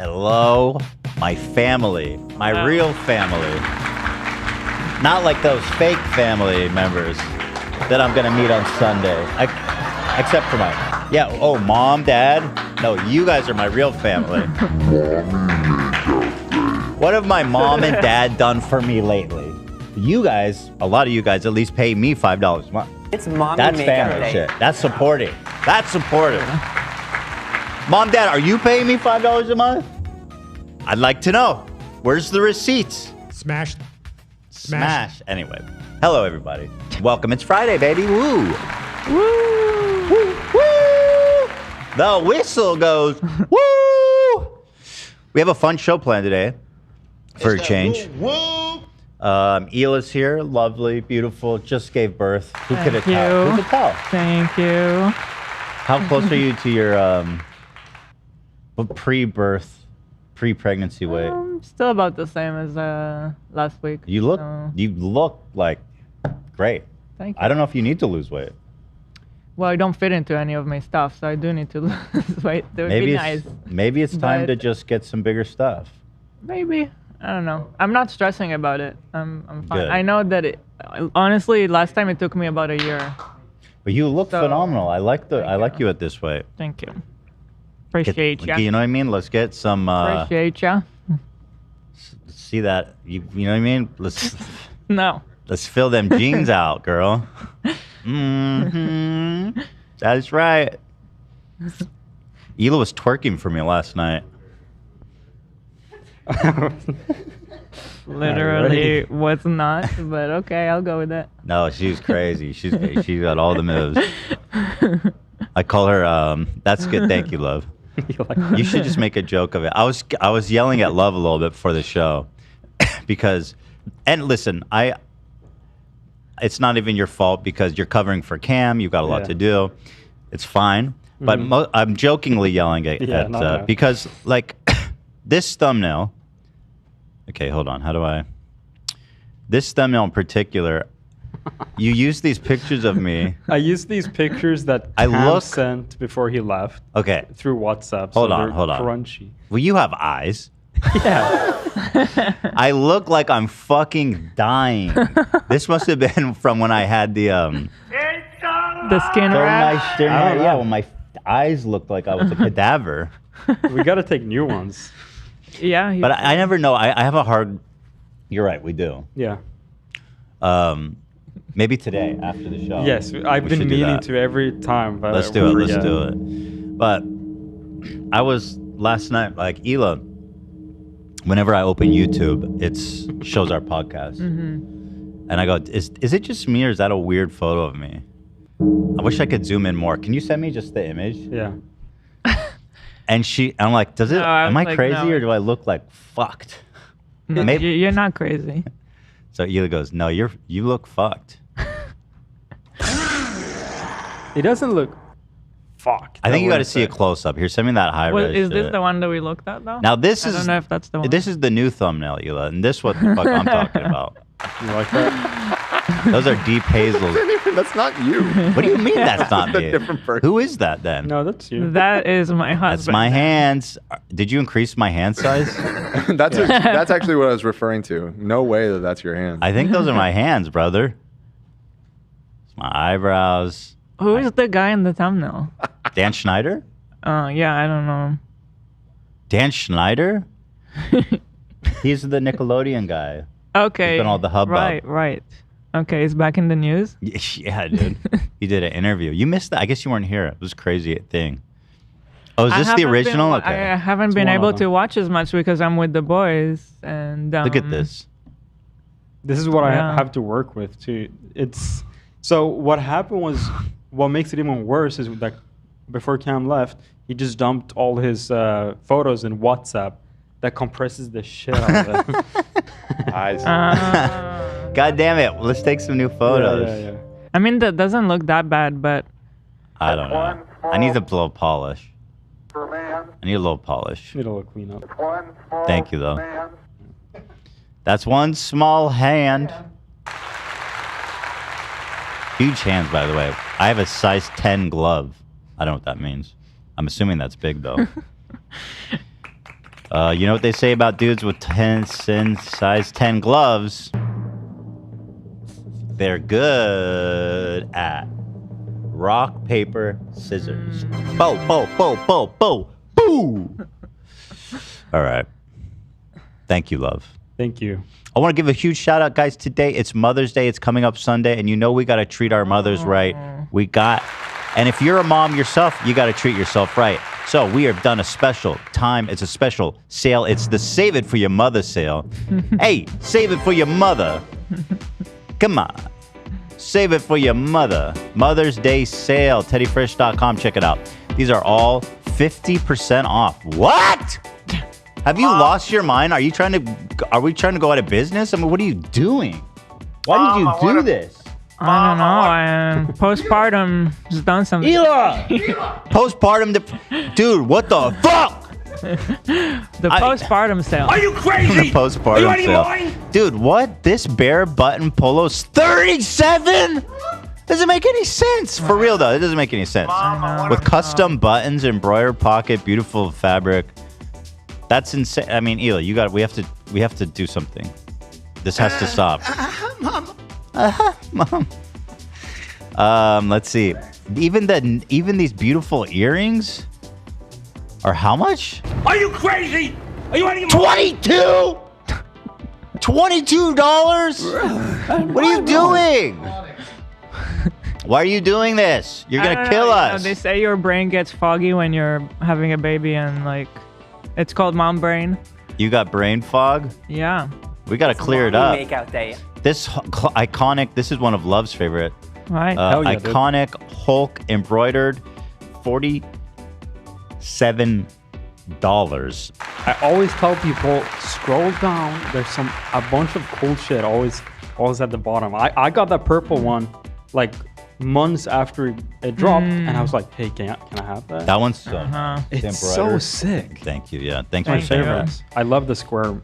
Hello, my family, my real family. Not like those fake family members that I'm gonna meet on Sunday. Except for mom, dad. No, you guys are my real family. What have my mom and dad done for me lately? You guys, a lot of you guys at least pay me $5 a month. It's mommy That's makeup family day. shit. That's supporting. That's supportive. Mom, dad, are you paying me $5 a month? I'd like to know. Where's the receipts? Smash. Anyway, hello everybody. Welcome. It's Friday, baby. Woo. Woo. Woo. Woo. The whistle goes. Woo. We have a fun show planned today for a change. Woo. Ela's here. Lovely, beautiful. Just gave birth. Who could have tell? Who could tell? Thank you. How close are you to your pre-pregnancy weight? Still about the same as last week. You look like great. Thank you. I don't know if you need to lose weight. Well, I don't fit into any of my stuff, so I do need to lose weight. That would be nice. Maybe it's time to But- just get some bigger stuff. Maybe. I don't know. I'm not stressing about it. I'm fine. Good. I know that honestly, last time it took me about a year. But you look So- phenomenal. I like you. you at this weight. Thank you. Appreciate ya. You know what I mean? Let's get some. Appreciate ya. See that? You know what I mean? Let's No. fill them jeans out, girl. Mm-hmm. That's right. Ela was twerking for me last night. Literally was not, but okay, I'll go with it. No, she's crazy. She's got all the moves. I call her. That's good. Thank you, love. You should just make a joke of it. I was yelling at Love a little bit before the show because, and listen, it's not even your fault because you're covering for Cam. You've got a lot to do. It's fine, but I'm jokingly yelling at because like this thumbnail. Okay, hold on. How do I? This thumbnail in particular, you use these pictures of me. I used these pictures that Cam sent before he left. Okay. Through WhatsApp. Hold so on. they're crunchy. Well, you have eyes. Yeah. I look like I'm fucking dying. This must have been from when I had the skin wrap. Yeah, when my eyes looked like I was a cadaver. We got to take new ones. Yeah. But I never know. I have a hard. You're right. We do. Yeah. Maybe today after the show. Yes, I've been meaning to every time. But Let's do it. Let's do it. But I was last night like Ela. Whenever I open YouTube, it shows our podcast, and I go, "Is it just me, or is that a weird photo of me?" I wish I could zoom in more. Can you send me just the image? Yeah. And I'm like, does it? No, am I like, crazy no. or do I look like fucked? No, Maybe. you're not crazy. So Ela goes, no, you look fucked. It doesn't look fucked. I think you got to see a close up. Here, send me that high res. Is this the one that we looked at though? Now this I is. don't know if that's the one. This is the new thumbnail, Ela, and this what the fuck I'm talking about. You like that? Those are deep hazels. That's not you. What do you mean that's not That's a me? different person. Who is that then? No, that's you. That is my husband. That's my hands. Did you increase my hand size? That's actually what I was referring to. No way that that's your hand. I think those are my hands, brother. It's my eyebrows. Who is the guy in the thumbnail? Dan Schneider? Yeah, I don't know. Dan Schneider? He's the Nickelodeon guy. Okay. He's been all the hubbub. Right. Okay, he's back in the news. Yeah, dude. He did an interview. You missed that. I guess you weren't here. It was a crazy thing. Oh, is this the original? Okay. I haven't been able to watch as much because I'm with the boys. And look at this. This is what I have to work with too. So what happened was, what makes it even worse is that before Cam left, he just dumped all his photos in WhatsApp. That compresses the shit out of it. Eyes. God damn it. Let's take some new photos. Yeah. I mean, that doesn't look that bad, but I don't know. I need a little polish. I need a little polish. Need a little clean up. Thank you, though. That's one small hand. Huge hands, by the way. I have a size 10 glove. I don't know what that means. I'm assuming that's big, though. You know what they say about dudes with size 10 gloves? They're good at rock, paper, scissors. Bo, bo, bo, bo, bo, boo! All right. Thank you, love. Thank you. I want to give a huge shout out, guys. Today, it's Mother's Day. It's coming up Sunday, and you know we got to treat our mothers right. And if you're a mom yourself, you got to treat yourself right. So we have done a special time. It's a special sale. It's the Save It For Your Mother sale. Hey, save it for your mother. Come on. Save it for your mother. Mother's Day sale. TeddyFresh.com. Check it out. These are all 50% off. What? Have you lost your mind? Are we trying to go out of business? I mean, what are you doing? Why did you do this? I don't know. Postpartum has done something. Ela! Postpartum, dude, what the fuck? The postpartum sale. Are you crazy? The postpartum Are you out of your sale. mind? Dude, what? This bare button polo's 37? Doesn't make any sense. For real though, it doesn't make any sense. With custom buttons, embroidered pocket, beautiful fabric. That's insane. I mean, Ela, we have to do something. This has to stop. Mom. Let's see. Even these beautiful earrings are how much? Are you crazy? Are you out of your mind? $22? $22? What are you doing? Why are you doing this? You're gonna kill us. They say your brain gets foggy when you're having a baby, and like, it's called mom brain. You got brain fog? Yeah. We gotta clear it up. Makeout day. This iconic. This is one of Love's favorite. Right. Iconic Hulk embroidered, $47. I always tell people, scroll down. There's a bunch of cool shit always at the bottom. I got that purple one like months after it dropped, and I was like, hey, can I have that? That one's so It's so sick. Thank you. Yeah, thanks My for saying that. favorites. I love the square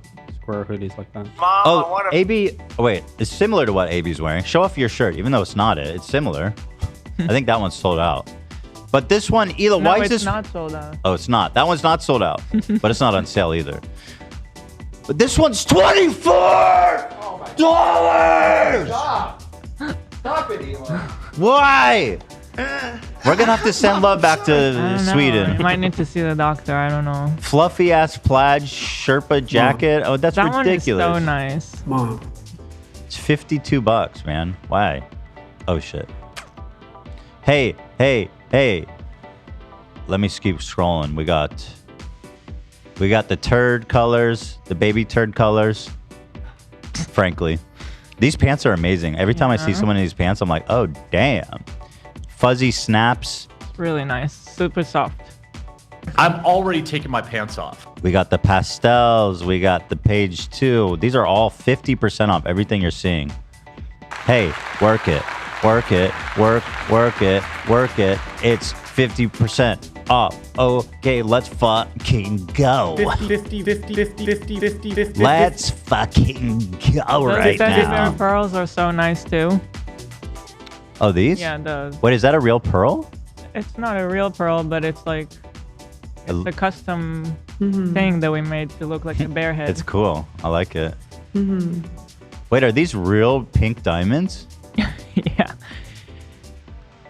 hoodies like that. Oh, AB. Oh, wait, it's similar to what AB's wearing. Show off your shirt, even though it's not it. It's similar. I think that one's sold out. But this one, Ela, why is this? It's not sold out. Oh, it's not. That one's not sold out, but it's not on sale either. But this one's $24. Stop it, Ela. Why? We're gonna have to send Love back to Sweden. You might need to see the doctor. I don't know. Fluffy ass plaid Sherpa jacket. Oh, that's that ridiculous. One is so nice. Mom. It's $52, man. Why? Oh shit. Hey. Let me keep scrolling. We got the turd colors, the baby turd colors. Frankly, these pants are amazing. Every time I see someone in these pants, I'm like, oh damn. Fuzzy snaps. It's really nice. Super soft. I'm already taking my pants off. We got the pastels. We got the page 2. These are all 50% off everything you're seeing. Hey, work it. Work it. Work it. It's 50% off. Okay, let's fucking go. 50. Let's fucking go right now. Those pearls are so nice too. Oh, these? Yeah, those. Wait, is that a real pearl? It's not a real pearl, but it's like the custom thing that we made to look like a bear head. It's cool. I like it. Wait, are these real pink diamonds? Yeah.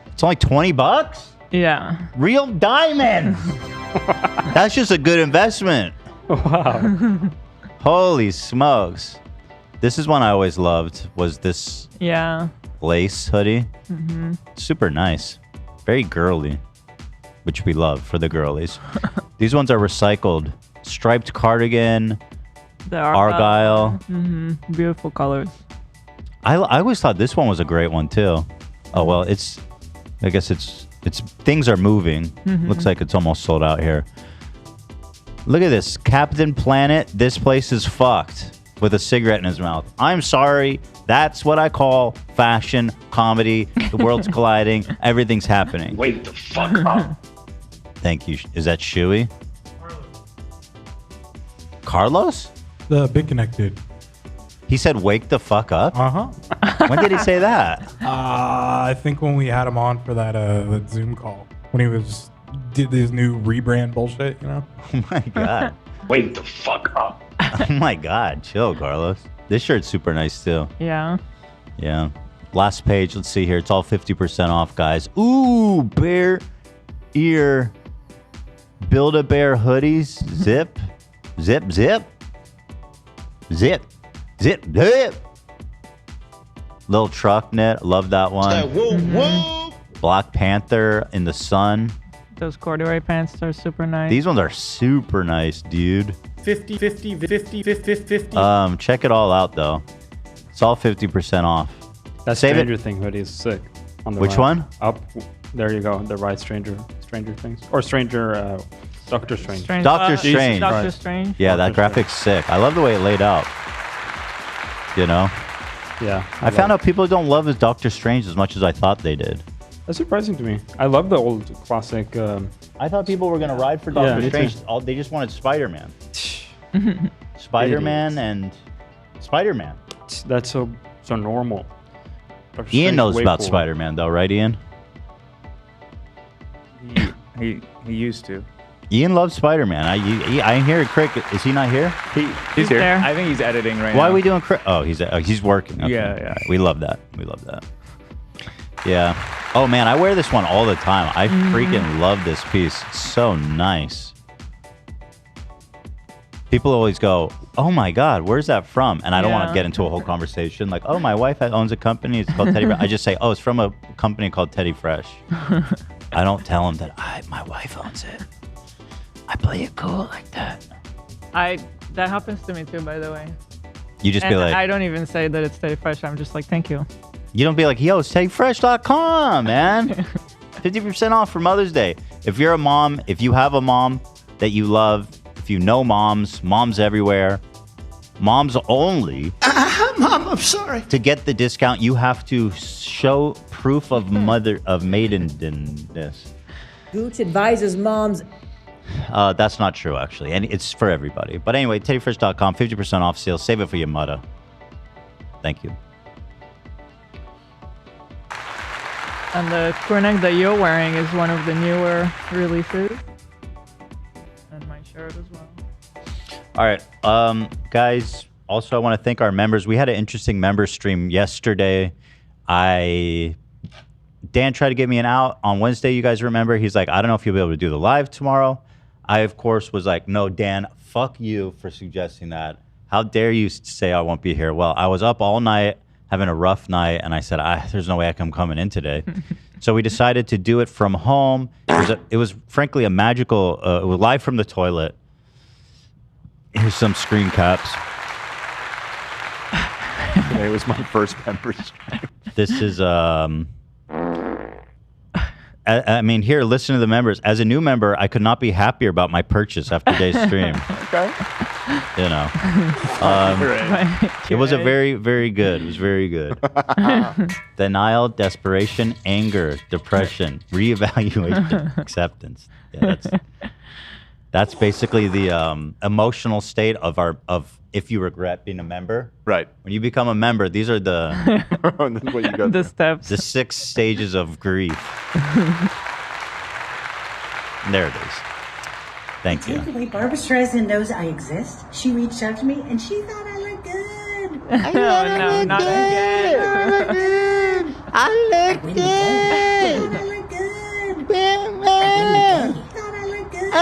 It's only $20? Yeah. Real diamonds. That's just a good investment. Wow. Holy smokes. This is one I always loved, was this lace hoodie. Super nice. Very girly, which we love for the girlies. These ones are recycled. Striped cardigan, The Argyle. Beautiful colors. I always thought this one was a great one too. Oh well, I guess it's things are moving. Looks like it's almost sold out here. Look at this, Captain Planet. This place is fucked with a cigarette in his mouth. I'm sorry. That's what I call fashion comedy. The world's colliding. Everything's happening. Wait the fuck up. Thank you. Is that Shuey? Carlos? The BigNick dude. He said, "Wake the fuck up." When did he say that? I think when we had him on for that Zoom call, when he was did this new rebrand bullshit, you know? Oh my god. Wait the fuck up. Oh my god, chill, Carlos. This shirt's super nice too. Yeah. Yeah. Last page, let's see here. It's all 50% off, guys. Ooh, bear ear. Build-A-Bear hoodies. Zip. Zip, zip. Zip. Zip, zip. Little truck knit. Love that one. Black Panther in the sun. Those corduroy pants are super nice. These ones are super nice, dude. 50, 50, 50, 50, 50. Check it all out, though. It's all 50% off. That Save Stranger it. Thing hoodie is sick. On the Which right. one? Up. There you go. The right Stranger Things. Or Doctor Strange. Doctor Strange. Doctor Right. Strange. Yeah, that Doctor graphic's sick. I love the way it laid out. You know? Yeah. I found out people don't love his Doctor Strange as much as I thought they did. That's surprising to me. I love the old classic. I thought people were going to ride for Yeah, Doctor me Strange. too. They just wanted Spider-Man. Spider-Man and Spider-Man. That's so normal. Doctor Ian Strange knows way about cooler. Spider-Man, though, right, Ian? He used to. Ian loves Spider-Man. I hear Crick. Is he not here? He's here. there. I think he's editing right now. Why are we doing Crick? Oh, he's working. Okay. Yeah, yeah. All right. We love that. We love that. Yeah. Oh man, I wear this one all the time. I freaking love this piece. It's so nice. People always go, "Oh my God, where's that from?" And I don't want to Yeah. get into a whole conversation like, "Oh, my wife owns a company. It's called Teddy Fresh." I just say, "Oh, it's from a company called Teddy Fresh." I don't tell them that my wife owns it. I play it cool like that. That happens to me too, by the way. You just And be like, I don't even say that it's Teddy Fresh. I'm just like, thank you. you don't be like, "Yo, it's TeddyFresh.com, man." 50% off for Mother's Day. If you're a mom, if you have a mom that you love, if you know moms everywhere, moms only. Mom, I'm sorry. To get the discount, you have to show proof of maidenness. Gooch advises moms. That's not true, actually, and it's for everybody. But anyway, TeddyFresh.com, 50% off sale. Save it for your mother. Thank you. And the crew neck that you're wearing is one of the newer releases. And my shirt as well. All right, guys. Also, I want to thank our members. We had an interesting member stream yesterday. Dan tried to get me an out on Wednesday. You guys remember? He's like, I don't know if you'll be able to do the live tomorrow. I, of course, was like, no, Dan, fuck you for suggesting that. How dare you say I won't be here? Well, I was up all night, having a rough night, and I said, there's no way I'm coming in today. So we decided to do it from home. It was frankly a magical, it was live from the toilet. Here's some screen caps. Today was my first member stream. This is, I mean, here, listen to the members. As a new member, I could not be happier about my purchase after today's stream. Okay. You know. It was a very, very good. It was very good. Denial, desperation, anger, depression, reevaluation, acceptance. Yeah, that's basically the emotional state of if you regret being a member. Right. When you become a member, these are the That's what you go The through. steps. the 6 stages of grief. There it is. Thank you. Take away Barbara Streisand knows I exist. She reached out to me and she thought I looked good. No, not again. I look good. I look good. I thought I looked good.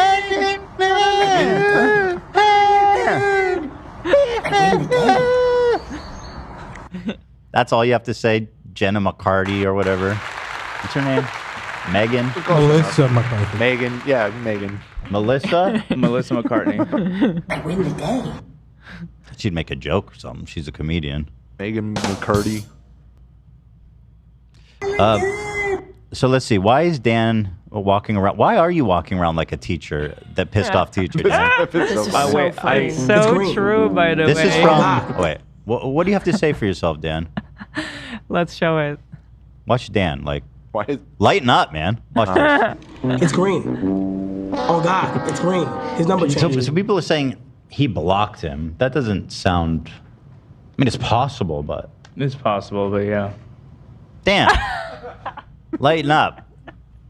That's all you have to say, Jenna McCarty or whatever. What's her name? Megan? Melissa McCarthy. Megan. Yeah, Megan. Melissa? Melissa McCartney. I win the day. She'd make a joke or something. She's a comedian. Megan McCarty. So let's see. Why is Dan walking around? Why are you walking around like a teacher that pissed off teacher? Dan? This is so wait, funny. It's so true, by the This way. is from. Wait. What do you have to say for yourself, Dan? Let's show it. Watch Dan. Like, Why is lighten up, man. Watch this. It's green. Oh God, it's green. His number changed. So people are saying he blocked him. That doesn't sound. I mean, it's possible, but It's possible, but yeah. Dan, lighten up.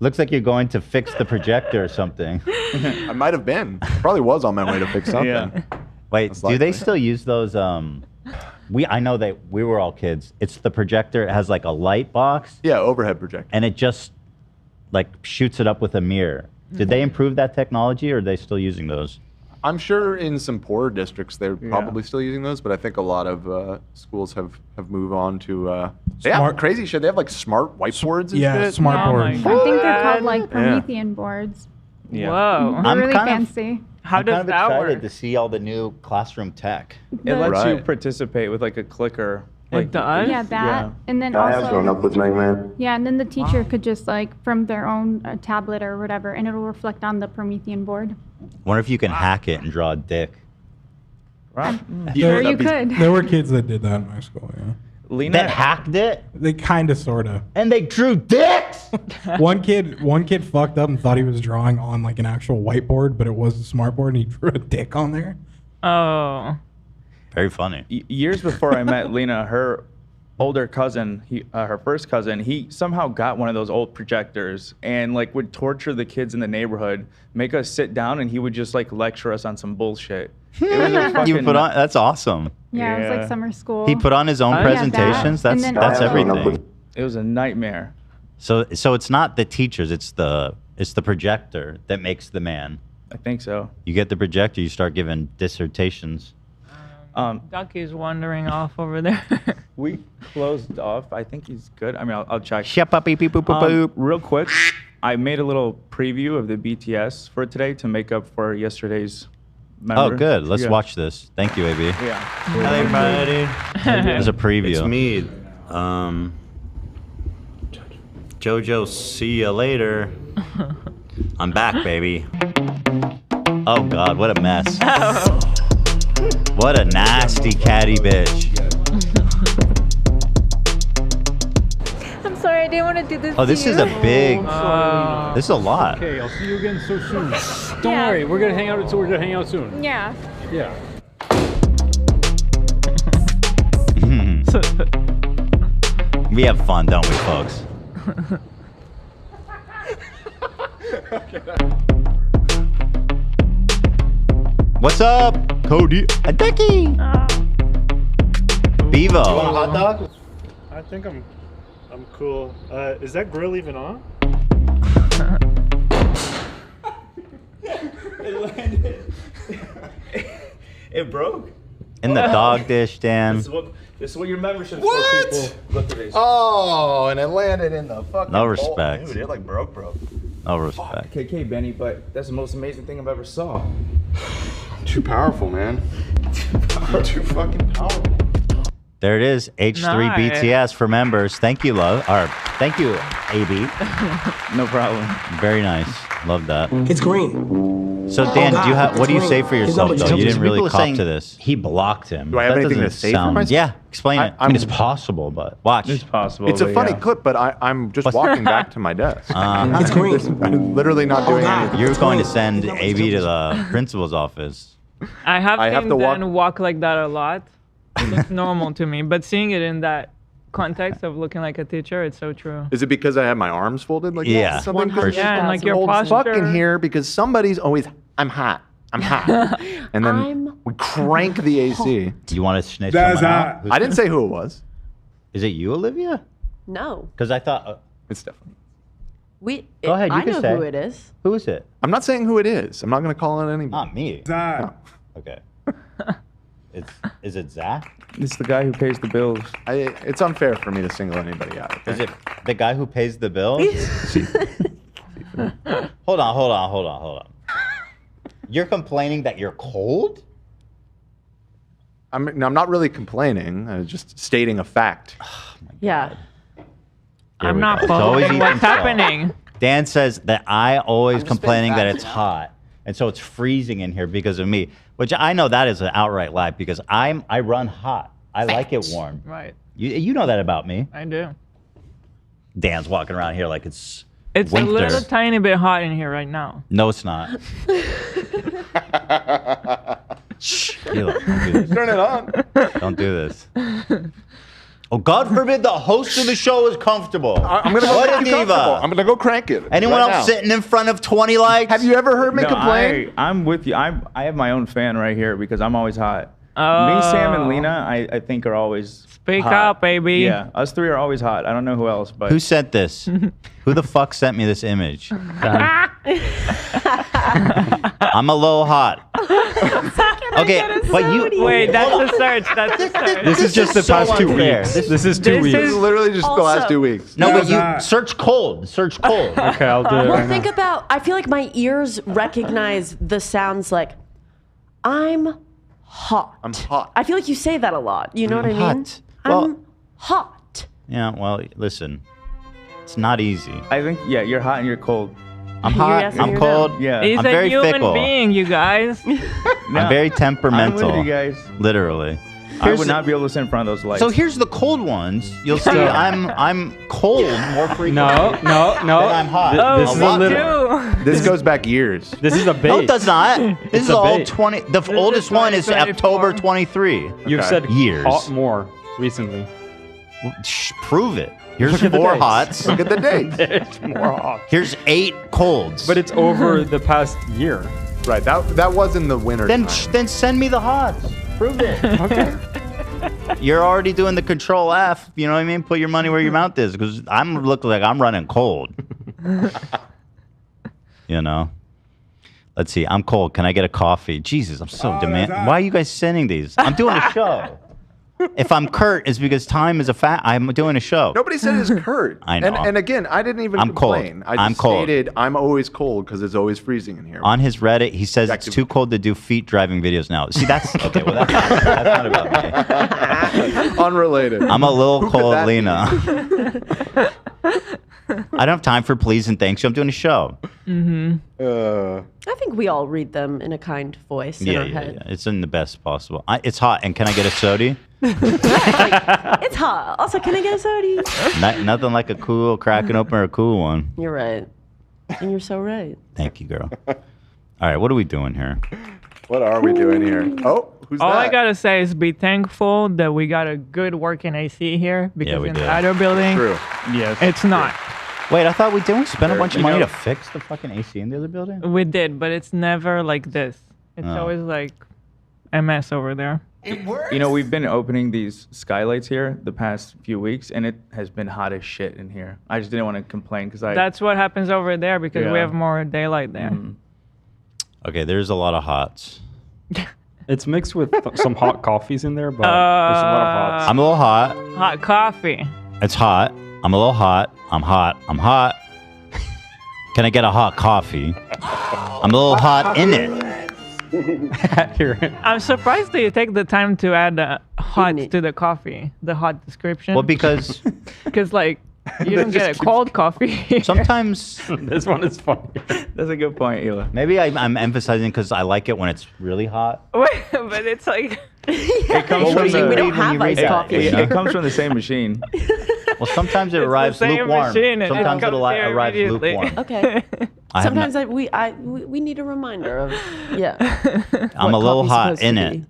Looks like you're going to fix the projector or something. I might have been. Probably was on my way to fix something. Yeah. Wait, That's do likely. they still use those? I know that we were all kids. It's the projector. It has like a light box. Yeah, overhead projector. And it just like shoots it up with a mirror. Did they improve that technology, or are they still using those? I'm sure in some poorer districts they're probably still using those, but I think a lot of schools have moved on to. They have crazy shit. They have like smart whiteboards and shit. smart boards. I think they're called like Promethean boards. Yeah. Whoa. They're I'm really kind of- fancy. How I'm does kind of that excited work? to see all the new classroom tech. It lets you Right. participate with like a clicker. It Like, does? Yeah, that. Yeah. And then I have grown also. up with Mega Man. Yeah, and then the teacher could just like from their own tablet or whatever, and it'll reflect on the Promethean board. Wonder if you can hack it and draw a dick. Right. Sure, you could. There were kids that did that in my school. Yeah, Lena, That hacked it, they kind of, sorta. and they drew dicks. One kid fucked up and thought he was drawing on like an actual whiteboard, but it was a smart board, and he drew a dick on there. Oh. Very funny. years before I met Lena, her older cousin, her first cousin, he somehow got one of those old projectors and like would torture the kids in the neighborhood, make us sit down, and he would just like lecture us on some bullshit. It was a You fucking- put on. That's awesome. Yeah, it was Yeah. like summer school. He put on his own Oh, yeah, presentations. that. And That's then that's also- everything. It was a nightmare. So it's not the teachers. It's the projector that makes the man. I think so. You get the projector, you start giving dissertations. Ducky's wandering off over there. We closed off. I think he's good. I mean, I'll check. Shut up, beep, boop, boop, boop. Real quick, I made a little preview of the BTS for today to make up for yesterday's. Oh, good. Let's watch this. Thank you, AB. Yeah. Hello, everybody. There's a preview. It's me. Jojo, see ya later. I'm back, baby. Oh, God, what a mess. What a nasty catty bitch. I'm sorry, I didn't want to do this. Oh, this is a big. Oh. This is a lot. Okay, I'll see you again so soon. Don't Yeah. worry, we're gonna hang out. So we're gonna hang out soon. Yeah. Yeah. We have fun, don't we, folks? What's up, Cody? A Ducky. Bevo. Hot dog? I think I'm cool. Is that grill even on? It landed. It broke. In the dog dish, Dan. This is what your membership's What? for, people. Look at this. Oh, and it landed in the fucking. No bowl. respect. Dude, it like broke. No respect. KK, Benny, but that's the most amazing thing I've ever saw. Too powerful, man. Too fucking powerful. There it is. H3 Nice. BTS for members. Thank you, love. Or thank you, AB. No problem. Very nice. Love that. It's green. So Dan, God, do you have? What do you it's say for green. yourself It's though? double You didn't really People are cop saying to this. He blocked him. Do I have That anything to doesn't say for sound- myself? Yeah, explain it. I mean, it's possible, but watch. It's possible. It's a but funny yeah. clip, but I'm just walking back to my desk. It's green. I'm literally not doing anything. You're going to send AB to the principal's office. I have I have seen to walk- Dan walk like that a lot. It's normal to me, but seeing it in that context of looking like a teacher, it's so true. Is it because I have my arms folded like Yeah, that? Something for sure. Yeah, and like your old posture. fucking here because somebody's always I'm hot. And then we crank the AC. You want to snitch That's someone hot. out? Who's I didn't say who it was. Is it you, Olivia? No. Because I thought. It's definitely. Go ahead, you I can know say. who it is. Who is it? I'm not saying who it is. I'm not going to call it anybody. Not me. Zach. Okay. Is it Zach? It's the guy who pays the bills. It's unfair for me to single anybody out. Okay? Is it the guy who pays the bills? Hold on. You're complaining that you're cold? I'm not really complaining. I'm just stating a fact. Yeah. Here I'm we not go. It's always following Ethan's what's fault. happening. Dan says that I always just complaining being that it's hot, and so it's freezing in here because of me. Which I know that is an outright lie because I run hot. I like it warm. Right. You know that about me. I do. Dan's walking around here like it's It's winter. a little tiny bit hot in here right now. No, it's not. Shh. Hilo, don't do this. Turn it on. Don't do this. Oh, God forbid the host of the show is comfortable. I'm gonna go What a make you comfortable. diva. I'm gonna go crank it. Anyone right else now. sitting in front of 20 likes? Have you ever heard me complain? I'm with you. I have my own fan right here because I'm always hot. Me, Sam, and Lena, I think are always Speak hot. up, baby. Yeah, us three are always hot. I don't know who else, but Who sent this? Who the fuck sent me this image? I'm a little hot. Okay, but you Wait, that's a search. That's a search. This is just the so past 2 unfair. weeks. This- This is 2 this weeks. This is literally just the last 2 weeks. No, but you not. search cold. Search cold. Okay, I'll do it Well, right think now. about. I feel like my ears recognize the sounds like I'm hot. I'm hot. I feel like you say that a lot. You know what I mean? hot. Well- I'm hot. Yeah, well, listen. It's not easy. I think you're hot and you're cold. I'm You're hot. yes or I'm you're cold. no? Yeah, He's I'm a very human fickle. being, you guys. I'm very temperamental. I'm with you guys. Literally. I Here's would the- not be able to sit in front of those lights. So here's the cold ones. You'll see I'm cold more frequently. No. Than I'm hot. This A is lot a little. more. This goes back years. This is a bait. No, it does not. This is a all bait. 20. The oldest one is 2024. October 23. You've Okay. said Years. hot more recently. Well, prove it. Here's Look at the 4 dates. hots. Look at the dates. It's more hot. Here's 8 colds. But it's over the past year. Right. That was in the winter. then time. then send me the hots. Prove it. Okay. You're already doing the control F. You know what I mean? Put your money where your mouth is, because I'm looking like I'm running cold. You know. Let's see. I'm cold. Can I get a coffee? Jesus, I'm so demanding. Why are you guys sending these? I'm doing a show. If I'm curt, it's because time is a fact. I'm doing a show. Nobody said it's Kurt. I know. And again, I didn't even I'm cold. complain. I I'm just cold. stated I'm always cold because it's always freezing in here. On his Reddit, he says it's too cold to do feet driving videos now. See, that's okay. Well, that's not about me. Unrelated. I'm a little Who could cold, that be? Lena. I don't have time for please and thanks you. I'm doing a show. I think we all read them in a kind voice in our head. Yeah. It's in the best possible. It's hot, and can I get a soda? It's hot. Also, can I get a soda? Nothing like a cool cracking open or a cool one. You're right. And you're so right. Thank you, girl. All right, what are we doing here? What are we doing here? Oh, who's All that? I gotta say is be thankful that we got a good working AC here, because we in did. the other building, True. yes, it's not. Wait, I thought we didn't spend a bunch of You money know- to fix the fucking AC in the other building. We did, but it's never like this. It's Oh. always like a mess over there. You know, we've been opening these skylights here the past few weeks, and it has been hot as shit in here. I just didn't want to complain because That's what happens over there because we Yeah. have more daylight there. Okay, there's a lot of hots. It's mixed with some hot coffees in there, but there's a lot of hots. I'm a little hot. Hot coffee. It's hot. I'm a little hot. I'm hot. I'm hot. Can I get a hot coffee? I'm a little hot in it. I'm surprised that you take the time to add hot to the coffee, the hot description. Well, because like you don't get a cold coffee. sometimes This one is funny. That's a good point, Ela. maybe I'm emphasizing because I like it when it's really hot. Wait, but it's like It comes Well, from what do you the, we don't read when have you read iced that? coffee. it comes from the same machine. Well, sometimes it It's the arrives same lukewarm. machine, and it Sometimes it comes here arrives immediately. lukewarm. Okay. I have Sometimes not- we need a reminder of yeah. I'm what a little coffee's hot supposed in to it.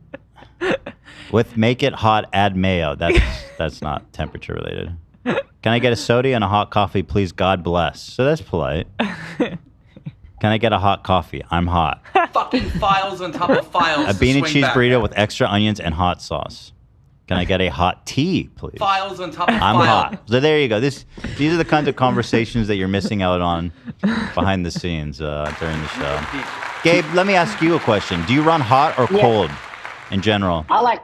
be. With make it hot, add mayo. That's not temperature related. Can I get a soda and a hot coffee, please? God bless. So that's polite. Can I get a hot coffee? I'm hot. Fucking files on top of files. A bean and Swing cheese back. burrito with extra onions and hot sauce. Can I get a hot tea, please? Files on top of I'm files. hot. So there you go. These are the kinds of conversations that you're missing out on behind the scenes during the show. Gabe, let me ask you a question. Do you run hot or Yeah. cold in general? I like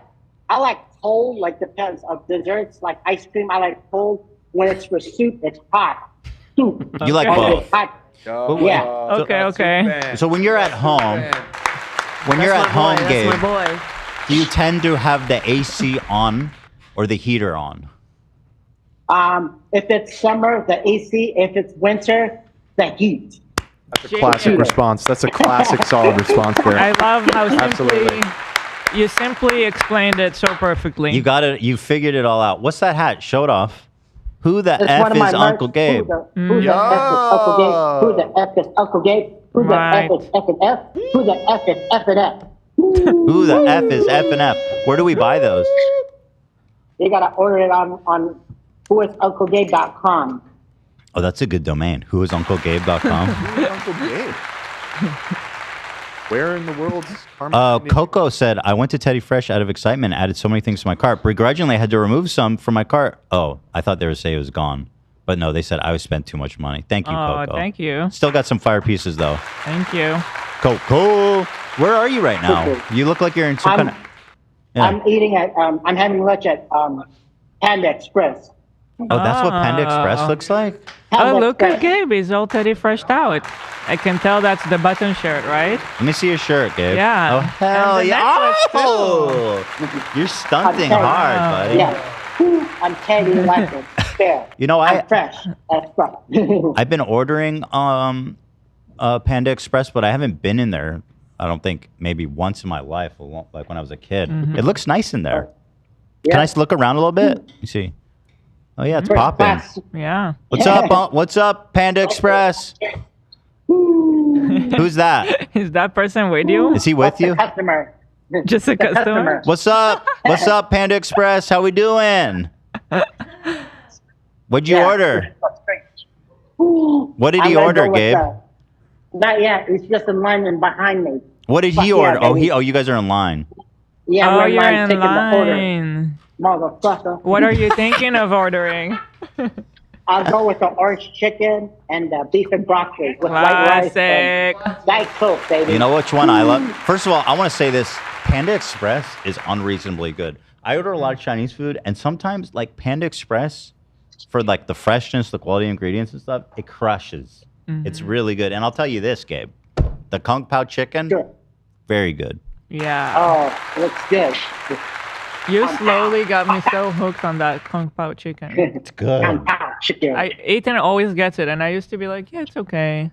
cold, like depends of desserts, like ice cream. I like cold. When it's for soup, it's hot. Soup. You like Okay. both? Hot. Yeah. okay. So when you're at home, Gabe, do you tend to have the AC on or the heater on? If it's summer, the AC. If it's winter, the heat. That's a classic response. That's a classic solid response there. I love how Absolutely. you simply explained it so perfectly. You got it. You figured it all out. What's that hat? Show it off. Who the It's F one of my is Uncle merch. Gabe? Who the F is Uncle Gabe? Who the F is Uncle Gabe? Who the Right. F is F and F? Who the F is F and F? Who the F is F and F? Where do we buy those? You gotta order it on whoisunclegabe.com. Oh, that's a good domain. Whoisunclegabe.com. Who is Uncle Gabe? Where in the world is Carmen? Coco said, I went to Teddy Fresh out of excitement, added so many things to my cart. Begrudgingly, I had to remove some from my cart. Oh, I thought they would say it was gone. But no, they said I spent too much money. Thank you, Coco. Thank you. Still got some fire pieces, though. Thank you. Coco, where are you right now? You look like you're in some kind of... Yeah. I'm eating at, I'm having lunch at Panda Express. Oh, that's what Panda Express looks like? Oh, look at Gabe. He's all Teddy Freshed out. I can tell that's the button shirt, right? Let me see your shirt, Gabe. Yeah. Oh, hell And the yeah. necklace, too. Oh, you're stunting hard, buddy. Yeah. I'm Teddy like it. Fair. You know, I'm fresh. That's right. I've been ordering Panda Express, but I haven't been in there, I don't think, maybe once in my life, like when I was a kid. Mm-hmm. It looks nice in there. Yeah. Can I look around a little bit? Let me see. Oh, yeah, it's popping. Yeah. What's up? What's up, Panda Express? Who's that? Is that person with you? Is he with you? Customer. Just a customer? What's up? What's up, Panda Express? How we doing? What'd you order? What did he order, Gabe? Not yet. He's just in line and behind me. What did he order? Oh, you guys are in line. Yeah, Oh, we're you're in taking the order. line. Motherfucker. What are you thinking of ordering? I'll go with the orange chicken and the beef and broccoli with white rice and Diet Coke, baby. You know which one I love? First of all, I want to say this. Panda Express is unreasonably good. I order a lot of Chinese food, and sometimes, like, Panda Express, for, like, the freshness, the quality ingredients and stuff, it crushes. Mm-hmm. It's really good. And I'll tell you this, Gabe. The Kung Pao chicken, very good. Yeah. Oh, looks good. You slowly got me so hooked on that Kung Pao chicken. It's good. Ethan always gets it, and I used to be like, yeah, it's okay.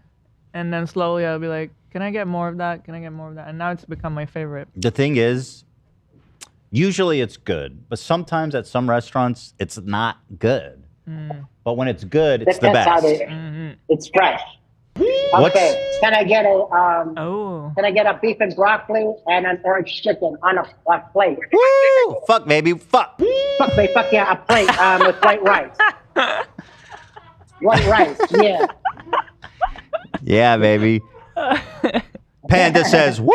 And then slowly I'll be like, can I get more of that? Can I get more of that? And now it's become my favorite. The thing is, usually it's good, but sometimes at some restaurants, it's not good. But when it's good, it's the best. It's fresh. Okay, can I get a beef and broccoli and an orange chicken on a plate? Woo! Fuck, baby, fuck. Fuck, baby, fuck yeah, a plate with white rice. White rice, yeah. Yeah, baby. Panda says, woo!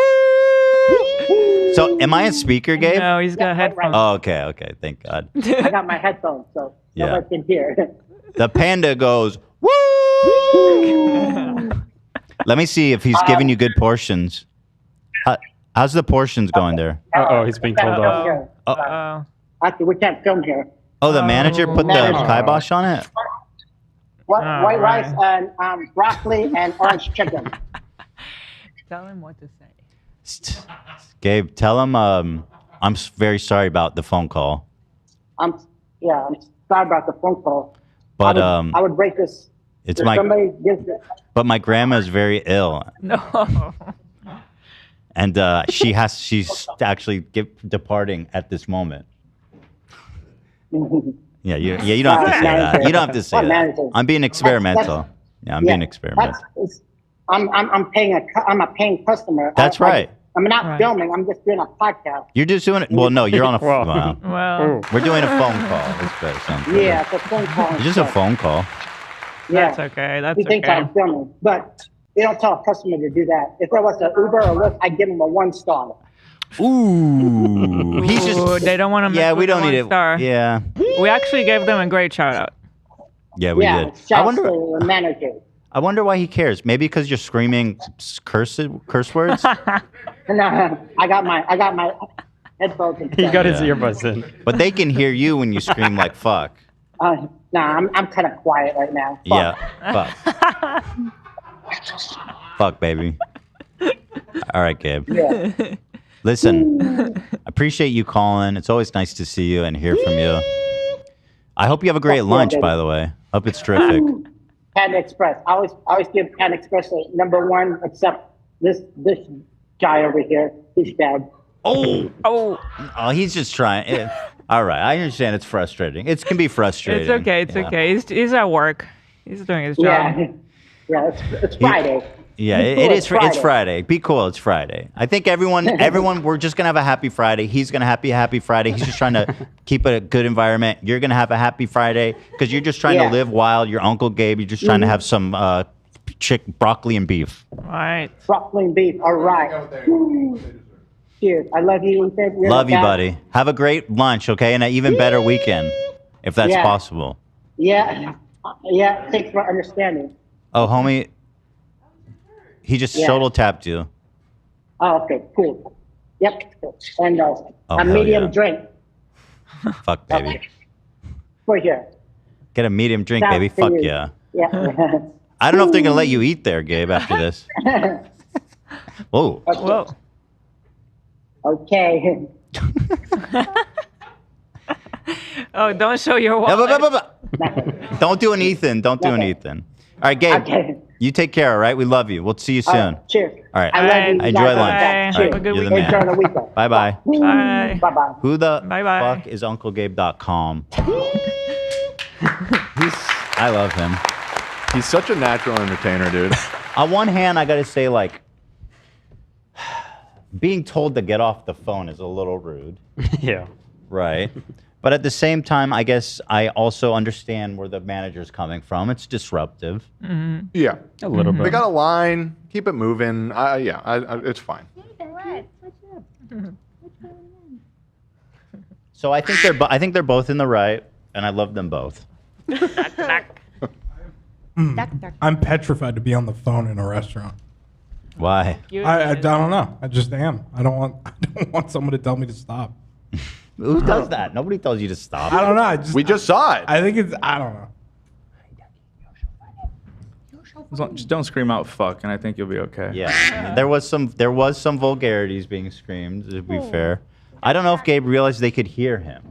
So, am I a speaker, Gabe? No, he's got headphones. Oh, okay, thank God. I got my headphones, so nobody can hear. The panda goes, woo! Let me see if he's giving you good portions. How's the portions going there? Uh-oh, he's being told off. Actually, we can't film here. Oh, the manager put the kibosh on it? White rice and broccoli and orange chicken. Tell him what to say. Gabe, tell him I'm very sorry about the phone call. I'm sorry about the phone call. But I would break this. It's if my. somebody gives it. But my grandma is very ill. No. And she's actually departing at this moment. Yeah, you don't have to say that. You don't have to say that. I'm being experimental. Yeah, I'm being experimental. I'm a paying customer. That's right. I'm not filming. I'm just doing a podcast. You're just doing it. Well, no, you're on a. Well, we're doing a phone call. It's better. Yeah, it's a phone call. It's just a phone call. That's okay. That's he thinks I'm filming, but you don't tell a customer to do that. If there was an Uber or Lyft, I'd give him a 1 star. Ooh, he's just. They don't want to. Yeah, we don't need it. Star. Yeah. We actually gave them a great shout out. Yeah, we did. I wonder. The manager. I wonder why he cares. Maybe because you're screaming curse words. No, I got my headphones. He got his earbuds in. But they can hear you when you scream like fuck. I'm kind of quiet right now. Fuck. Yeah, fuck. Fuck, baby. All right, Gabe. Yeah. Listen, I appreciate you calling. It's always nice to see you and hear from you. I hope you have a great lunch, by the way. Hope it's terrific. Panda Express. I always give Panda Express a #1, except this guy over here. He's dead. Oh, he's just trying. All right, I understand it's frustrating. It can be frustrating. It's okay. It's okay. He's at work. He's doing his job. Yeah, it's Friday. Yeah, Be cool, it is. it's It's Friday. Friday. Be cool. It's Friday. I think everyone, we're just gonna have a happy Friday. He's gonna have a happy Friday. He's just trying to keep a good environment. You're gonna have a happy Friday because you're just trying Yeah. to live wild. Your Uncle Gabe, you're just trying to have some broccoli and beef. Right. Broccoli and beef. All right. Cheers. I love you, Ethan. You're Love the you, best. buddy. Have a great lunch, okay, and an even better weekend, if that's Yeah. possible. Yeah. Yeah. Thanks for understanding. Oh, homie, he just Yeah. shoulder tapped you. Oh, okay. Cool. Yep. And Oh, a hell medium yeah. drink Fuck, baby. for here. Get a medium drink, Sounds baby. to Fuck you. yeah. Yeah. I don't know if they're gonna let you eat there, Gabe, after this. Whoa. Whoa. Okay. Oh, don't show your Yeah, wallet. Don't do an Ethan. Don't do an Ethan. All right, Gabe. Okay. You take care, all right? We love you. We'll see you soon. Cheers. All right. I love you. Enjoy guys. lunch. Bye. All Have right. a good You're the weekend. Enjoy man. the weekend. Bye-bye. Bye. Bye-bye. Who the Bye-bye. fuck is UncleGabe.com? I love him. He's such a natural entertainer, dude. On one hand, I got to say, like, being told to get off the phone is a little rude. Yeah. Right. But at the same time, I guess I also understand where the manager's coming from. It's disruptive. Mm-hmm. Yeah. A little They bit. got a line. Keep it moving. It's fine. So I think they're both in the right, and I love them both. I'm petrified to be on the phone in a restaurant. Why? I don't know. I just am. I don't want someone to tell me to stop. Who does that? Nobody tells you to stop. I don't know. We just saw it. I think it's. I don't know. Just don't scream out "fuck," and I think you'll be okay. Yeah, there was some vulgarities being screamed. To be fair, I don't know if Gabe realized they could hear him.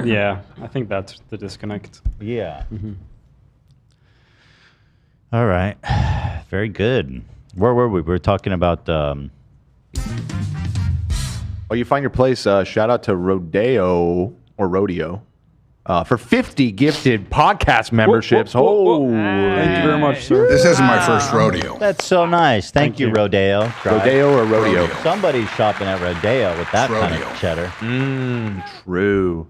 Yeah, I think that's the disconnect. Yeah. All right. Very good. Where were we? We were talking about. Oh, you find your place. Shout out to Rodeo for 50 gifted podcast memberships. Thank you very much, sir. This isn't my first rodeo. That's so nice. Thank you, Rodeo. Rodeo or rodeo? Somebody's shopping at Rodeo with that kind of cheddar. True.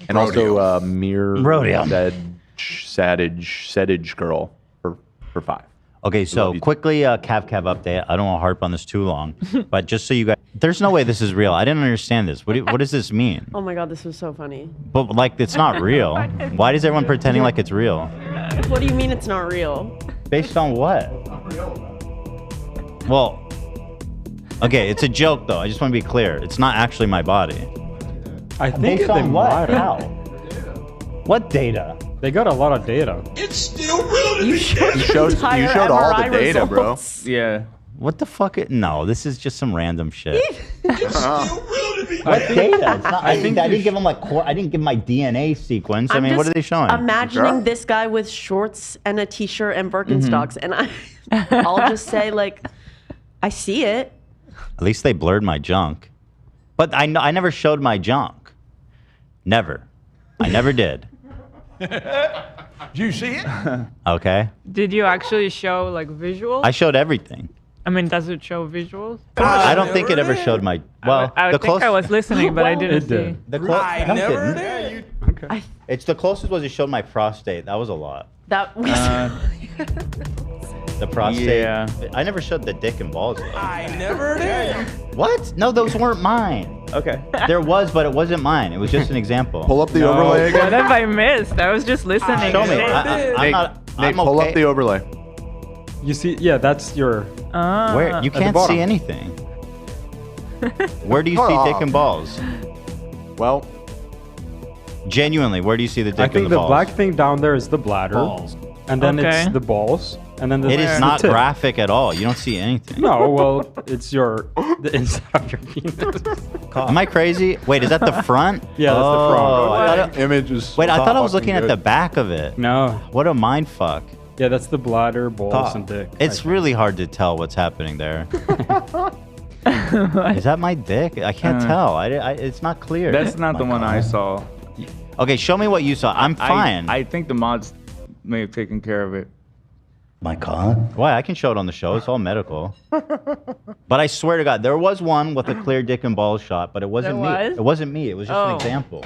And also Mir Rodeo. Sedage Girl for 5. Okay, so quickly, Cav update. I don't want to harp on this too long, but just so you guys, there's no way this is real. I didn't understand this. What does this mean? Oh my god, this was so funny. But like, it's not real. Why is everyone pretending like it's real? What do you mean it's not real? Based on what? Well, okay, it's a joke though. I just want to be clear. It's not actually my body. I think Based they on what? might. How? What data? They got a lot of data. It's still real to You me. showed all the data, bro. Yeah. What the fuck? No, this is just some random shit. It's still real to me. What data? It's not, I didn't give them I didn't give my DNA sequence. I mean, what are they showing? Imagining this guy with shorts and a t-shirt and Birkenstocks, and I'll just say like, I see it. At least they blurred my junk. But I never showed my junk. Never. I never did. Do you see it? Okay. Did you actually show like visuals? I showed everything. I mean, does it show visuals? I don't think it ever showed my. Well, I the think I was listening, but I didn't see. The It's the closest was it showed my prostate. That was a lot. That was. The prostate. Yeah. I never showed the dick and balls. Though. I never did. What? No, those weren't mine. Okay. There was, but it wasn't mine. It was just an example. Pull up the overlay again. What have I missed? I was just listening. Show me. Nate, I'm pull okay. up the overlay. You see, yeah, that's your. Where you the can't bottom. see anything. Where do you Hold see on. dick and balls? Well, Genuinely, where do you see the dick I and think the the balls? black thing down there is the bladder, Balls. and then Okay. it's the balls, and then It is the not tip. graphic at all. You don't see anything. No, well, it's the inside of your penis. Am I crazy? Wait, is that the front? Yeah, that's the front. Oh, I thought it- image is. Wait, I not thought I was fucking looking at good. the back of it. No, What a mind fuck. yeah, that's the bladder, balls, and dick. It's really hard to tell what's happening there. Is that my dick? I can't tell. It's not clear. That's not the one I saw. Okay, show me what you saw. I'm fine. I think the mods may have taken care of it. My God. Why? I can show it on the show. It's all medical. But I swear to God, there was one with a clear dick and balls shot, but it wasn't me. was? It wasn't me. It was just an example.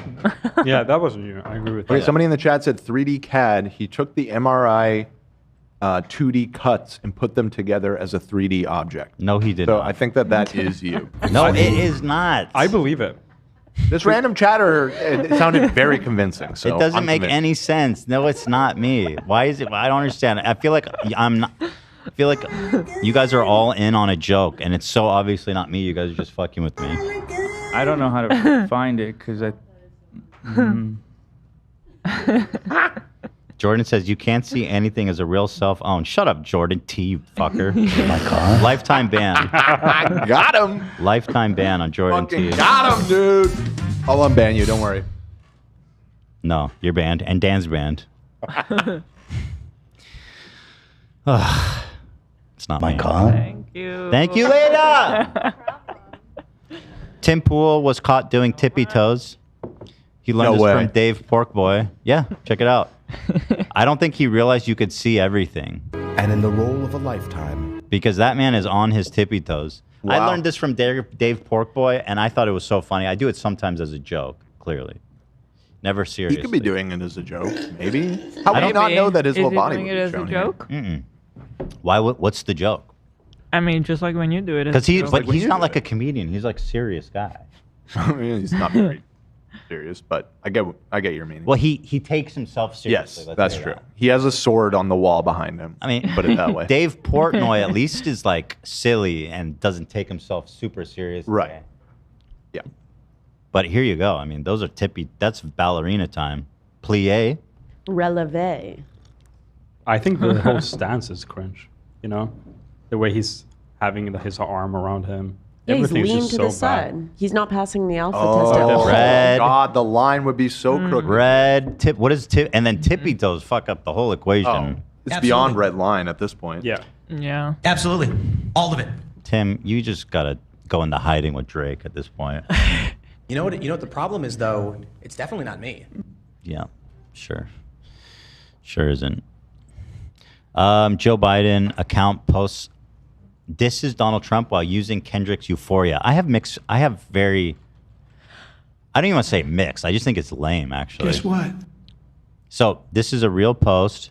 Yeah, that wasn't you. I agree with Okay, that. somebody in the chat said 3D CAD. He took the MRI 2D cuts and put them together as a 3D object. No, he did So not. I think that is you. No, it is not. I believe it. This random chatter, it sounded very convincing. So It doesn't I'm make convinced. any sense. No, it's not me. Why is it? I don't understand. I feel like I'm not. I feel like you guys are all in on a joke, and it's so obviously not me. You guys are just fucking with me. I don't know how to find it because I. Jordan says you can't see anything as a real self-owned. Shut up, Jordan T, you fucker. My God. Lifetime ban. Got him. Lifetime ban on Jordan T. Got him, dude. I'll unban you. Don't worry. No, you're banned, and Dan's banned. It's not my God. Thank you. Thank you, Leda. Tim Pool was caught doing tippy toes. He learned No this way. from Dave Porkboy. Yeah, check it out. I don't think he realized you could see everything. And in the role of a lifetime. Because that man is on his tippy toes. I Wow. learned this from Dave Porkboy, and I thought it was so funny. I do it sometimes as a joke, clearly. Never He seriously. could be doing it as a joke, maybe. How I would don't you not know that his Is whole he body doing would it be as a shown here? joke? Mm-mm. Why? What's the joke? I mean, just like when you do it. Because it's a joke. he's not like a comedian. He's like a serious guy. I mean, he's not very serious, but I get your meaning. Well, he takes himself seriously. Yes, let's that's say true. that. He has a sword on the wall behind him. I mean, put it that way. Dave Portnoy at least is like silly and doesn't take himself super seriously. Right. Yeah. But here you go. I mean, those are tippy. That's ballerina time. Plie. Releve. I think the whole stance is cringe. You know, the way he's having his arm around him. Yeah, he's Everything's leaned just to so the bad. side. He's not passing the alpha Oh, test at all. Red. God, the line would be so crooked. Red tip. What is tip? And then tippy toes fuck up the whole equation. Oh, it's beyond red line at this point. Yeah. Yeah. Absolutely. All of it. Tim, you just gotta go into hiding with Drake at this point. You know what the problem is though? It's definitely not me. Yeah, sure. Sure isn't. Joe Biden account posts, "This is Donald Trump" while using Kendrick's Euphoria. I don't even want to say mixed. I just think it's lame, actually. Guess what? So this is a real post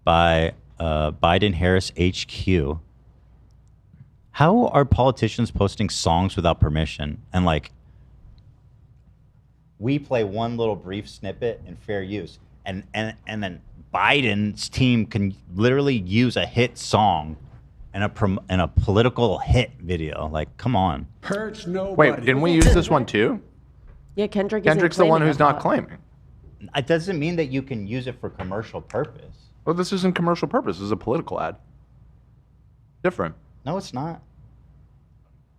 by Biden Harris HQ. How are politicians posting songs without permission? And like, we play one little brief snippet in fair use, and then Biden's team can literally use a hit song in a political hit video. Like, come on. Hurts nobody. Wait, didn't we use this one too? Yeah, Kendrick isn't Kendrick's the one claiming who's it, not but- claiming. It doesn't mean that you can use it for commercial purpose. Well, this isn't commercial purpose. This is a political ad. Different. No, it's not.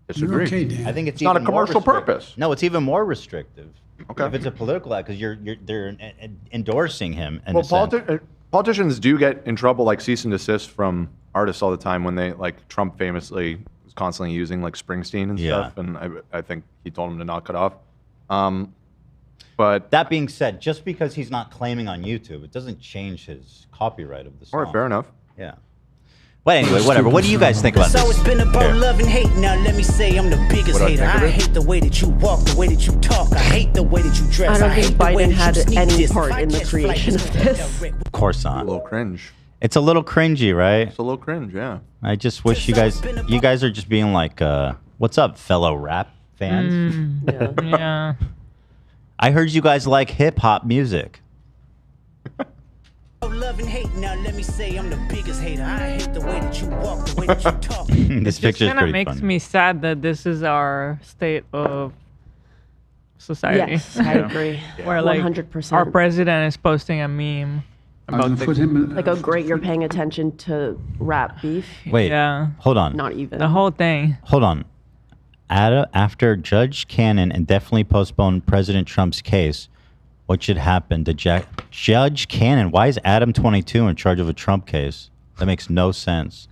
Disagree. okay, Dan. I think it's not a even more commercial restrictive. purpose. No, it's even more restrictive. Okay. If it's a political ad, because they're endorsing him. In Well, a sense. politicians do get in trouble, like cease and desist from artists all the time when they, like Trump famously was constantly using like Springsteen and Yeah. stuff, and I think he told him to knock it off. But That being said, just because he's not claiming on YouTube, it doesn't change his copyright of the song. all right, fair enough. Yeah. But anyway, whatever. What do you guys think about So this? it's been about Here. love and hate. Now let me say I'm the biggest What I hater. think of I it? hate the way that you walk, the way that you talk. I hate the way that you dress. I don't hate think the way Biden that had you sneak any this. part If I in the catch flight, creation it's of gonna this. direct- Of course A not. little cringe. It's a little cringy, right? It's a little cringe, yeah. I just wish you guys are just being like, what's up, fellow rap fans? Yeah. I heard you guys like hip hop music. Love and hate. Now let me say I'm the biggest hater. I hate the way that you walk, the way that you talk. This picture is Kind of pretty makes funny. me sad that this is our state of society. Yes, I agree. Where like 100%. our president is posting a meme about the, Like, oh great, you're paying attention to rap beef. Wait, yeah, hold on. Not even. the whole thing. Hold on. After Judge Cannon indefinitely postponed President Trump's case, what should happen to Judge Cannon? Why is Adam 22 in charge of a Trump case? That makes no sense.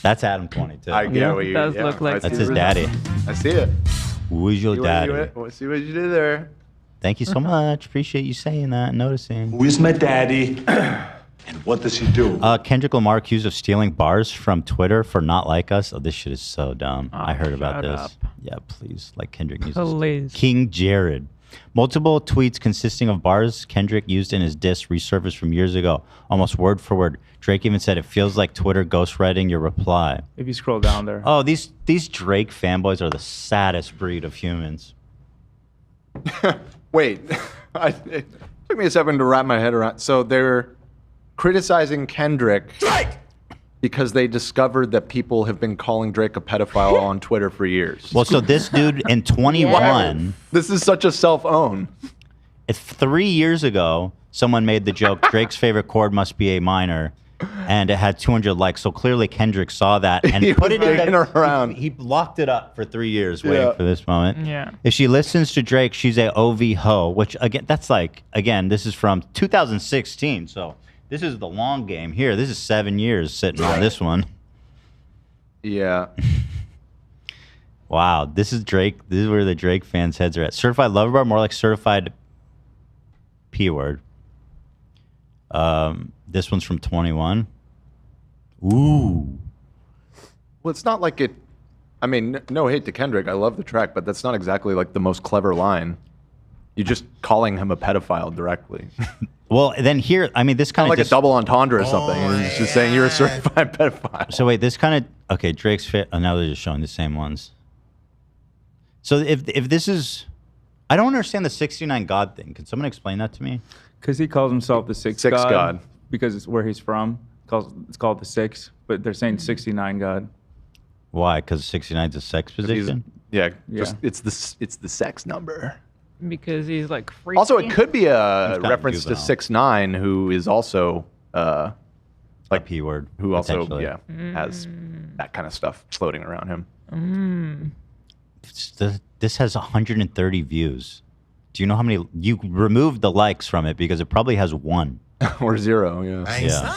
That's Adam 22. I get what you. does yeah, look like I see That's his what- daddy. I see it. Who is your See daddy? what you did there. Thank you so much. Appreciate you saying that and noticing. Who is my daddy? And what does he do? Kendrick Lamar accused of stealing bars from Twitter for Not Like Us. Oh, this shit is so dumb. I heard about this. up. Yeah, please. Like Kendrick needs Please. King Jared. Multiple tweets consisting of bars Kendrick used in his diss resurfaced from years ago, almost word for word. Drake even said, "It feels like Twitter ghostwriting your reply." If you scroll down there. Oh, these Drake fanboys are the saddest breed of humans. Wait, it took me a second to wrap my head around. So they're criticizing Kendrick because they discovered that people have been calling Drake a pedophile on Twitter for years. Well, so this dude in 21... This is such a self-own. 3 years ago, someone made the joke, Drake's favorite chord must be A minor, and it had 200 likes. So clearly Kendrick saw that and He put was it in digging around. He locked it up for 3 years waiting Yeah. for this moment. Yeah. If she listens to Drake, she's a OV hoe, which again, that's like, again, this is from 2016. So this is the long game here. This is 7 years sitting on this one. Yeah. Wow, this is Drake. This is where the Drake fans' heads are at. Certified lover bar, more like certified P word. This one's from 21. Ooh. Well, it's not like it. I mean, no hate to Kendrick. I love the track, but that's not exactly like the most clever line. You're just calling him a pedophile directly. Well, then here, I mean, this kind of like a double entendre or something. And he's just saying you're a certified pedophile. So wait, this kind of okay. Drake's fit. Oh, now they're just showing the same ones. So if this is, I don't understand the 69 God thing. Can someone explain that to me? Because he calls himself the sixth god. Because it's where he's from. It's called the six, but they're saying 69 God. Why? Because 69 is a sex position. Yeah. It's the sex number. Because he's like freaky. Also, it could be a He's got reference to juvenile. 6ix9ine, who is also like P word. who also potentially. has that kind of stuff floating around him. This has 130 views. Do you know how many? You removed the likes from it because it probably has 1 or 0. Yeah. Yeah.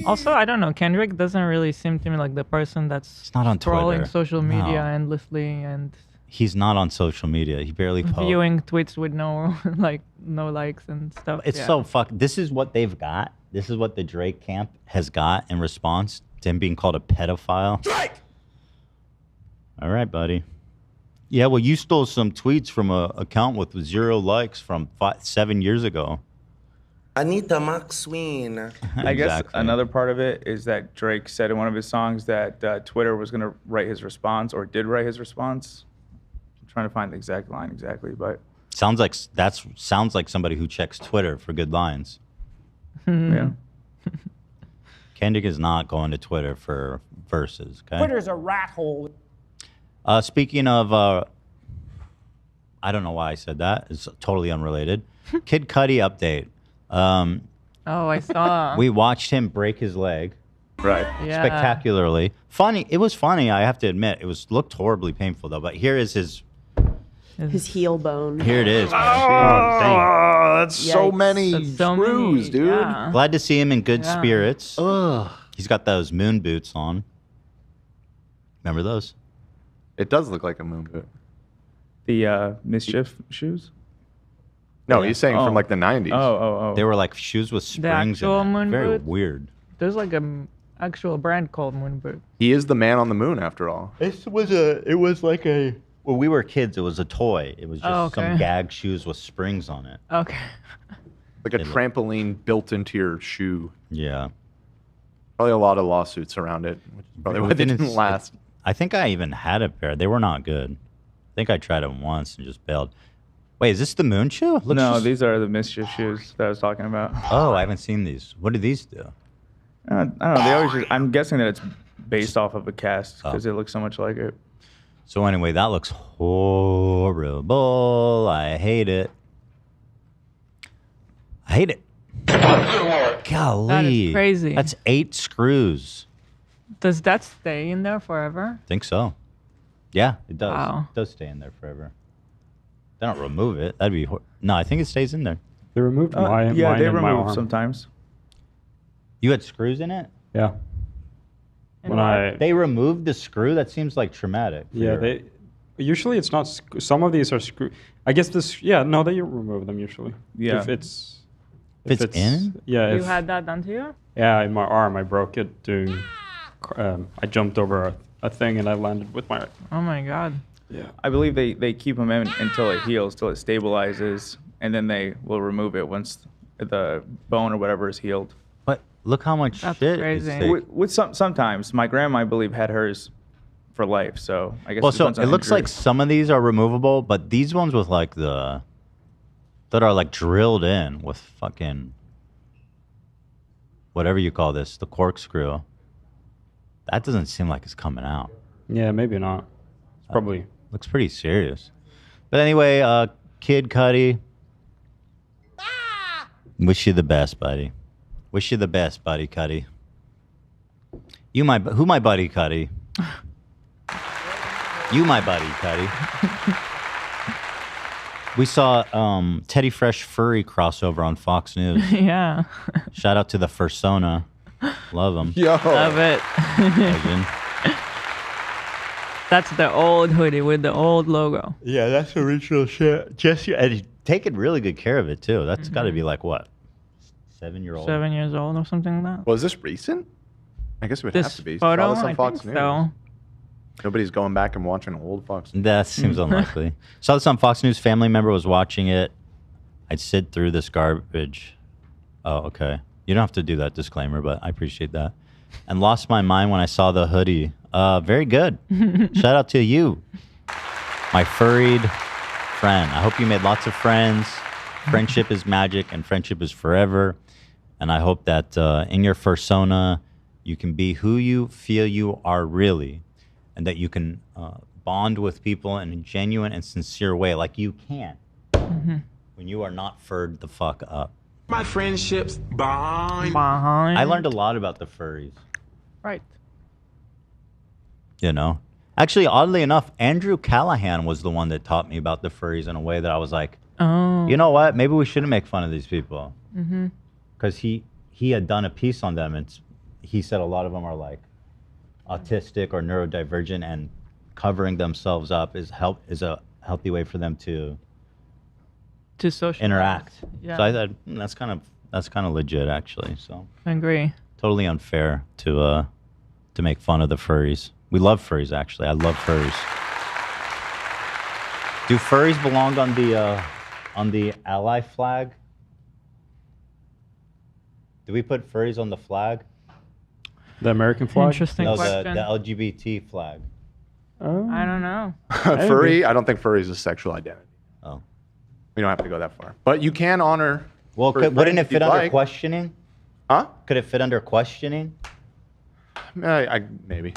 Also, I don't know. Kendrick doesn't really seem to me like the person that's not on scrolling Twitter. social media No. endlessly and He's not on social media. He barely posts. viewing tweets with no no likes and stuff. It's yeah. so This is what they've got. This is what the Drake camp has got in response to him being called a pedophile. Drake. All right, buddy. Yeah, well, you stole some tweets from a account with 0 likes from 7 years ago. Anita McSween. I guess another part of it is that Drake said in one of his songs that Twitter was going to write his response or did write his response. I'm trying to find the exact line exactly, but Sounds like somebody who checks Twitter for good lines. yeah. Kendrick is not going to Twitter for verses. Okay. Twitter's a rat hole. Speaking of, I don't know why I said that. It's totally unrelated. Kid Cudi update. Oh, I saw. We watched him break his leg. Right. Yeah. Spectacularly. Funny. It was funny, I have to admit. It looked horribly painful, though. But here is his heel bone. Here it is. Man. Oh, that's so Yikes. many That's so screws, many, dude. yeah. Glad to see him in good Yeah. spirits. He's got those moon boots on. Remember those? It does look like a moon boot. The Mischief shoes? No, he's saying from like the 90s. Oh. They were like shoes with The springs in actual it. moon Very boots? weird. There's like an actual brand called Moonboot. He is the man on the moon, after all. It was like a. When we were kids, it was a toy. It was just some gag shoes with springs on it. Okay. Like a trampoline built into your shoe. Yeah. Probably a lot of lawsuits around it, which is probably why they didn't last. I think I even had a pair. They were not good. I think I tried them once and just bailed. Wait, is this the moon shoe? Looks No, just- these are the Mischief shoes that I was talking about. Oh, I haven't seen these. What do these do? I don't know. They always. I'm guessing that it's based off of a cast because it looks so much like it. So anyway, that looks horrible. I hate it. I hate it. Golly. That is crazy. That's 8 screws. Does that stay in there forever? I think so. Yeah, it does. Wow. It does stay in there forever. They don't remove it. That'd be... No, I think it stays in there. They removed mine Yeah, they and my remove arm. sometimes. You had screws in it? Yeah. When I They removed the screw? That seems like traumatic. for yeah your- they Usually it's not. Some of these are screw. I guess this. Yeah, no, they remove them usually. Yeah. If it's in? Yeah. You had that done to you? Yeah, in my arm, I broke it doing. I jumped over a thing and I landed with my. Oh my god. Yeah. I believe they keep them in until it heals, till it stabilizes, and then they will remove it once the bone or whatever is healed. But look how much That's shit. crazy. Is With sometimes my grandma, I believe, had hers for life. So I guess. Well, so depends on it looks injury. like some of these are removable, but these ones with like that are like drilled in with fucking whatever you call this, the corkscrew. That doesn't seem like it's coming out. Yeah, maybe not. It's probably looks pretty serious. But anyway, Kid Cudi, wish you the best, buddy. Wish you the best, buddy, Cudi. Who my buddy, Cudi? You my buddy, Cudi. We saw Teddy Fresh Furry crossover on Fox News. Yeah. Shout out to the Fursona. Love them. Yo. Love it. Legend. That's the old hoodie with the old logo. Yeah, that's original shit. Jesse, and he's taking really good care of it too. That's got to be like what, 7-year-old? 7 years old or something like that. Was this recent? I guess it would This have to be. photo, Saw this on I Fox think News. so. Nobody's going back and watching old Fox News. That seems unlikely. Saw this on Fox News. Family member was watching it. I'd sit through this garbage. Oh, okay. You don't have to do that disclaimer, but I appreciate that. And lost my mind when I saw the hoodie. Very good. Shout out to you, my furried friend. I hope you made lots of friends. Friendship is magic and friendship is forever. And I hope that in your fursona, you can be who you feel you are really, and that you can bond with people in a genuine and sincere way like you can when you are not furred the fuck up. My friendships behind. I learned a lot about the furries. Right. You know? Actually, oddly enough, Andrew Callahan was the one that taught me about the furries in a way that I was like, Oh. you know what? Maybe we shouldn't make fun of these people. Mm-hmm. Because he had done a piece on them, and he said a lot of them are like autistic or neurodivergent, and covering themselves up is a healthy way for them to social interact. Yeah. So I thought that's kind of legit, actually. So I agree. totally unfair to make fun of the furries. We love furries, actually. I love furries. Do furries belong on the ally flag? Do we put furries on the flag? The American flag? Interesting No, question. the LGBT flag. I don't know. Furry? I don't think furry is a sexual identity. Oh. We don't have to go that far. But you can honor. Well, furry wouldn't friends it if you'd fit under like. questioning? Huh? Could it fit under questioning? Maybe.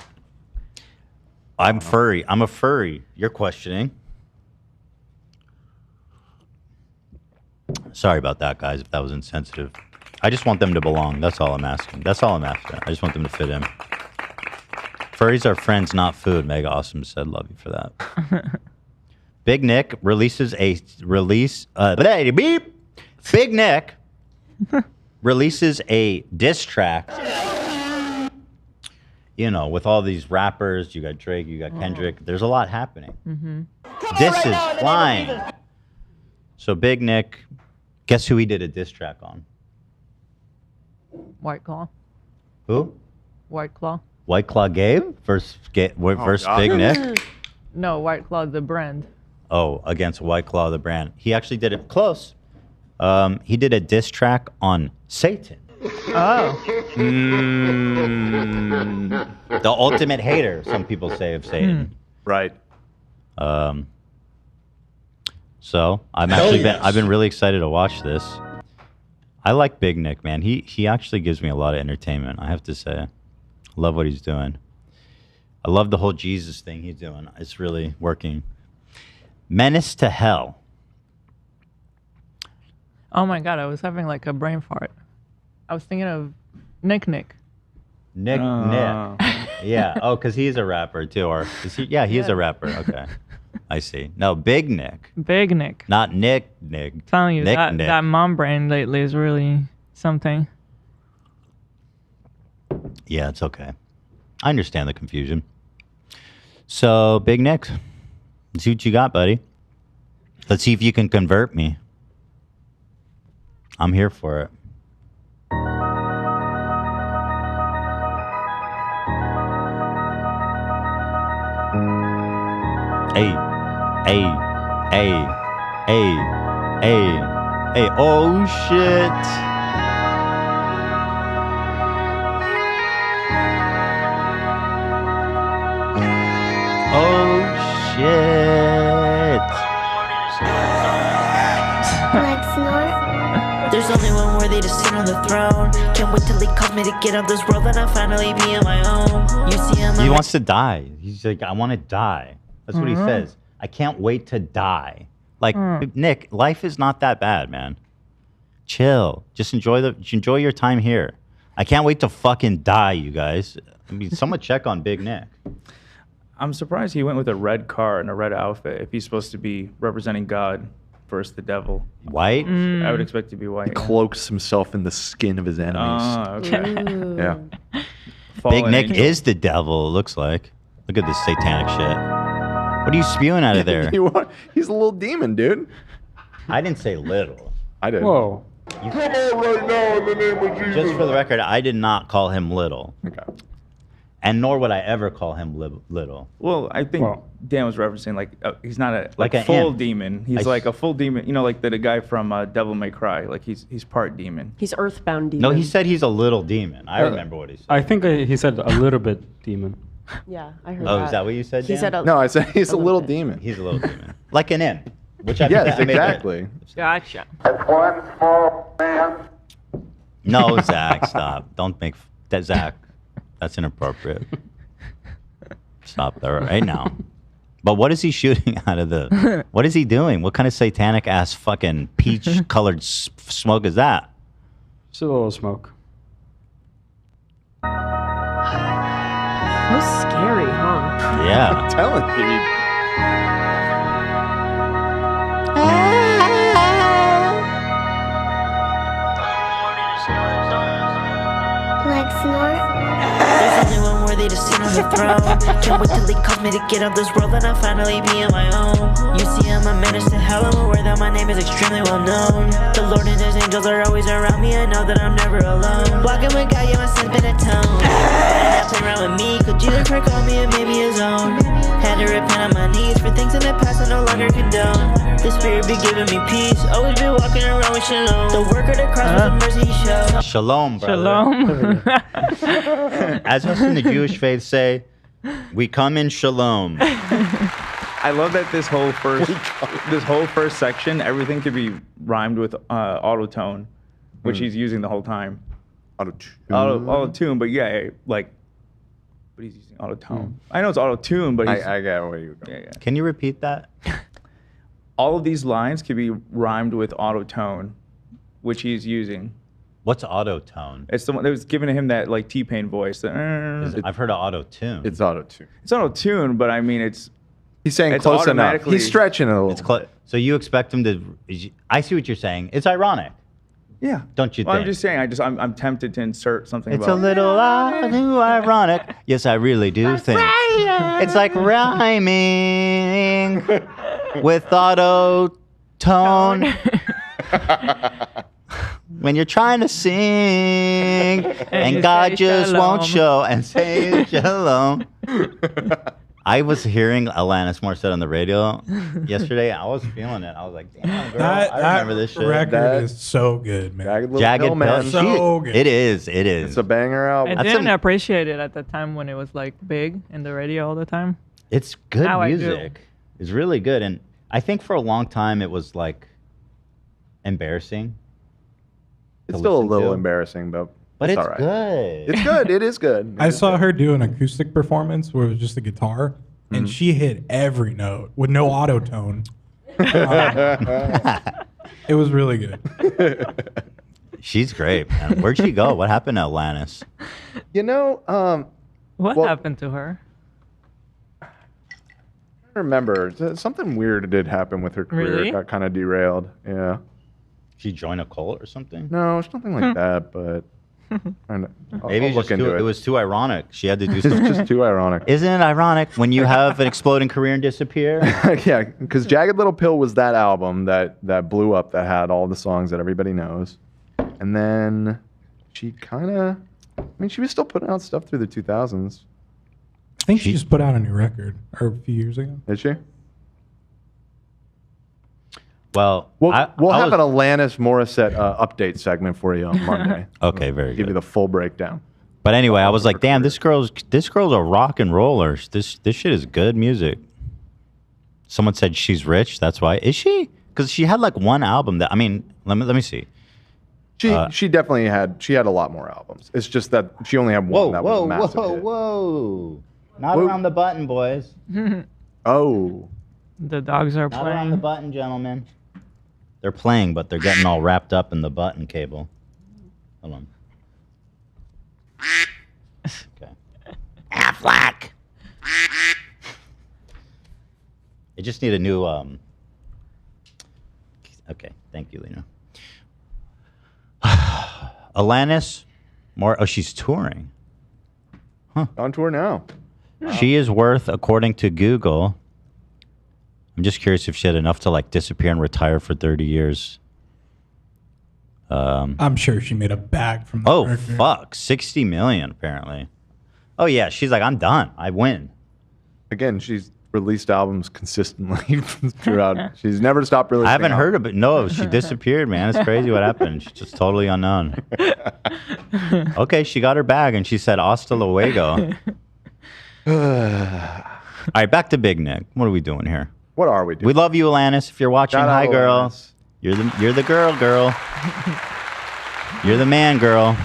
I'm furry. I'm a furry. You're questioning. Sorry about that, guys, if that was insensitive. I just want them to belong. That's all I'm asking. That's all I'm after. I just want them to fit in. Furries are friends, not food. Mega Awesome said, love you for that. BigNick releases a BigNick releases a diss track. You know, with all these rappers, you got Drake, you got Kendrick. There's a lot happening. Mm-hmm. This is flying. So BigNick, guess who he did a diss track on? White Claw. Who? White Claw. White Claw Gabe versus BigNick? No, White Claw, the brand. Oh, against White Claw, the brand. He actually did it close. He did a diss track on Satan. Oh. The ultimate hater, some people say, of Satan. Right. So I've been really excited to watch this. I like BigNick, man. He actually gives me a lot of entertainment, I have to say. I love what he's doing. I love the whole Jesus thing he's doing. It's really working. Menace to Hell. Oh my god, I was having like a brain fart. I was thinking of Nick. Nick. Yeah. Oh, because he's a rapper too, or is he? Yeah, he is a rapper. Okay, I see. No, BigNick. Not Nick. Telling you Nick. that mom brain lately is really something. Yeah, it's okay. I understand the confusion. So BigNick, Let's see what you got, buddy. Let's see if you can convert me. I'm here for it. Hey, hey, hey, hey, hey, hey. Oh, shit. Oh, shit. There's only one worthy to sit on the throne. Can't wait till he calls me to get out this world and I'll finally be on my own. You see, He wants to die. He's like, I want to die. That's what he says. I can't wait to die. Like, Nick, life is not that bad, man. Chill. Just enjoy your time here. I can't wait to fucking die, you guys. I mean, someone check on Big Nick. I'm surprised he went with a red car and a red outfit if he's supposed to be representing God versus the devil. White? I would expect to be white. He cloaks himself in the skin of his enemies. Oh, okay. Yeah. Big Nick is the devil, it looks like. Look at this satanic shit. What are you spewing out of there? He's a little demon, dude. I didn't say little. I did. Whoa. Come on right now in the name of Jesus. Just for the record, I did not call him little. Okay. And nor would I ever call him little. Well, I think Dan was referencing like he's not a Like a full imp. demon. He's like a full demon. You know, like the guy from Devil May Cry. Like he's part demon. He's earthbound demon. No, he said he's a little demon. I remember what he said. I think he said a little bit demon. Yeah, I heard Oh, that. is that what you said, He Dan? said No, I said he's a little demon. He's a little demon. Like an imp. Which I Yes, I made that- exactly. Gotcha. One small man. No, Zach, stop. Don't make that, Zach. That's inappropriate. Stop there right now. But what is he shooting out of the? What is he doing? What kind of satanic ass fucking peach colored smoke is that? Just a little smoke. So scary, huh? Yeah. I'm telling you. There's only one worthy to sit on the throne. Can't wait till he calls me to get out this world and I'll finally be on my own. You see, I'm a menace to hell. I'm aware that my name is extremely well known. The Lord and his angels are always around me. I know that I'm never alone. Walking with God, yeah, my sin's been atoned. Not play around with me. Could Jesus Christ call me and made me his own? Had to repent on my knees for things in the past I no longer condone. The Spirit be giving me peace. Always be walking around with shalom. The work of the cross with the mercy he shows. Shalom, brother. Shalom. As us in the Jewish faith say, we come in shalom. I love that this whole first section, everything could be rhymed with auto-tone, which he's using the whole time. Auto-tune, but yeah, like, but he's using auto-tone. I know it's auto-tune, but he's, I get where you're going. yeah. Can you repeat that? All of these lines could be rhymed with auto-tone, which he's using. What's auto-tone? It's the one that was giving him that like T-Pain voice. I've heard of auto-tune. It's auto-tune. It's auto-tune, but I mean He's saying it's close enough. automatically- He's stretching it a little. So you expect him to? I see what you're saying. It's ironic, Yeah. don't you Well, think? I'm just saying. I'm tempted to insert something. It's a about little ironic. Yes, I really do think. It's like rhyming with auto-tone. When you're trying to sing and you God say just won't shalom. show and say shalom. I was hearing Alanis Morissette on the radio yesterday. I was feeling it. I was like, damn, girl, I remember this shit. record is so good, man. Jagged Little Jagged Pill, man. Pill. So good. It is. It is. It's a banger album. I didn't appreciate it at the time when it was like big in the radio all the time. It's good Now I do. music. It's really good. And I think for a long time it was like embarrassing. It's to still a listen little to. embarrassing, but But it's all right. good. It's good. It is good. I saw her do an acoustic performance where it was just a guitar, and she hit every note with no auto tone. It was really good. She's great, man. Where'd she go? What happened to Alanis? You know, What well, happened to her? I remember something weird did happen with her career. Really? It got kind of derailed. Yeah. She joined a cult or something? No, it's nothing like that. But Maybe I'll look into it was too ironic. She had to do something. It's just too ironic. Isn't it ironic when you have an exploding career and disappear? Yeah, because Jagged Little Pill was that album that blew up, that had all the songs that everybody knows. And then she kind of, I mean, she was still putting out stuff through the 2000s. I think she just put out a new record a few years ago. Did she? Well, we'll have an Alanis Morissette update segment for you on Monday. Okay, very good. Give you the full breakdown. But anyway, I was like, damn, this girl's a rock and roller. This shit is good music. Someone said she's rich. That's why. Is she? Because she had like one album that, I mean, let me see. She definitely had a lot more albums. It's just that she only had one that was a massive hit. Whoa. Not around the button, boys. Oh. The dogs are Not playing. around the button, gentlemen. They're playing, but they're getting all wrapped up in the button cable. Hold on. Okay. Affleck. It just need a new. Okay, thank you, Lena. Alanis, more. Oh, she's touring. Huh. On tour now. She is worth, according to Google. I'm just curious if she had enough to like disappear and retire for 30 years. I'm sure she made a bag from that Oh, record. fuck. 60 million, apparently. Oh, yeah. She's like, I'm done. I win. Again, she's released albums consistently throughout. She's never stopped releasing. I haven't heard of it. No, she disappeared, man. It's crazy what happened. She's just totally unknown. Okay, she got her bag and she said, hasta luego. All right, back to BigNick. What are we doing here? What are we doing? We love you, Alanis. If you're watching, Shout hi, out, girl. Alanis. You're the girl. You're the man, girl.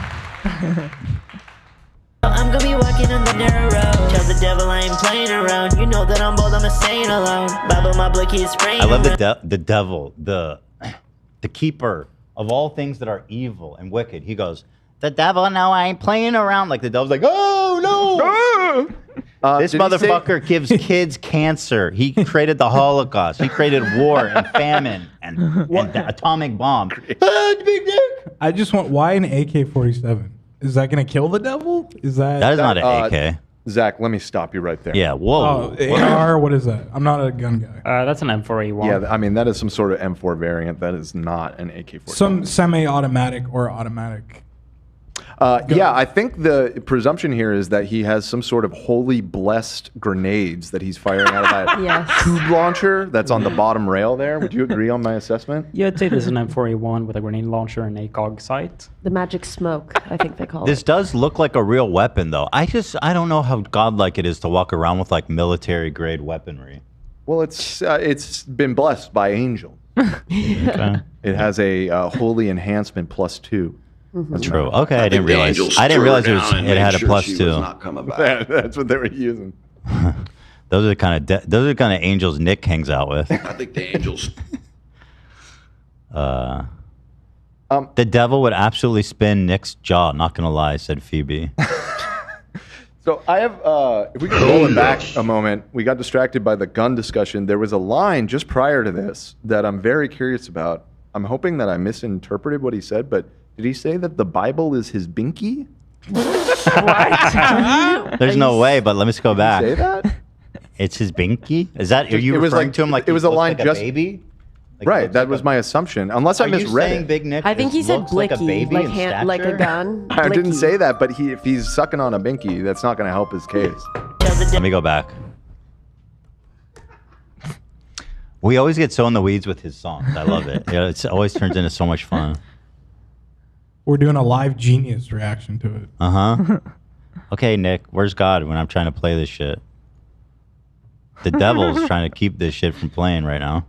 I'm gonna be walking on the narrow road. Tell the devil I ain't playing around. You know that I'm bold, I'm staying alone. Bible, my blicky is spraying. I love the devil, the keeper of all things that are evil and wicked. He goes, the devil, no, I ain't playing around. Like the devil's like, oh no. This motherfucker gives kids cancer. He created the Holocaust. He created war and famine and the atomic bomb. I just want, why an AK-47? Is that going to kill the devil? Is that... That is not an AK. Zach, let me stop you right there. Yeah, whoa. Oh, AR, what is that? I'm not a gun guy. That's an M4A1. Yeah, I mean, that is some sort of M4 variant. That is not an AK-47. Some semi-automatic or automatic. Yeah, I think the presumption here is that he has some sort of holy blessed grenades that he's firing out of that tube launcher that's on the bottom rail there. Would you agree on my assessment? Yeah, I'd say this is an M4A1 with a grenade launcher and a ACOG sight. The magic smoke, I think they call This it. does look like a real weapon, though. I don't know how godlike it is to walk around with like military grade weaponry. Well, it's been blessed by angel. Okay. It has a holy enhancement +2. That's true. Okay, I didn't realize. I didn't realize it had a +2. That's what they were using. Those are the kind of angels Nick hangs out with. I think the angels. The devil would absolutely spin Nick's jaw. Not gonna lie, said Phoebe. So I have, if we could roll it back a moment, we got distracted by the gun discussion. There was a line just prior to this that I'm very curious about. I'm hoping that I misinterpreted what he said, but did he say that the Bible is his binky? There's no way, but let me just go back. Say that? It's his binky? Is that, are you It was referring like- to him like it was he a looks line like just- a baby? Like Right, that was my assumption. Unless I Are you misread saying it. Big Nick I think he said looks like a blicky, baby like in hand, like a stature? gun. I didn't Blicky. say that, but if he's sucking on a binky, that's not going to help his case. Let me go back. We always get so in the weeds with his songs. I love it. Yeah, it always turns into so much fun. We're doing a live Genius reaction to it. Uh-huh. Okay, Nick, where's God when I'm trying to play this shit? The devil's trying to keep this shit from playing right now.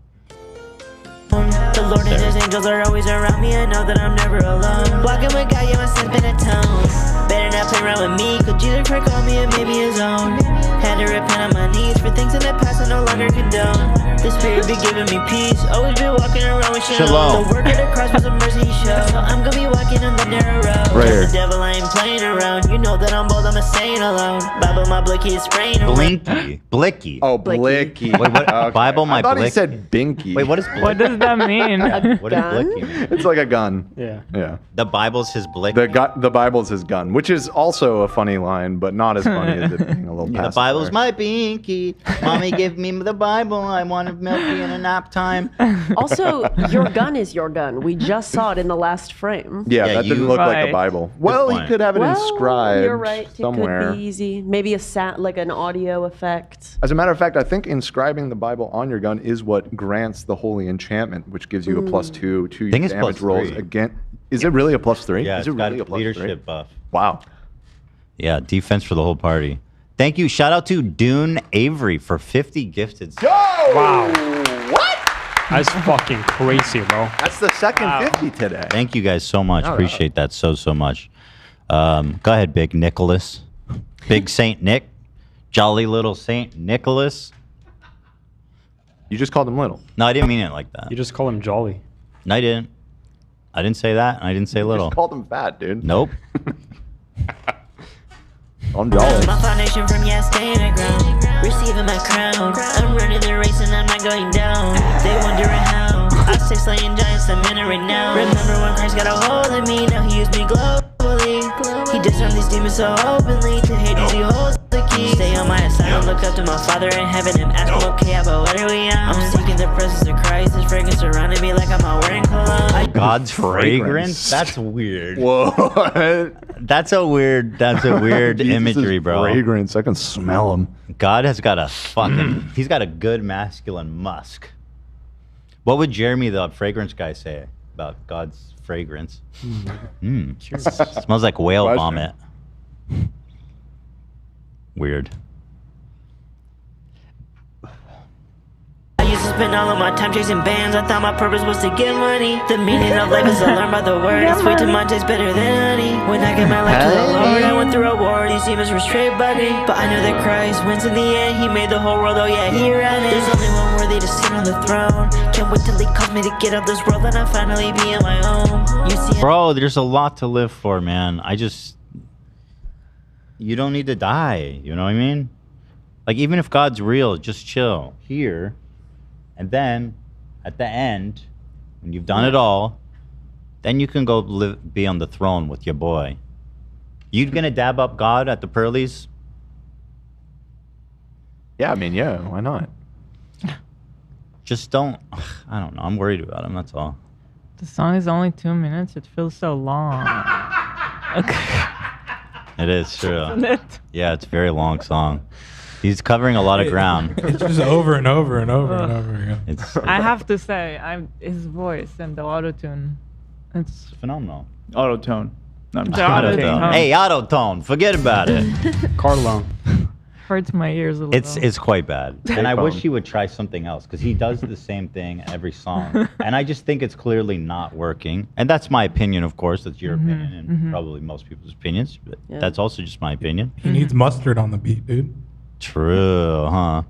The Lord and his angels are always around me. I know that I'm never alone. Walking with God, yeah, my step in a tone. Better not play around with me, cause Jesus Christ called me and made me his own. Had to repent on my knees for things in the past I no longer condone. The spirit be giving me peace. Always be walking around with Shalom. The work of the cross was a mercy show. So I'm gonna be walking on the narrow road. Right here. The devil, I ain't playing around. You know that I'm bold, I'm a saint alone. Bible, my blicky is spraying around. Blinky. Blicky. Oh, Blicky. Wait, what? Okay. Bible, my I thought he blicky. said Binky. Wait, what is blicky? What does that mean? What does blicky mean? It's like a gun. Yeah. Yeah. The Bible's his blicky. The Bible's his gun, which is also a funny line, but not as funny as it being a little Yeah, the Bible's my binky. Mommy, give me the Bible. I want to milk you in a nap time. Also, your gun is your gun. We just saw it in the last frame. Yeah, that didn't look like a Right. Bible. Well, he point. could have it inscribed You're right. somewhere. It could be easy. Maybe like an audio effect. As a matter of fact, I think inscribing the Bible on your gun is what grants the holy enchantment, which gives you a +2 to your think it's damage rolls +3. again. Is it really a +3? Yeah, is it's it got really a +3? leadership buff. Wow. Yeah, defense for the whole party. Thank you. Shout out to Dune Avery for 50 gifted. Wow. What? That's fucking crazy, bro. That's the second 50 today. Thank you guys so much. No, no. Appreciate that so much. Go ahead, Big Nicholas. Big Saint Nick. Jolly little Saint Nicholas. You just called him little. No, I didn't mean it like that. You just call him Jolly. No, I didn't. I didn't say that. And I didn't say You little. just called him fat, dude. Nope. I'm jolly. My foundation from yeah, staying the ground. Receiving my crown. I'm running the race and I'm not going down. They wondering how. I stay slaying giants, I'm in it right now. Remember when Christ got a hold of me, now he used me globally. He disarmed these demons so openly. To Hades he holds the key. Stay on my side, I look up to my Father in heaven and ask him, okay, but what are we on? I'm seeking the presence of Christ. His fragrance surrounding me like I'm not wearing cologne. God's fragrance? That's weird. Whoa. That's a weird imagery, bro. Fragrance. I can smell him. God has got a fucking, he's got a good masculine musk. What would Jeremy, the fragrance guy, say about God's fragrance? Smells like whale vomit. Weird. I used to spend all of my time chasing bands. I thought my purpose was to get money. The meaning of life is to learn by the word. It's sweet to mine, tastes better than honey. When I gave my life to the Lord, I went through a war. These demons were straight bugging. But I know that Christ wins in the end. He made the whole world, oh yeah, he ran it. There's only one worthy to sit on the throne. Can't wait till he calls me to get out this world and I finally be on my own. You see, Bro, there's a lot to live for, man. You don't need to die. You know what I mean? Like, even if God's real, just chill here. And then, at the end, when you've done it all, then you can go be on the throne with your boy. You gonna dab up God at the Pearlies? Yeah, I mean, yeah, why not? Just don't. I don't know. I'm worried about him. That's all. The song is only 2 minutes. It feels so long. Okay. It is true. Isn't it? Yeah, it's a very long song. He's covering a lot of ground. It's just over and over and over and over again. It's I have to say, his voice and the autotune. It's phenomenal. Autotone. No, I'm The just autotune. Hey, autotone. Forget about it. Carlo. Hurts my ears a little. It's quite bad. And I wish he would try something else because he does the same thing every song. And I just think it's clearly not working. And that's my opinion, of course. That's your opinion and probably most people's opinions. But that's also just my opinion. He needs mustard on the beat, dude. True, huh?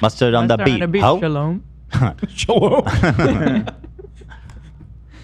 Mustard on the beat. Ho? Shalom. Shalom.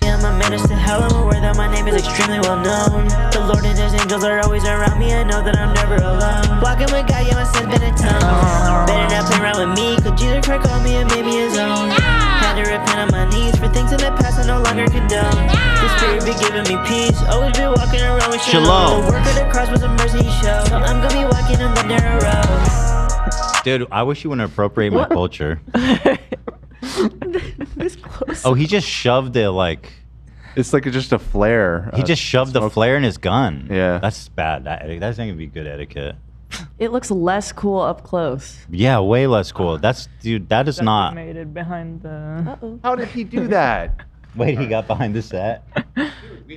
I'm a menace to hell, I'm aware that my name is extremely well known. The Lord and his angels are always around me, I know that I'm never alone. Walking with God, yeah, my sin's been atoned. Better not play around with me, cause Jesus Christ called me and made me his own. Had to repent on my knees for things in the past I no longer condone. The Spirit be giving me peace, always be walking around with Shalom. The work of the cross was a mercy show, so I'm gonna be walking on the narrow road. Dude, I wish you wouldn't appropriate my culture. This close. Oh, he just shoved it like... It's like just a flare. He just shoved the flare in his gun. Yeah. That's bad. That's not going to be good etiquette. It looks less cool up close. Yeah, way less cool. Dude, that is not... Made it behind the... How did he do that? Wait, he got behind the set?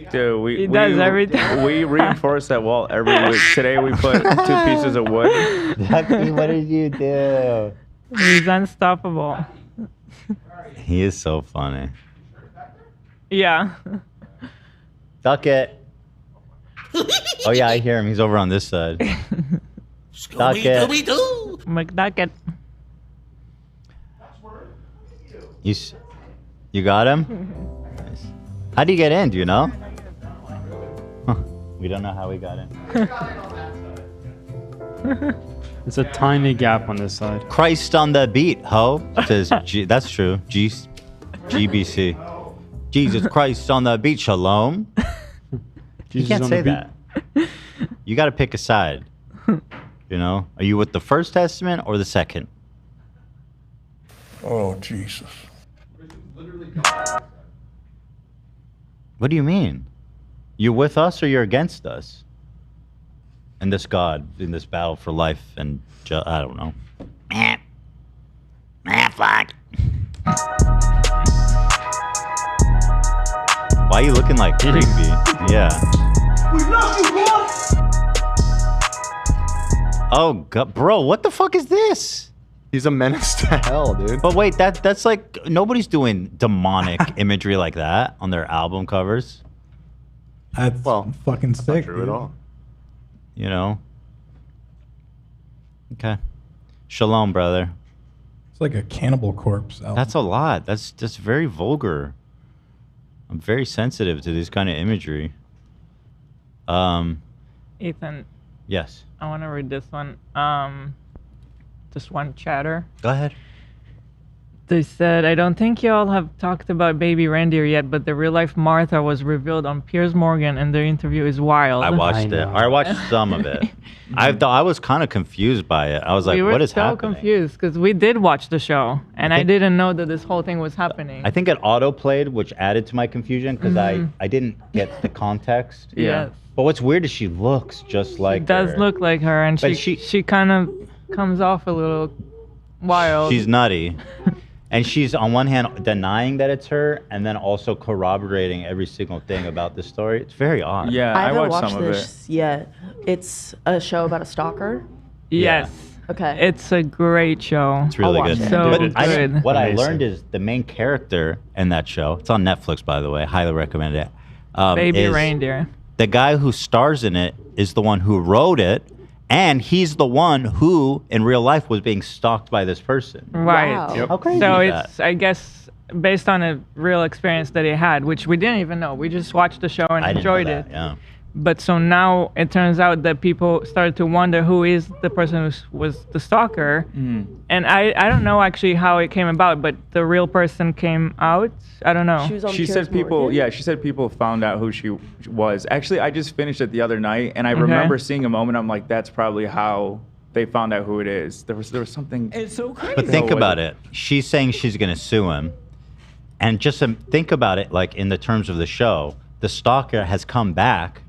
Dude, He does everything. We reinforce that wall every week. Today we put 2 pieces of wood. Ducky, what did you do? He's unstoppable. He is so funny. Yeah. Duck it. Oh, yeah, I hear him. He's over on this side. Duck it. McDucket. You got him? Nice. How do you get in? Do you know? Huh. We don't know how we got in. It's a tiny gap on this side. Christ on the beat, ho. Says that's true. GBC. Jesus Christ on the beat, shalom. You can't say that. You got to pick a side. You know, are you with the First Testament or the Second? Oh, Jesus. What do you mean? You're with us or you're against us? In this God, in this battle for life and I don't know. Fuck. Why are you looking like creepy? Yeah. We love you, boy. Oh God, bro, what the fuck is this? He's a menace to hell, dude. But wait, that's like nobody's doing demonic imagery like that on their album covers. That's fucking sick. Not true at all. You know. Okay. Shalom, brother. It's like a Cannibal Corpse album. That's a lot. That's just very vulgar. I'm very sensitive to this kind of imagery. Ethan. Yes. I want to read this one. Just one chatter. Go ahead. They said, I don't think y'all have talked about baby reindeer yet, but the real life Martha was revealed on Piers Morgan and their interview is wild. I watched it. I watched some of it. I was kind of confused by it. I was like, what is happening? We were so confused because we did watch the show and I didn't know that this whole thing was happening. I think it auto-played, which added to my confusion because I didn't get the context. Yes. But what's weird is she looks just like her. She does look like her and But she kind of comes off a little wild. She's nutty. And she's on one hand denying that it's her and then also corroborating every single thing about the story. It's very odd. Yeah, I haven't watched watched some of this yet. It's a show about a stalker. Yes. Okay. It's a great show. It's really good. So But good. what I learned is the main character in that show, it's on Netflix, by the way, highly recommend it. Baby is reindeer. The guy who stars in it is the one who wrote it, and he's the one who, in real life, was being stalked by this person. Right. Wow. How crazy So is it's, I guess, based on a real experience that he had, which we didn't even know. We just watched the show and I didn't know enjoyed that, it. yeah. But so now it turns out that people started to wonder who is the person who was the stalker. And I don't know actually how it came about, but the real person came out. I don't know. She said people, she said people found out who she was. Actually, I just finished it the other night, and I remember seeing a moment. I'm like, that's probably how they found out who it is. There was something. It's so crazy. But think about it. She's saying she's going to sue him. And just think about it, like in the terms of the show, the stalker has come back.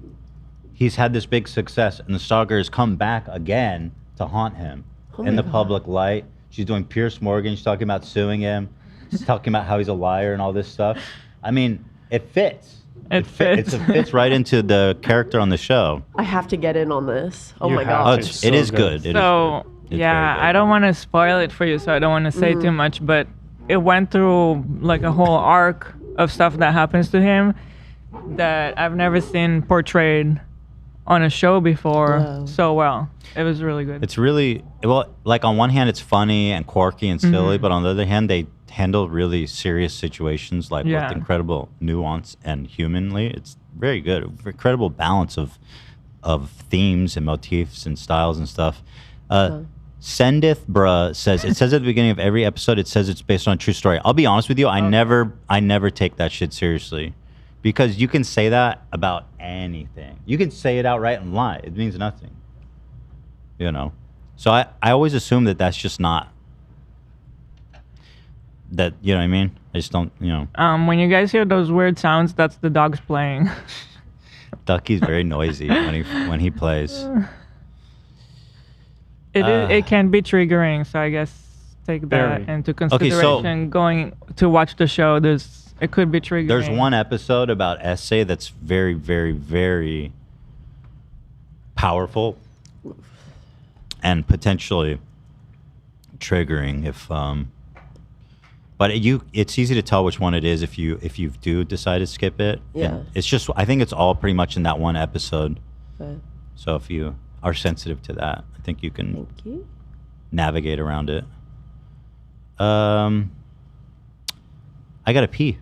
He's had this big success, and the stalker has come back again to haunt him in the public light. She's doing Piers Morgan. She's talking about suing him. She's talking about how he's a liar and all this stuff. I mean, it fits. It fits. It fits right into the character on the show. I have to get in on this. Oh You my have god. to. It is good. It is So yeah, I don't want to spoil it for you, so I don't want to say too much. But it went through like a whole arc of stuff that happens to him that I've never seen portrayed on a show before so well. It was really good. It's really, well, like on one hand, it's funny and quirky and silly, but on the other hand, they handle really serious situations like with incredible nuance and humanly. It's very good. Incredible balance of themes and motifs and styles and stuff. Sendith Bruh says, it says at the beginning of every episode, it says it's based on a true story. I'll be honest with you, I never take that shit seriously. Because you can say that about anything. You can say it outright and lie. It means nothing. You know? So I always assume that that's just not... That, you know what I mean? I just don't, you know... When you guys hear those weird sounds, that's the dogs playing. Ducky's very noisy when he plays. It can be triggering, so I guess take that into consideration. Going to watch the show, it could be triggering. There's one episode about essay that's very, very, very powerful and potentially triggering if but it's easy to tell which one it is if you do decide to skip it. Yeah. And it's just, I think it's all pretty much in that one episode. Okay. So if you are sensitive to that, I think you can navigate around it. I gotta pee.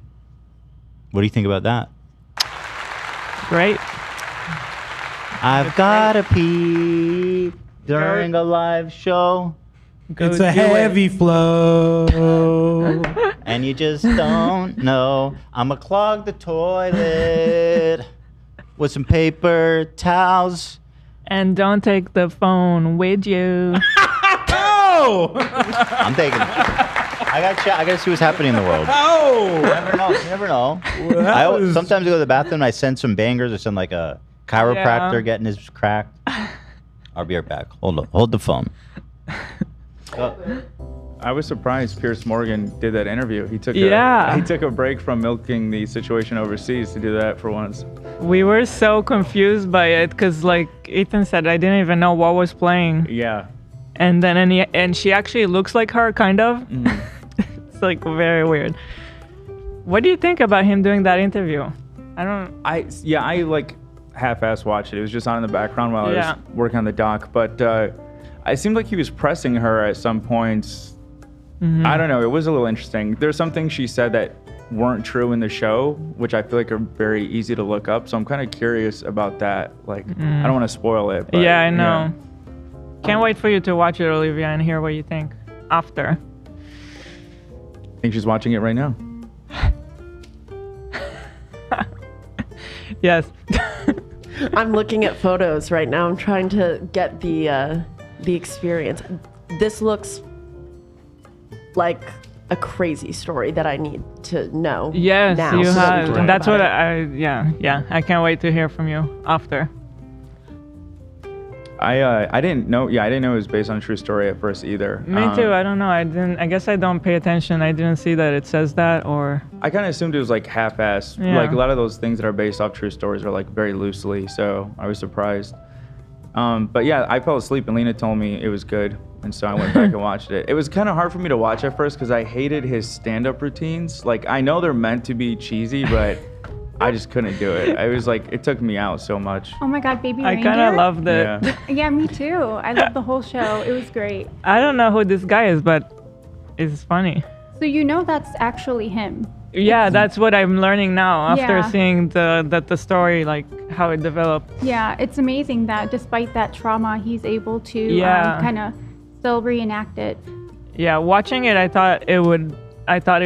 What do you think about that? Great. I've gotta pee during a live show. It's a heavy flow. And you just don't know. I'ma clog the toilet with some paper towels. And don't take the phone with you. Oh! I'm taking it. I gotta see what's happening in the world. Oh! You never know. You never know. Sometimes I go to the bathroom and I send some bangers or send like a chiropractor getting his cracked. I'll be right back. Hold the phone. I was surprised Pierce Morgan did that interview. He took a break from milking the situation overseas to do that for once. We were so confused by it because, like Ethan said, I didn't even know what was playing. Yeah. And then and she actually looks like her, kind of. It's like very weird. What do you think about him doing that interview? I like half-ass watched it. It was just on in the background while I was working on the doc, but it seemed like he was pressing her at some points. I don't know. It was a little interesting. There's some things she said that weren't true in the show, which I feel like are very easy to look up. So I'm kind of curious about that. Like, I don't want to spoil it. But, yeah, I know. Can't wait for you to watch it, Olivia, and hear what you think after. I think she's watching it right now. Yes. I'm looking at photos right now. I'm trying to get the experience. This looks like a crazy story that I need to know. Yes, now, you so have. that That's what I can't wait to hear from you after. I didn't know. Yeah, I didn't know it was based on a true story at first either. Me too. I don't know. I guess I don't pay attention. I didn't see that it says that, or. I kind of assumed it was like half-ass. Yeah. Like a lot of those things that are based off true stories are like very loosely. So I was surprised. But yeah, I fell asleep and Lena told me it was good, and so I went back and watched it. It was kind of hard for me to watch at first because I hated his stand-up routines. Like I know they're meant to be cheesy, but. I just couldn't do it. I was like, it took me out so much. Oh my God, Baby I Reindeer. kind of loved it. Yeah. Yeah, me too. I loved the whole show. It was great. I don't know who this guy is, but it's funny. So you know that's actually him. Yeah, that's what I'm learning now after Yeah. seeing the story, like how it developed. Yeah, it's amazing that despite that trauma, he's able to kind of still reenact it. Yeah, watching it, I thought it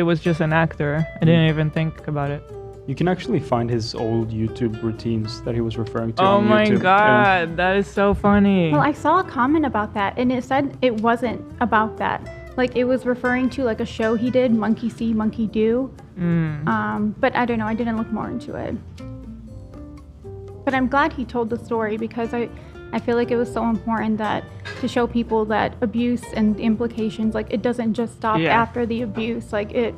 was just an actor. I didn't even think about it. You can actually find his old YouTube routines that he was referring to Oh on my YouTube. God, that is so funny. Well, I saw a comment about that, and it said it wasn't about that. Like it was referring to like a show he did, Monkey See, Monkey Do. But I don't know. I didn't look more into it. But I'm glad he told the story because I feel like it was so important that to show people that abuse and the implications, like it doesn't just stop after the abuse. Like it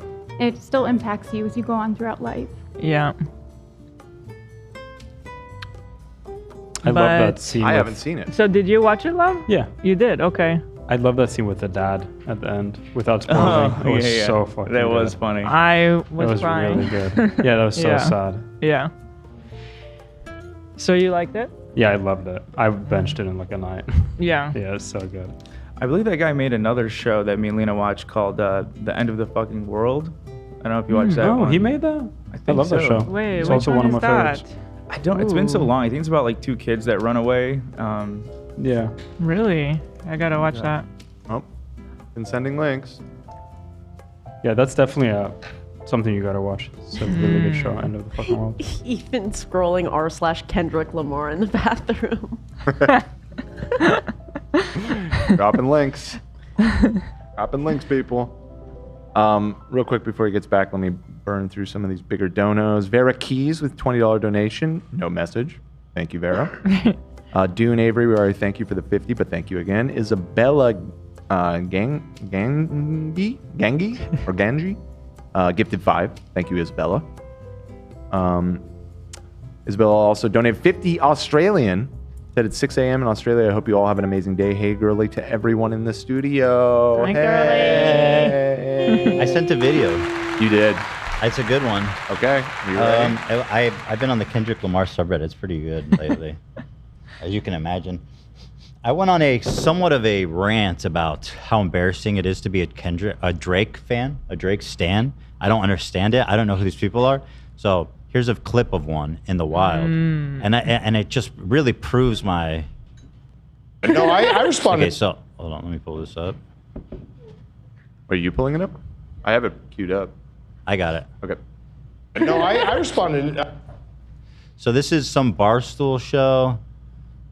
still impacts you as you go on throughout life. Yeah. I love that scene. I haven't seen it. So did you watch it, Love? Yeah. You did? Okay. I love that scene with the dad at the end without spoiling. It was so fucking That good. was funny. I was That was crying. really good. Yeah, that was so sad. Yeah. So you liked it? Yeah, I loved it. I benched it in like a night. Yeah. Yeah, it was so good. I believe that guy made another show that me and Lena watched called The End of the Fucking World. I don't know if you watched that one. Oh, he made that? I love that show. Wait, it's which also one of my favorites. I don't. It's been so long. I think it's about like two kids that run away. Yeah. Really? I gotta watch that. Oh, been sending links. Yeah, that's definitely something you gotta watch. It's a really good show. End of the fucking world. Ethan scrolling r/Kendrick Lamar in the bathroom. Dropping links. Dropping links, people. Real quick before he gets back, let me burn through some of these bigger donos. Vera Keys with $20 donation. No message. Thank you, Vera. Dune Avery, we already thank you for the 50, but thank you again. Isabella Gangi or Ganji, gifted 5. Thank you, Isabella. Isabella also donated 50 Australian. Said it's 6 a.m. in Australia. I hope you all have an amazing day. Hey, girly, to everyone in the studio. Hi, I sent a video. You did. It's a good one. Okay. You ready? I've been on the Kendrick Lamar subreddit. It's pretty good lately, as you can imagine. I went on a somewhat of a rant about how embarrassing it is to be a Drake fan, a Drake stan. I don't understand it. I don't know who these people are. So here's a clip of one in the wild, and it just really proves my. No, I responded. Okay, so hold on, let me pull this up. Are you pulling it up? I have it queued up. I got it. Okay. No, I responded. So this is some Barstool show,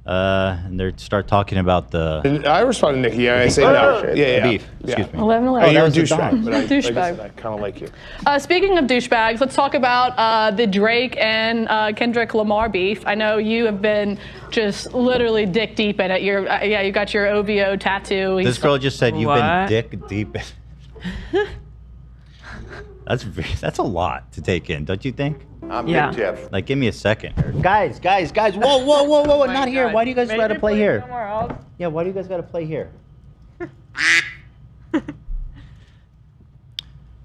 and they start talking about the. I responded, Nikki. I say no. Yeah. Beef. Excuse me. 11-11. Oh, you're a that was the douchebag. But I Douchebag. kind of like you. Speaking of douchebags, let's talk about the Drake and Kendrick Lamar beef. I know you have been just literally dick deep in it. You got your OVO tattoo. This girl just said you've been dick deep in. That's a lot to take in, don't you think? I'm Big Jeff. Like, give me a second. Guys. Whoa, not here. Why do you guys gotta play here? Yeah, why do you guys gotta play here?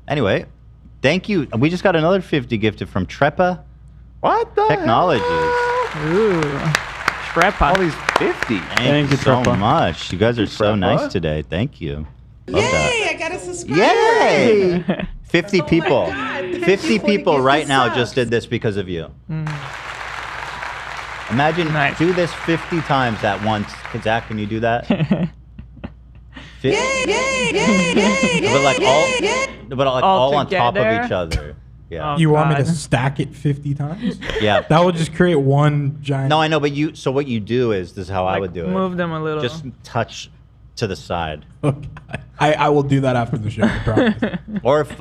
Anyway, thank you. We just got another 50 gifted from Trepa. What the Technologies. Ooh. Trepa. All these 50. Thank you so much. You guys are so nice today. Thank you. Love that. I got a subscriber. Yay! 50 people. 50 people right now just did this because of you. Imagine, do this 50 times at once. Zach, can you do that? But like all on top of each other. Yeah. You want me to stack it 50 times? Yeah. That would just create one giant. No, I know, but so what you do is, this is how I would do it. Move them a little. Just touch to the side. Okay. I will do that after the show, I promise. Or if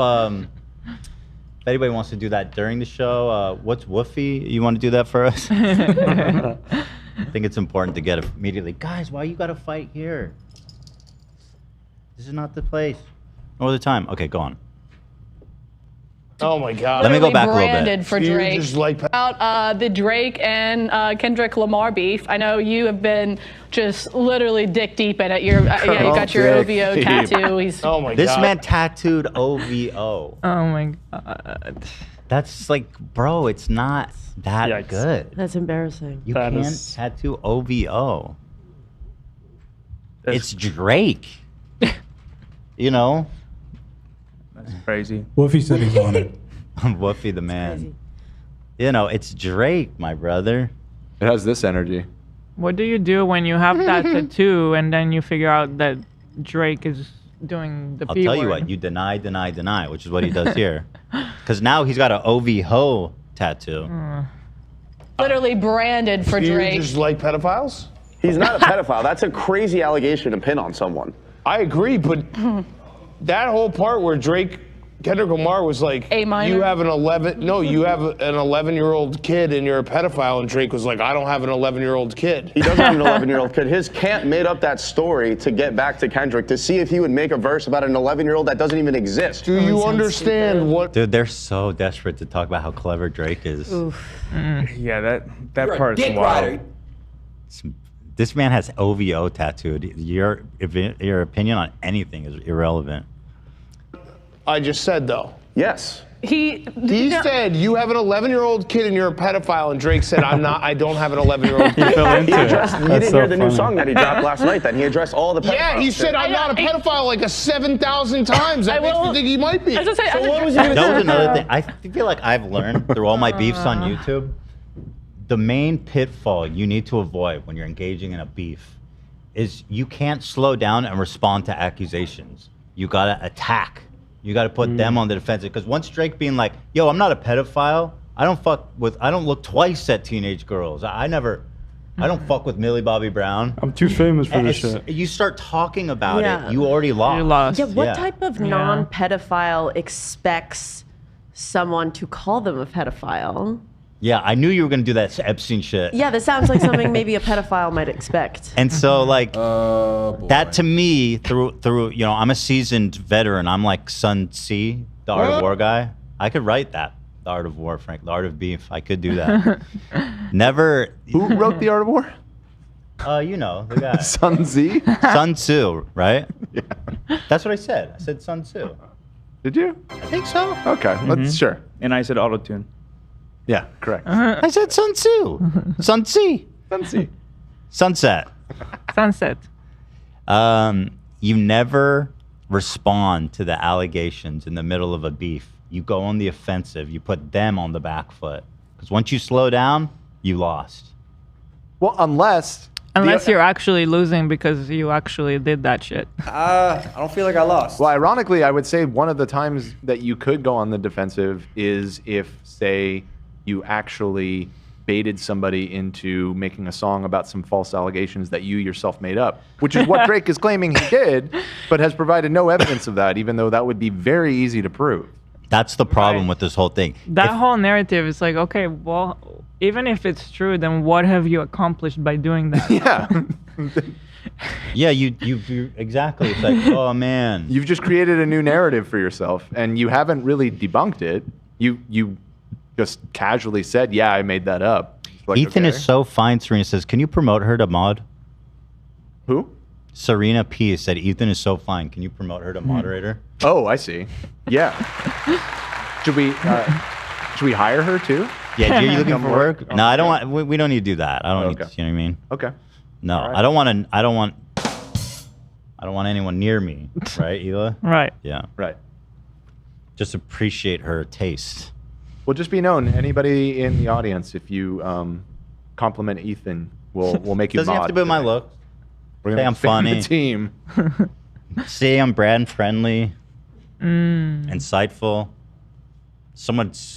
anybody wants to do that during the show, what's Woofy? You want to do that for us? I think it's important to get immediately. Guys, why you got to fight here? This is not the place. Nor the time. Okay, go on. Oh my God. Let me go back a little branded bit. for Drake. About the Drake and Kendrick Lamar beef. I know you have been just literally dick deep in it. You got your OVO tattoo. Oh my God. This man tattooed OVO. Oh my God. That's like, bro, it's not that good. That's embarrassing. You can't tattoo OVO. It's Drake. You know? That's crazy. Woofy said he's on it. Woofy the man. You know, it's Drake, my brother. It has this energy. What do you do when you have that tattoo and then you figure out that Drake is doing the I'll P tell word? you what, you deny, which is what he does here. Because now he's got an OVO tattoo. Literally branded for Drake. You just like pedophiles? He's not a pedophile. That's a crazy allegation to pin on someone. I agree, but that whole part where Kendrick Lamar was like, you have an 11-year-old kid and you're a pedophile, and Drake was like, I don't have an 11-year-old kid. He doesn't have an 11-year-old kid. His camp made up that story to get back to Kendrick to see if he would make a verse about an 11-year-old that doesn't even exist. Do you understand what? Dude, they're so desperate to talk about how clever Drake is. Yeah, that part's wild. This man has OVO tattooed. Your opinion on anything is irrelevant. I just said, though. Yes. He said, you have an 11-year-old kid and you're a pedophile, and Drake said, I don't have an 11-year-old kid. You didn't hear the new song that he dropped last night, then? He addressed all the pedophiles. Yeah, he said, I'm not a pedophile like 7,000 times. That makes me think he might be. I was gonna say, So what was he going to That say? was another thing. I feel like I've learned through all my beefs on YouTube, the main pitfall you need to avoid when you're engaging in a beef is you can't slow down and respond to accusations. You gotta attack. You gotta put them on the defensive. Because once Drake being like, yo, I'm not a pedophile. I don't look twice at teenage girls. I don't fuck with Millie Bobby Brown. I'm too famous for this shit. You start talking about Yeah. it, you already lost. Yeah, what type of non-pedophile expects someone to call them a pedophile? Yeah, I knew you were gonna do that Epstein shit. Yeah, this sounds like something maybe a pedophile might expect. And so like that to me through I'm a seasoned veteran. I'm like Sun Tzu, the Art of War guy. I could write that. The Art of War, Frank. The Art of Beef. I could do that. Never. Who wrote The Art of War? You know, the guy. Sun Tzu? Sun Tzu, right? Yeah. That's what I said. I said Sun Tzu. Did you? I think so. Okay, let's sure. And I said auto-tune. Yeah, correct. I said Sun Tzu. Sun Tzu. Sun Tzu. Sunset. Sunset. You never respond to the allegations in the middle of a beef. You go on the offensive. You put them on the back foot. Because once you slow down, you lost. Well, unless you're actually losing because you actually did that shit. I don't feel like I lost. Well, ironically, I would say one of the times that you could go on the defensive is if, say, you actually baited somebody into making a song about some false allegations that you yourself made up, which is what Drake is claiming he did, but has provided no evidence of that, even though that would be very easy to prove. That's the problem with this whole thing. That whole narrative is like, okay, well, even if it's true, then what have you accomplished by doing that? Yeah. you exactly. It's like, oh man. You've just created a new narrative for yourself, and you haven't really debunked it. You just casually said, yeah, I made that up. Like, Ethan okay. is so fine. Serena says, can you promote her to mod? Who? Serena P said, Ethan is so fine. Can you promote her to moderator? Oh, I see. Yeah. Should we hire her too? Yeah, you're looking for work? No, I don't want. We don't need to do that. I don't need to. You know what I mean? Okay. No, All right. I don't want anyone near me. Right, Hila? Right. Yeah. Right. Just appreciate her taste. Well, just be known, anybody in the audience, if you compliment Ethan, we'll make you Doesn't mod. have to be my look. We're Say gonna I'm expand funny. the team. Say I'm brand friendly. Insightful.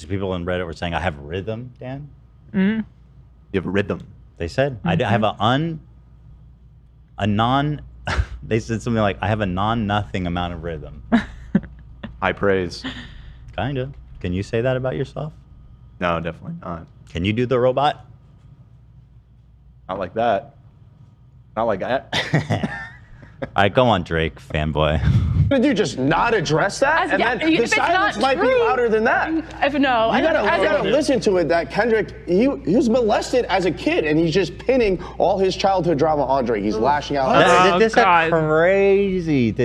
People on Reddit were saying I have rhythm, Dan. You have a rhythm. They said I have they said something like I have a nothing amount of rhythm. High praise. Kinda. Can you say that about yourself? No, definitely not. Can you do the robot? Not like that. Not like that. All right, go on, Drake, fanboy. Did you just not address that? And then the silence might be louder than that. You gotta listen to it. That Kendrick, he was molested as a kid, and he's just pinning all his childhood drama on Drake. He's lashing out. This is crazy.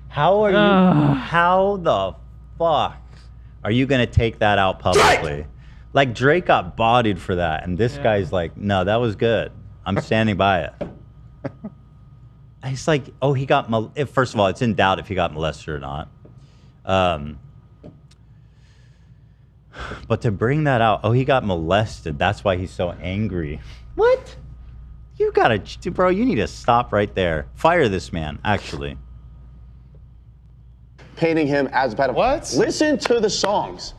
How the fuck are you gonna take that out publicly? Like Drake got bodied for that, and this guy's like, no, that was good. I'm standing by it. It's like, oh, he got first of all, it's in doubt if he got molested or not. But to bring that out, oh, he got molested. That's why he's so angry. What? You gotta, bro. You need to stop right there. Fire this man. Actually. Painting him as a pedophile. What? Listen to the songs.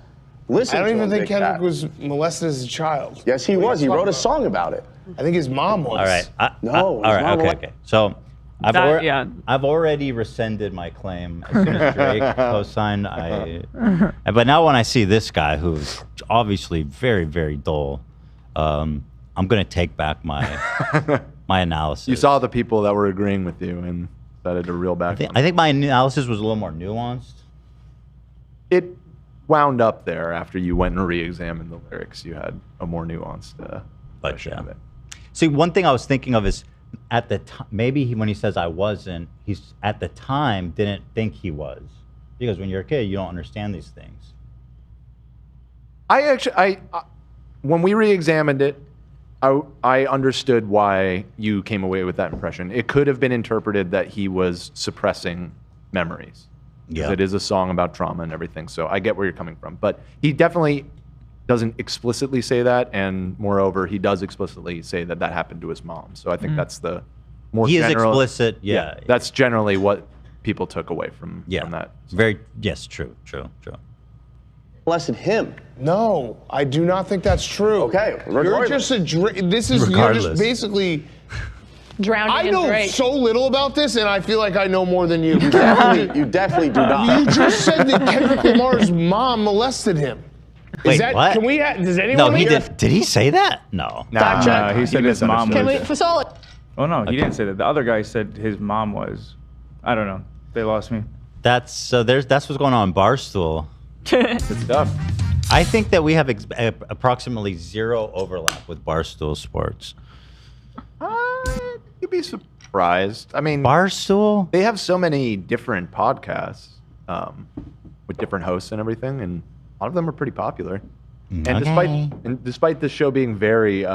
Listen. I don't to even him, think Big Kendrick Cat. was molested as a child. Yes, he was. He wrote a song about it. I think his mom was. All right. No, all right. Okay. So, I've already rescinded my claim as soon as Drake co-signed. But now when I see this guy who's obviously very, very dull, I'm gonna take back my analysis. You saw the people that were agreeing with you and decided to reel back. I think my analysis was a little more nuanced. It wound up there after you went and re-examined the lyrics. You had a more nuanced version of it. See, one thing I was thinking of is at the time, maybe when he says I wasn't, he's at the time didn't think he was, because when you're a kid, you don't understand these things. When we re-examined it, I understood why you came away with that impression. It could have been interpreted that he was suppressing memories. Yeah. It is a song about trauma and everything, so I get where you're coming from. But he definitely doesn't explicitly say that, and moreover, he does explicitly say that that happened to his mom. So I think that's the more He general, is explicit, yeah. That's generally what people took away from that. True. Molested him. No, I do not think that's true. Okay, you're just you're just basically drowning I in know Drake. so little about this, and I feel like I know more than you. You definitely do not. You just said that Kendrick Lamar's mom molested him. Wait, what? Can we? Does anyone? No, he did. Did he say that? No. Nah, he said his mom Can was. we, Fasol? Oh no, he didn't say that. The other guy said his mom was. I don't know. They lost me. That's what's going on in Barstool. Good stuff. I think that we have approximately zero overlap with Barstool Sports. You'd be surprised. I mean, Barstool? They have so many different podcasts with different hosts and everything, and a lot of them are pretty popular. And despite the show being very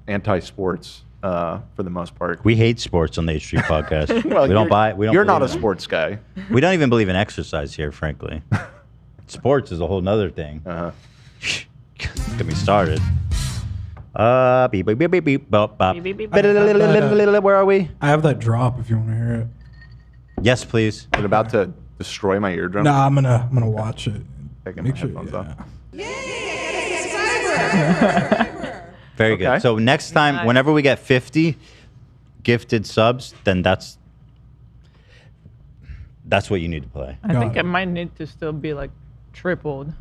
anti-sports, for the most part. We hate sports on the H Street podcast. Well, we don't buy. We don't. You're not a believe in it. sports guy. We don't even believe in exercise here, frankly. Sports is a whole nother thing. Get me started. Beep, beep, beep, beep, beep, bop, bop. Where are we? I have that drop if you want to hear it. Yes, please. Is it about to destroy my eardrum? No, I'm gonna watch it. Taking Make my sure, headphones off. Very good. So next time, whenever we get 50 gifted subs, then that's what you need to play. I think it might need to still be like tripled.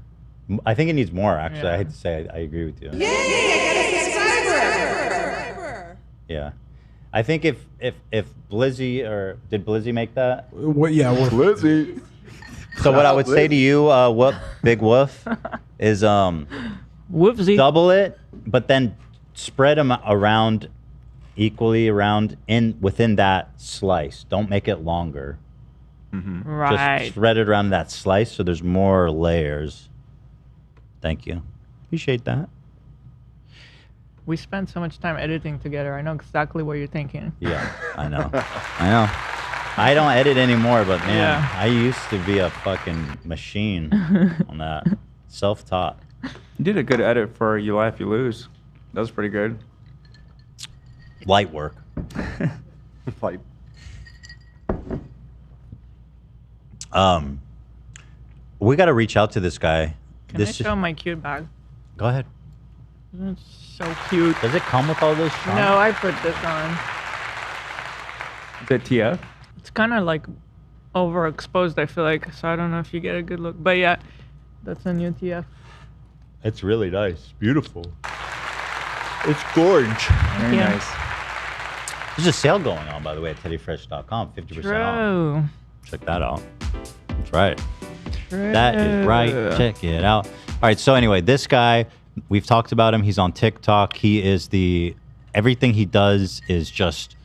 I think it needs more, actually. I hate to say I agree with you. Yeah. I think if Blizzy, or did Blizzy make that? What? Yeah, Blizzy. So what I would say to you, Big Wolf, is Woofsy. double it, but then spread them around equally within that slice. Don't make it longer. Right. Just spread it around that slice so there's more layers. Thank you. Appreciate that. We spent so much time editing together. I know exactly what you're thinking. Yeah, I know. I don't edit anymore, but man, I used to be a fucking machine on that. Self-taught. You did a good edit for You Laugh, You Lose. That was pretty good. Light work. Light. We got to reach out to this guy. Can I show my cute bag? Go ahead. It's so cute. Does it come with all this? No, I put this on. Is it TF? It's kind of like overexposed, I feel like, so I don't know if you get a good look. But yeah, that's a new TF. It's really nice. Beautiful. It's gorge. Very nice. There's a sale going on, by the way, at teddyfresh.com. 50% off. Check that out. That's right. That is right. Check it out. All right. So anyway, this guy, we've talked about him. He's on TikTok. He is everything he does is just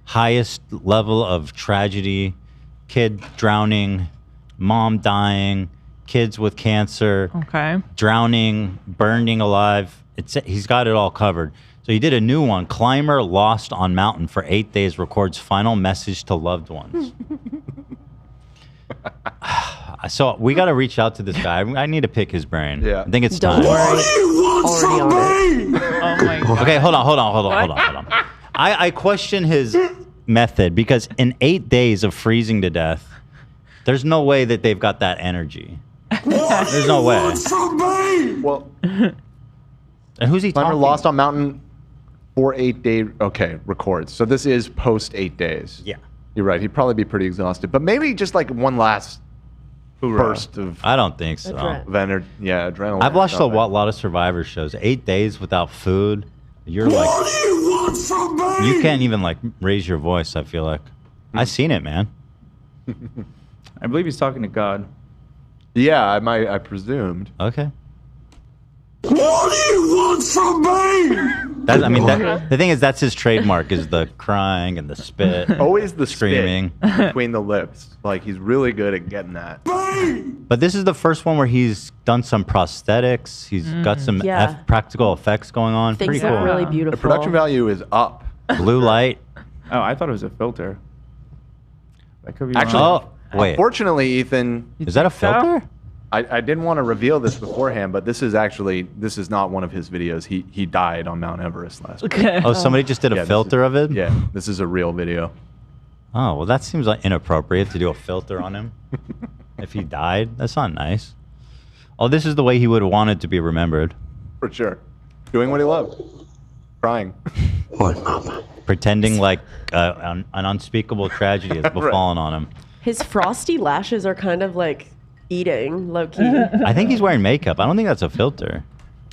highest level of tragedy. Kid drowning, mom dying, kids with cancer, drowning, burning alive. He's got it all covered. So he did a new one. Climber lost on mountain for 8 days records final message to loved ones. So we got to reach out to this guy. I need to pick his brain. Yeah. I think it's time. Already on it. Oh my God. Okay, hold on. I question his method because in 8 days of freezing to death, there's no way that they've got that energy. There's no way. Well, and who's he Climber talking? lost on mountain for 8 days. Okay, records. So this is post 8 days. Yeah. You're right. He'd probably be pretty exhausted, but maybe just like one last burst of. I don't think so. Adrenaline. I've watched a lot of Survivor shows. 8 days without food, you're like, you can't even like raise your voice. I feel like I've seen it, man. I believe he's talking to God. Yeah, I presumed. Okay. What do you want from me? The thing is, that's his trademark: is the crying and the spit. Always the screaming between the lips. Like he's really good at getting that. But this is the first one where he's done some prosthetics. He's got some practical effects going on. Things Pretty look cool. really beautiful. The production value is up. Blue light. Oh, I thought it was a filter. That could be Actually, wait. Unfortunately, Ethan. Is that a filter? I didn't want to reveal this beforehand, but this is not one of his videos. He died on Mount Everest last week. Oh, somebody just did a filter of it? Yeah, this is a real video. Oh, well, that seems like inappropriate to do a filter on him. If he died, that's not nice. Oh, this is the way he would have wanted to be remembered. For sure. Doing what he loved. Crying. Pretending like an unspeakable tragedy has befallen on him. His frosty lashes are kind of like eating, low key. I think he's wearing makeup. I don't think that's a filter.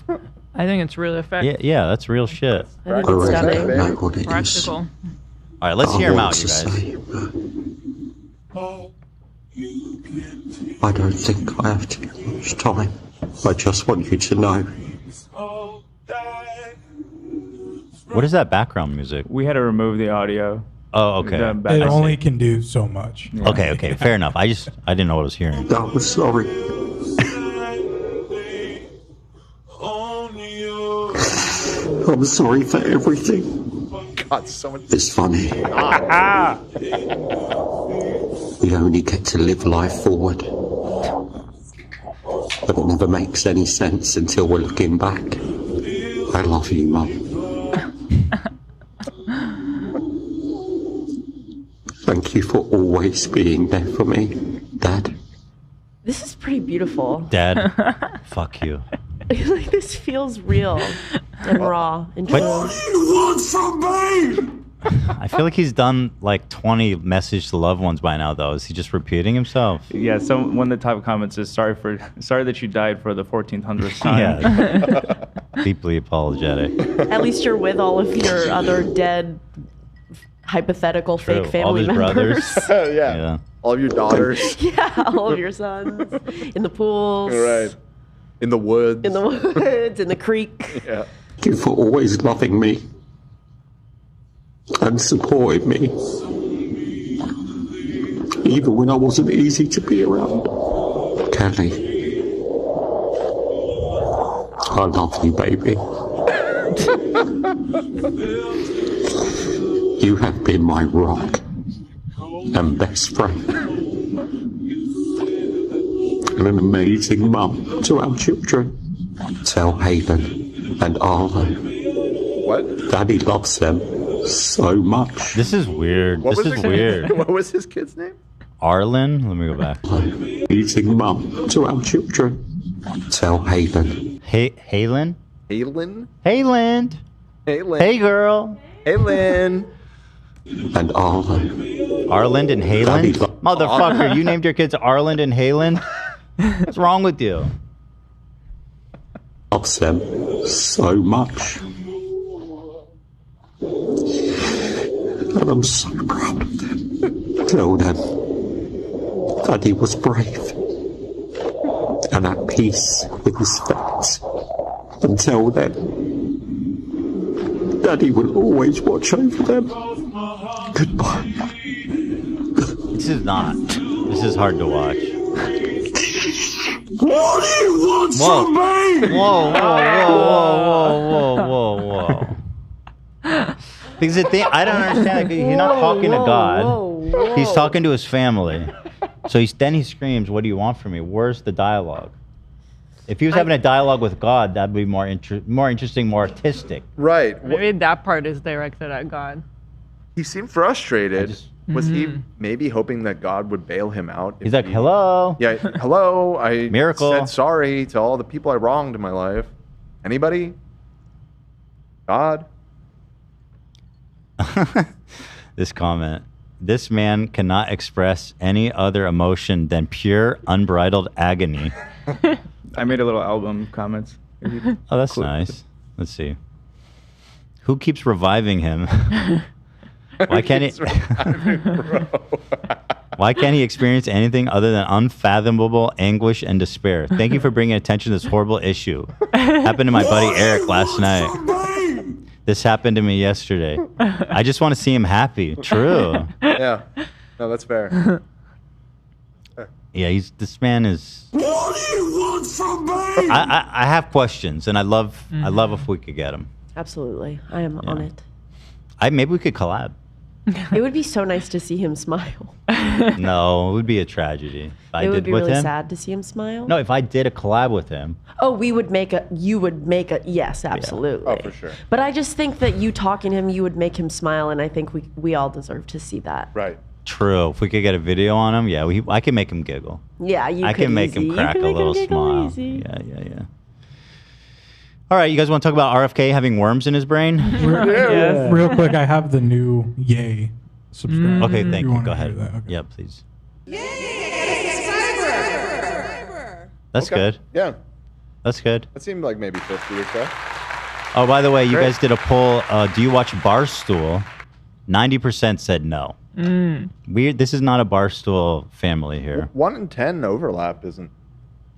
I think it's real effective. Yeah, that's real shit. I think it's stunning. Practical. All right, let's hear him out, you guys. I don't think I have too much time. I just want you to know. What is that background music? We had to remove the audio. Oh, okay. It only can do so much. Yeah. Okay, fair enough. I didn't know what I was hearing. I'm sorry. I'm sorry for everything. God, so much. It's funny. We only get to live life forward. But it never makes any sense until we're looking back. I love you, Mum. Thank you for always being there for me, Dad. This is pretty beautiful. Dad, fuck you. Like, this feels real and raw and true. What do you want from me? I feel like he's done like 20 message to loved ones by now, though. Is he just repeating himself? Yeah, so one of the top comments is sorry that you died for the 1400th time. Yeah. Deeply apologetic. At least you're with all of your other dead, hypothetical True. fake family all of his members. brothers. Yeah. All of your daughters. Yeah, all of your sons. In the pools. Right. In the woods. In the woods, in the creek. Yeah. Thank you for always loving me and supporting me, even when I wasn't easy to be around. Kelly, I love you, baby. You have been my rock and best friend, and an amazing mum to our children. Tell Hayden and Arlo. What? Daddy loves them so much. This is weird. What this was is the- weird. What was his kid's name? Arlen? Let me go back. Amazing mum to our children. Tell Hayden. Halen? Halen? Halen. Halen. Hey, girl. Halen. And Arlo. Arland and Halen? Motherfucker, you named your kids Arland and Halen? What's wrong with you? Loves them so much. And I'm so proud of them. Tell them Daddy was brave and at peace with his fate. And tell them Daddy will always watch over them. Goodbye. This is not. This is hard to watch. What do you want Whoa. from me? Whoa, whoa, whoa, whoa, whoa. Because the thing, I don't understand. Like, he's not talking to God. He's talking to his family. So then he screams, "What do you want from me?" Where's the dialogue? If he was having a dialogue with God, that'd be more interesting, more artistic. Right. Maybe that part is directed at God. He seemed frustrated. Was he maybe hoping that God would bail him out? He's like, hello. Yeah, hello. I Miracle. said sorry to all the people I wronged in my life. Anybody? God? This comment. This man cannot express any other emotion than pure, unbridled agony. I made a little album comments. Oh, that's nice. Let's see. Who keeps reviving him? Why can't he? Why can't he experience anything other than unfathomable anguish and despair? Thank you for bringing attention to this horrible issue. Happened to my buddy Eric last night. This happened to me yesterday. I just want to see him happy. True. Yeah. No, that's fair. Yeah, this man is. What do you want from me? I have questions, and I love if we could get them. Absolutely. I am on it. Maybe we could collab. It would be so nice to see him smile. No, it would be a tragedy. If I It did would be with really him. sad to see him smile. No, if I did a collab with him. Oh, you would make a, yes, absolutely. Oh, for sure. But I just think that you talking to him, you would make him smile, and I think we all deserve to see that. Right. True. If we could get a video on him, yeah, I can make him giggle. Yeah, I can make him crack a little smile. Yeah. All right, you guys want to talk about RFK having worms in his brain? Real quick, I have the new Yay subscribe. Okay, thank you. wanna Go hear ahead. that? Okay. Yeah, please. That's good. Yeah. That's good. That seemed like maybe 50 or so. Oh, by the way, you Great. guys did a poll. Do you watch Barstool? 90% said no. Weird. This is not a Barstool family here. 1 in 10 overlap isn't.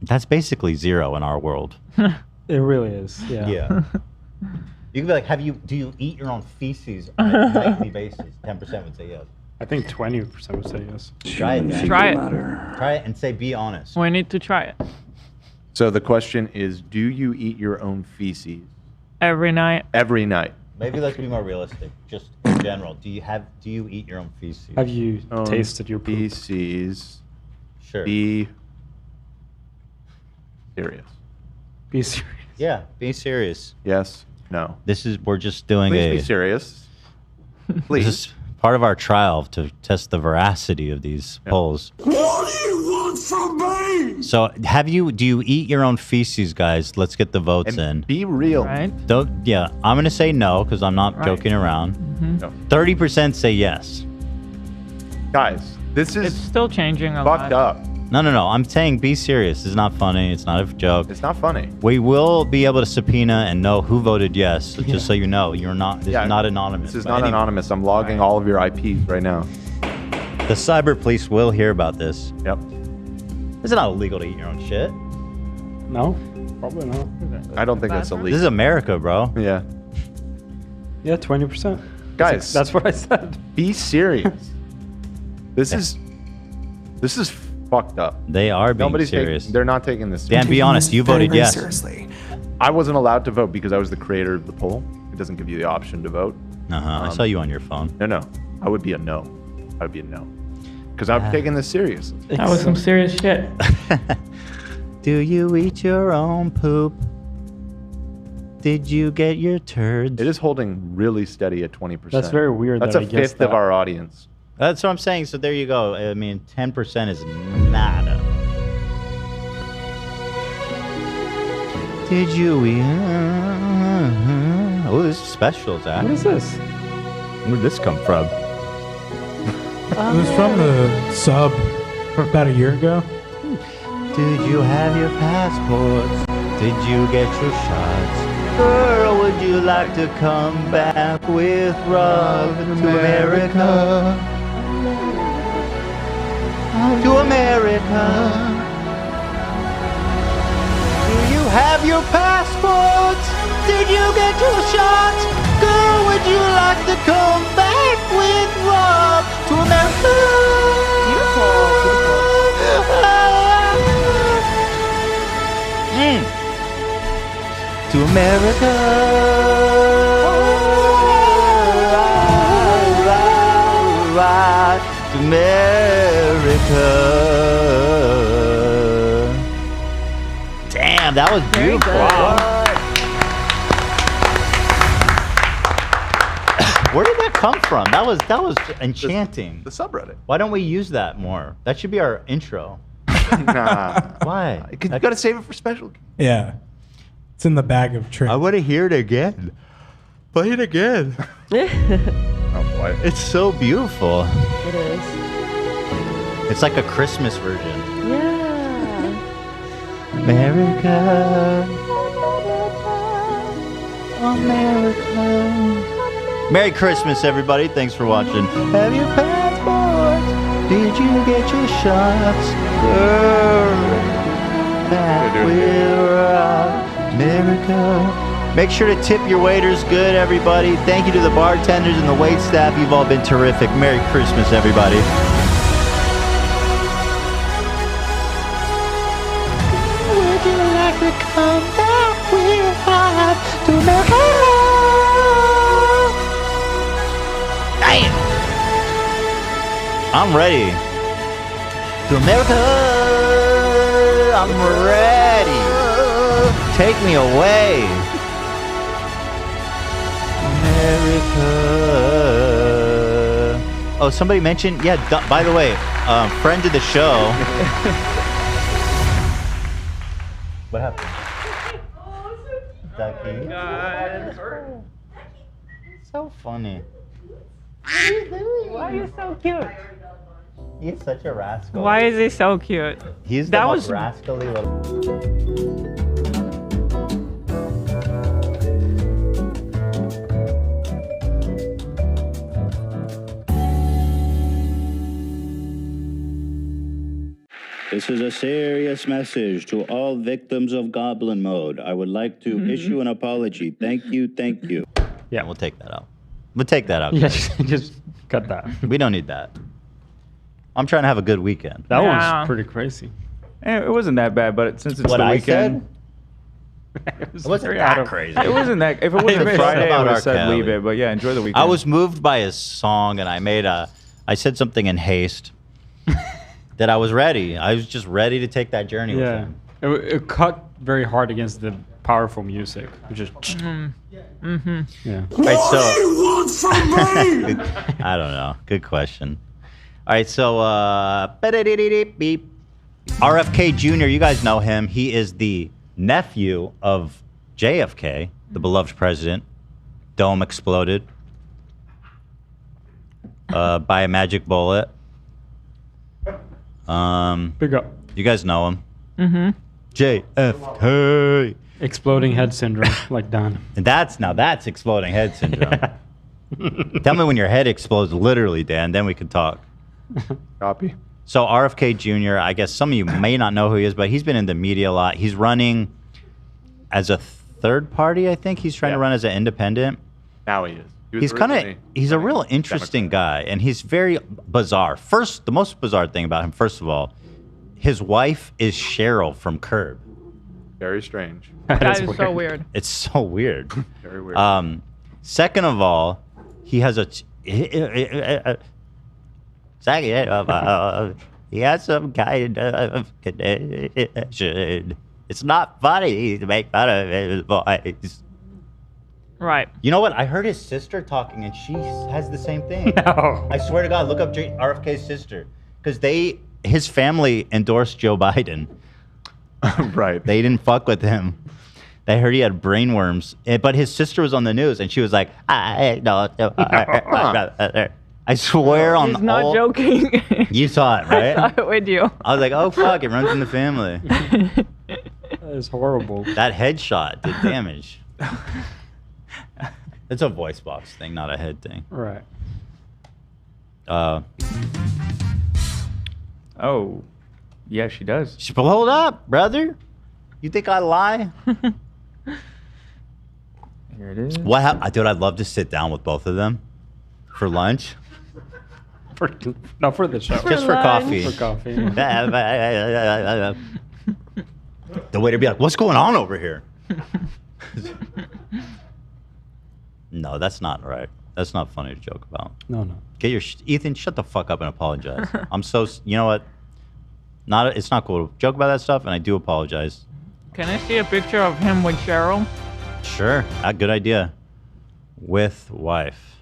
That's basically 0 in our world. It really is. Yeah. Yeah. You could be like, do you eat your own feces on a nightly basis? 10% would say yes. I think 20% would say yes. Try it. Dan. Try it. Try it and say, be honest. We need to try it. So the question is, do you eat your own feces? Every night. Every night. Maybe let's be more realistic. Just general. Do you eat your own feces? Have you tasted your poop? feces? Sure. Be serious. Be serious. Yeah, be serious. Yes. No. We're just doing Please be serious. Please. This is part of our trial to test the veracity of these polls. What do you want from me? So, do you eat your own feces, guys? Let's get the votes in. Be real. Right. Yeah, I'm going to say no because I'm not joking around. No. 30% say yes. Guys, this is It's still changing a lot. fucked up. No. I'm saying be serious. It's not funny. It's not a joke. It's not funny. We will be able to subpoena and know who voted yes. So just so you know, this is not anonymous. This is by not any- anonymous. I'm logging all of your IPs right now. The cyber police will hear about this. Yep. It's not illegal to eat your own shit. No, probably not. I don't think that's illegal. This is America, bro. Yeah. Yeah, 20%. Guys, That's what I said. be serious. This is fucked up. They are being Nobody's serious. they're not taking this Dan, seriously. be honest. You voted yes. Seriously. I wasn't allowed to vote because I was the creator of the poll. It doesn't give you the option to vote. I saw you on your phone. No. I would be a no. I would be a no. Because I'm taking this seriously. That was some serious shit. Do you eat your own poop? Did you get your turds? It is holding really steady at 20%. That's very weird. That's that a I guessed fifth of that. our audience. That's what I'm saying. So there you go. I mean, 10% is nada. Did you eat? Oh, this is special, Zach. What is this? Where did this come from? It was from the sub about a year ago. Did you have your passports? Did you get your shots? Girl, would you like to come back with Rob to America? To America. Do you have your passports? Did you get your shots? Girl, would you like to come back with Rob to America? To America. To America. Damn, that was beautiful. Where did that come from? That was enchanting. The subreddit. Why don't we use that more? That should be our intro. Nah. Why? You gotta save it for special. Yeah. It's in the bag of tricks. I want to hear it again. Play it again. Oh boy. It's so beautiful. It is. It's like a Christmas version. Yeah. America. America. Merry Christmas, everybody. Thanks for watching. Have your passports? Did you get your shots? Girl, back with America. Make sure to tip your waiters good, everybody. Thank you to the bartenders and the wait staff. You've all been terrific. Merry Christmas, everybody. Would you like to come back with us to America? Damn! I'm ready. To America! I'm ready. Take me away. America. Oh, somebody mentioned, yeah, by the way, friend of the show. What happened? Ducky. So funny. Why are you so cute? He's such a rascal. Why is he so cute? He's the most rascally little... This is a serious message to all victims of Goblin Mode. I would like to issue an apology. Thank you, thank you. Yeah, we'll take that out. We'll take that out. Yeah, just cut that. We don't need that. I'm trying to have a good weekend. That was pretty crazy. It wasn't that bad, but since it's What the I weekend. said? It wasn't that crazy. It wasn't that. If it wasn't Friday, I would have said Kelly. leave it. But yeah, enjoy the weekend. I was moved by his song, and I said something in haste that I was ready. I was just ready to take that journey with him. It cut very hard against the powerful music, which is. Yeah. Right, so I don't know. Good question. All right, so RFK Jr. You guys know him. He is the nephew of JFK, the beloved president. Dome exploded by a magic bullet. Big up. You guys know him. Mm-hmm. JFK. Exploding head syndrome, like Don. And that's exploding head syndrome. Tell me when your head explodes, literally, Dan. Then we can talk. Copy. So RFK Jr., I guess some of you may not know who he is, but he's been in the media a lot. He's running as a third party, I think. He's trying to run as an independent. Now he is. He's a real interesting guy, and he's very bizarre. First, the most bizarre thing about him, first of all, his wife is Cheryl from Curb. Very strange. That is so weird. It's so weird. Very weird. Second of all, he has he has some kind of connection. It's not funny to make fun of his voice. Right. You know what? I heard his sister talking, and she has the same thing. No. I swear to God, look up RFK's sister, because his family endorsed Joe Biden. Right. They didn't fuck with him. They heard he had brainworms, but his sister was on the news, and she was like, I swear on He's not joking. You saw it, right? I saw it with you. I was like, oh, fuck, it runs in the family. That is horrible. That headshot did damage. It's a voice box thing, not a head thing. Right. Oh, yeah, she does. But hold up, brother. You think I lie? Here it is. Dude, I'd love to sit down with both of them for lunch. Not for the show. Just for coffee. For coffee. The waiter be like, what's going on over here? No, that's not right. That's not funny to joke about. No. Ethan, shut the fuck up and apologize. You know what? It's not cool to joke about that stuff, and I do apologize. Can I see a picture of him with Cheryl? Sure. Good idea. With wife.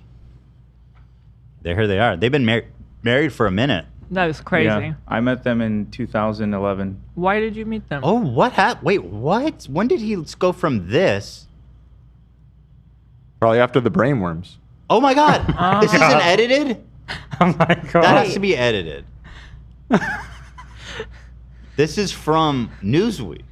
Here they are. They've been married for a minute. That is crazy. Yeah, I met them in 2011. Why did you meet them? Oh, what happened? Wait, what? When did he go from this? Probably after the brainworms. Oh my God. This isn't edited? Oh my God. That has to be edited. This is from Newsweek.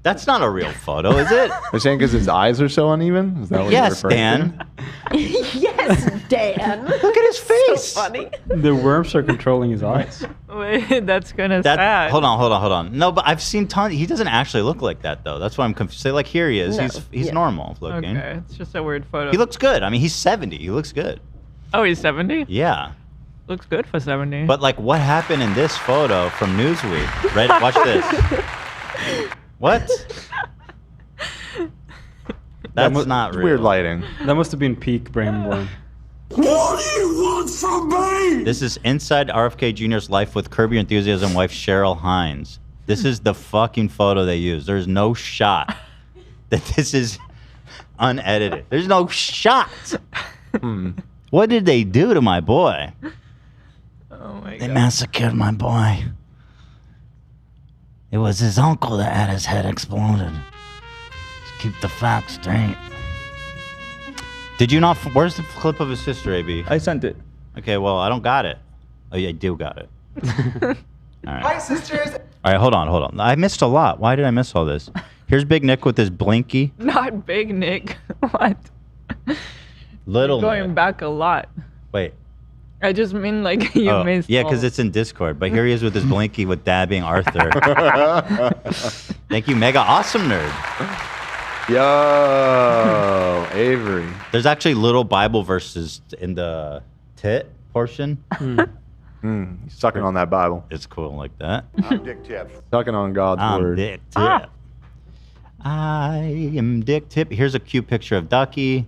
That's not a real photo, is it? You're saying because his eyes are so uneven? Is that what yes, you're referring Dan. Yes, Dan. Look at his face. So funny. The worms are controlling his eyes. Wait, that's kind of sad. Hold on. No, but I've seen tons. He doesn't actually look like that, though. That's why I'm confused. Like, here he is. No. He's normal looking. Okay, it's just a weird photo. He looks good. I mean, he's 70. He looks good. Oh, he's 70? Yeah. Looks good for 70. But, like, what happened in this photo from Newsweek? Right? Watch this. What? That's not real. Weird lighting. That must have been peak brainworm. What do you want from me? This is inside RFK Jr.'s life with Curb Your Enthusiasm wife Cheryl Hines. This is the fucking photo they use. There's no shot that this is unedited. There's no shot. What did they do to my boy? Oh my God. They massacred my boy. It was his uncle that had his head exploded. Just keep the facts straight. Did you not? Where's the clip of his sister, AB? I sent it. Okay, well, I don't got it. Oh, yeah, I do got it. All right. Hi, sisters. All right, hold on. I missed a lot. Why did I miss all this? Here's BigNick with his blinky. Not BigNick. What? Little You're going Nick. back a lot. Wait. I just mean like you missed. Yeah, because it's in Discord. But here he is with his blinky with dabbing Arthur. Thank you, Mega Awesome Nerd. Yo, Avery. There's actually little Bible verses in the tit portion. He's sucking on that Bible. It's cool like that. I'm Dick Tip. Sucking on God's word. Dick Tip. I am Dick Tip. Here's a cute picture of Ducky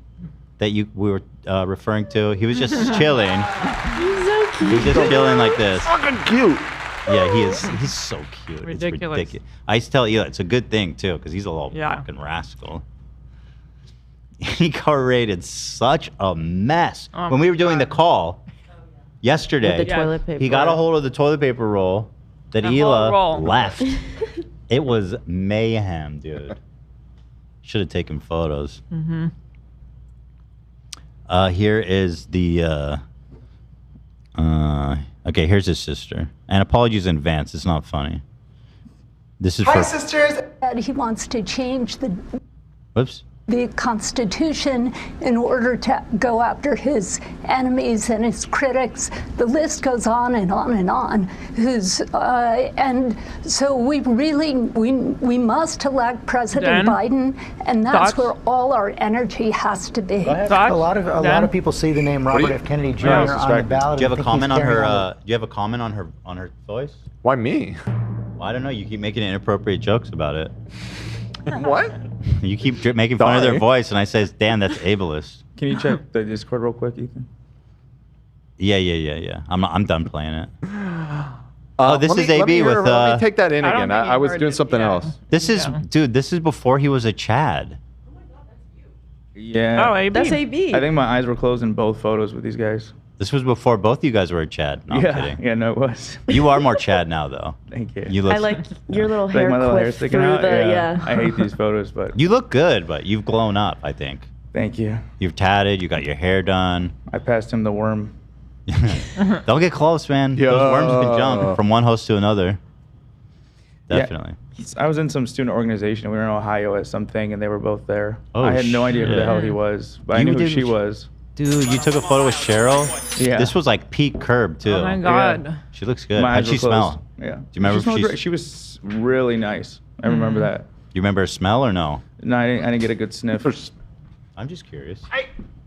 that we were referring to. He was just chilling. He's so cute. He was just chilling like this. Fucking cute. Yeah, he is. He's so cute. Ridiculous. It's ridiculous. I used to tell Eli, it's a good thing too, because he's a little fucking rascal. He created such a mess when we were doing the call yesterday. With the toilet paper. He got a hold of the toilet paper roll that Ela left. It was mayhem, dude. Should have taken photos. Mm-hmm. Here is the. Okay, here's his sister. And apologies in advance. It's not funny. This is Hi, for sisters. He wants to change the Constitution in order to go after his enemies and his critics. The list goes on and on and on. And so we must elect President Biden, and that's where all our energy has to be. A lot of people see the name Robert F. Kennedy Jr. on the ballot. Do you have a comment on her? Do you have a comment on her voice? Why me? Well, I don't know. You keep making inappropriate jokes about it. What? You keep making fun of their voice, and I say, "Dan, that's ableist." Can you check the Discord real quick, Ethan? Yeah. I'm done playing it. This is AB with. Let me take that in again. I was doing something else. This is, dude. This is before he was a Chad. Yeah. Oh, AB. That's AB. I think my eyes were closed in both photos with these guys. This was before both you guys were a Chad. No, I'm kidding. Yeah, no, it was. You are more Chad now, though. Thank you. You look. I like your little Like hair my little hair quiff sticking through out. the I hate these photos, but You look good, but you've grown up. I think. thank you. You've tatted. You got your hair done. I passed him the worm. Don't get close, man. Those worms can jump from one host to another. Definitely. Yeah. I was in some student organization. We were in Ohio at something, and they were both there. Oh, I had no idea who the shit. hell he was, but I knew who she was. Dude, you took a photo with Cheryl? Yeah. This was like peak Curb, too. Oh my God. Yeah. She looks good. My How'd eyes she were closed. smell? Yeah. Do you remember She if smelled she's- great. She was really nice. I remember that. You remember her smell or no? No, I didn't get a good sniff. I'm just curious.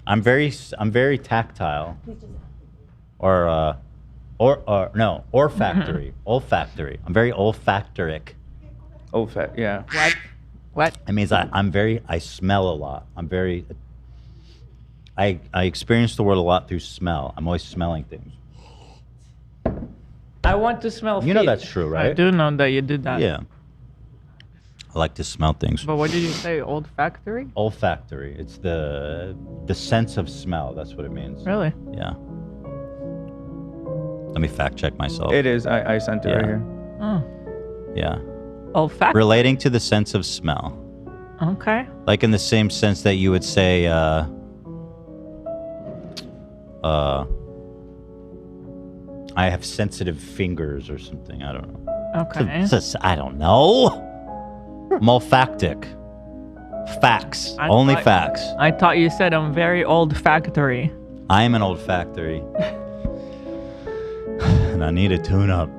I'm very tactile. Or olfactory. Olfactory. I'm very olfactoric. Olfact, yeah. What? It means I smell a lot. I experience the world a lot through smell. I'm always smelling things. I want to smell You know feet. that's true, right? I do know that you did that. Yeah. I like to smell things. But what did you say? Olfactory? Olfactory. It's the sense of smell. That's what it means. Really? Yeah. Let me fact check myself. It is. I sent it right here. Oh. Yeah. Olfactory. Relating to the sense of smell. Okay. Like in the same sense that you would say, I have sensitive fingers or something. I don't know. Okay. I don't know. Olfactic. Facts. Only facts. I thought you said I'm very olfactory. I am an olfactory. And I need a tune-up.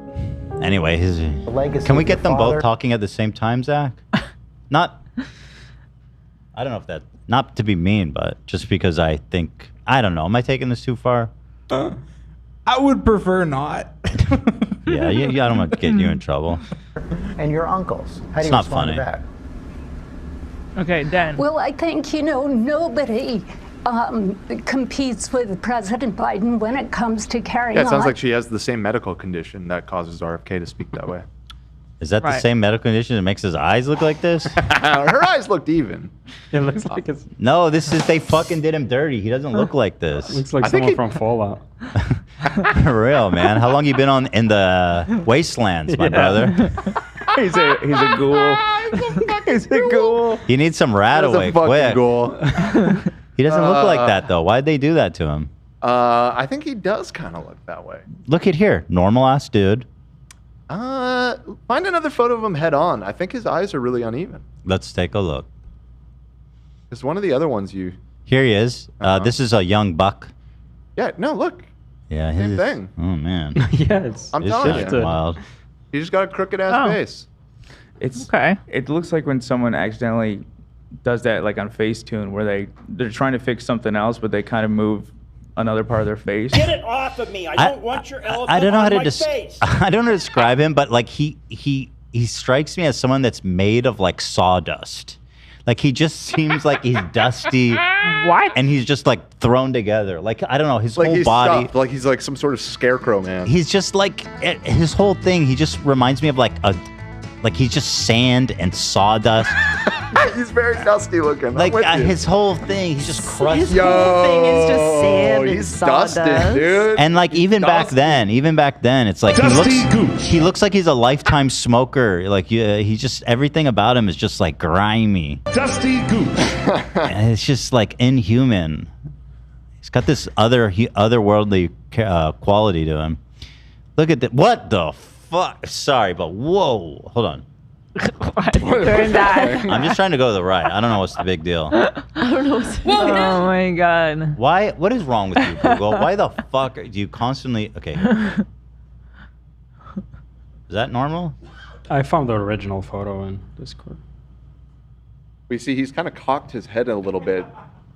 Anyway, can we get them both talking at the same time, Zach? Not. I don't know if that. Not to be mean, but just because I think. I don't know. Am I taking this too far? I would prefer not. Yeah, I don't want to get you in trouble. And your uncles. How do It's you not respond funny. to that? Okay, Dan. Well, I think, nobody competes with President Biden when it comes to carrying Yeah, it sounds on. like she has the same medical condition that causes RFK to speak that way. Is that the same medical condition that makes his eyes look like this? Her eyes looked even. It looks like it's. No, they fucking did him dirty. He doesn't look like this. Looks like someone from Fallout. For real, man. How long you been in the wastelands, my brother? He's a ghoul. He's a ghoul. He needs some rat away quick. He doesn't look like that though. Why'd they do that to him? I think he does kind of look that way. Look at here, normal ass dude. Find another photo of him head on. I think his eyes are really uneven. Let's take a look. It's one of the other ones you. Here he is. This is a young buck. Yeah, no, look. Yeah, Same thing. Oh man. Yeah, I'm This telling shit's you. wild. He just got a crooked ass face. It's okay. It looks like when someone accidentally does that, like on Facetune, where they're trying to fix something else, but they kind of move another part of their face. Get it off of me! I don't want your elephant I don't know how on to my face. I don't know how to describe him, but like he he strikes me as someone that's made of like sawdust. Like he just seems like he's dusty. What? And he's just like thrown together. Like I don't know, his Like whole he's body. stuffed, like he's like some sort of scarecrow man. He's just like his whole thing. He just reminds me of like he's just sand and sawdust. He's very dusty looking. Like his whole thing, he's just crusty. His whole thing is just sand and sawdust. Dusted, dude. And like even back then, it's like he looks like he's a lifetime smoker. Like he just everything about him is just like grimy. Dusty Goose. And it's just like inhuman. He's got this otherworldly quality to him. Look at that. What the fuck? Sorry, but whoa. Hold on. Turn that. I'm just trying to go to the right. I don't know what's the big deal. I don't know. Oh my god. Why? What is wrong with you, Google? Why the fuck do you constantly? Okay. Is that normal? I found the original photo in Discord. We see he's kind of cocked his head a little bit,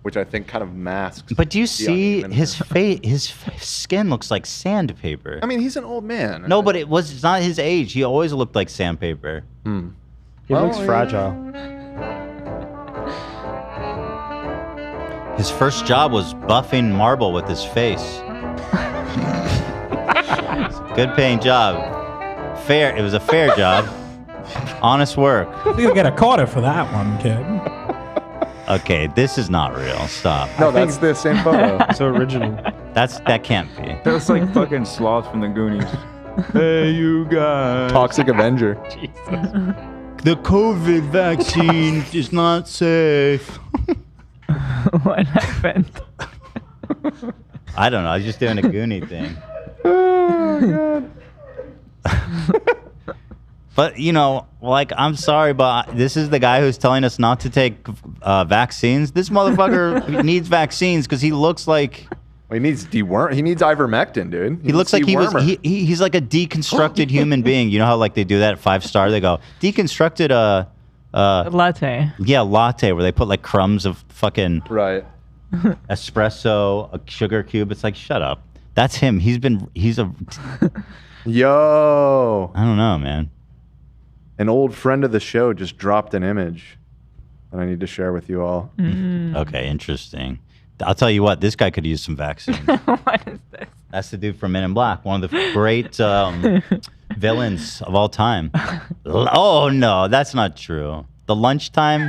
which I think kind of masks. But do you see his face? His skin looks like sandpaper. I mean, he's an old man. No, but it's not his age. He always looked like sandpaper. He looks fragile. His first job was buffing marble with his face. Good paying job. Fair. It was a fair job. Honest work. You get a quarter for that one, kid. Okay, this is not real. Stop. No, that's the same photo. It's original. That can't be. That was like fucking Sloth from the Goonies. Hey, you guys. Toxic Avenger. Jesus. The COVID vaccine is not safe. What happened? I don't know. I was just doing a Goonie thing. Oh, God. But, you know, like, I'm sorry, but this is the guy who's telling us not to take vaccines. This motherfucker needs vaccines because he looks like... Well, he needs He needs ivermectin, dude. He looks like he's like a deconstructed human being. You know how like they do that at 5-star? They go, deconstructed latte. Yeah, latte, where they put like crumbs of fucking espresso, a sugar cube. It's like, shut up. That's him. He's a... Yo. I don't know, man. An old friend of the show just dropped an image that I need to share with you all. Okay, interesting. I'll tell you what, this guy could use some vaccines. What is this? That's the dude from Men in Black, one of the great villains of all time. Oh, no, that's not true. The lunchtime?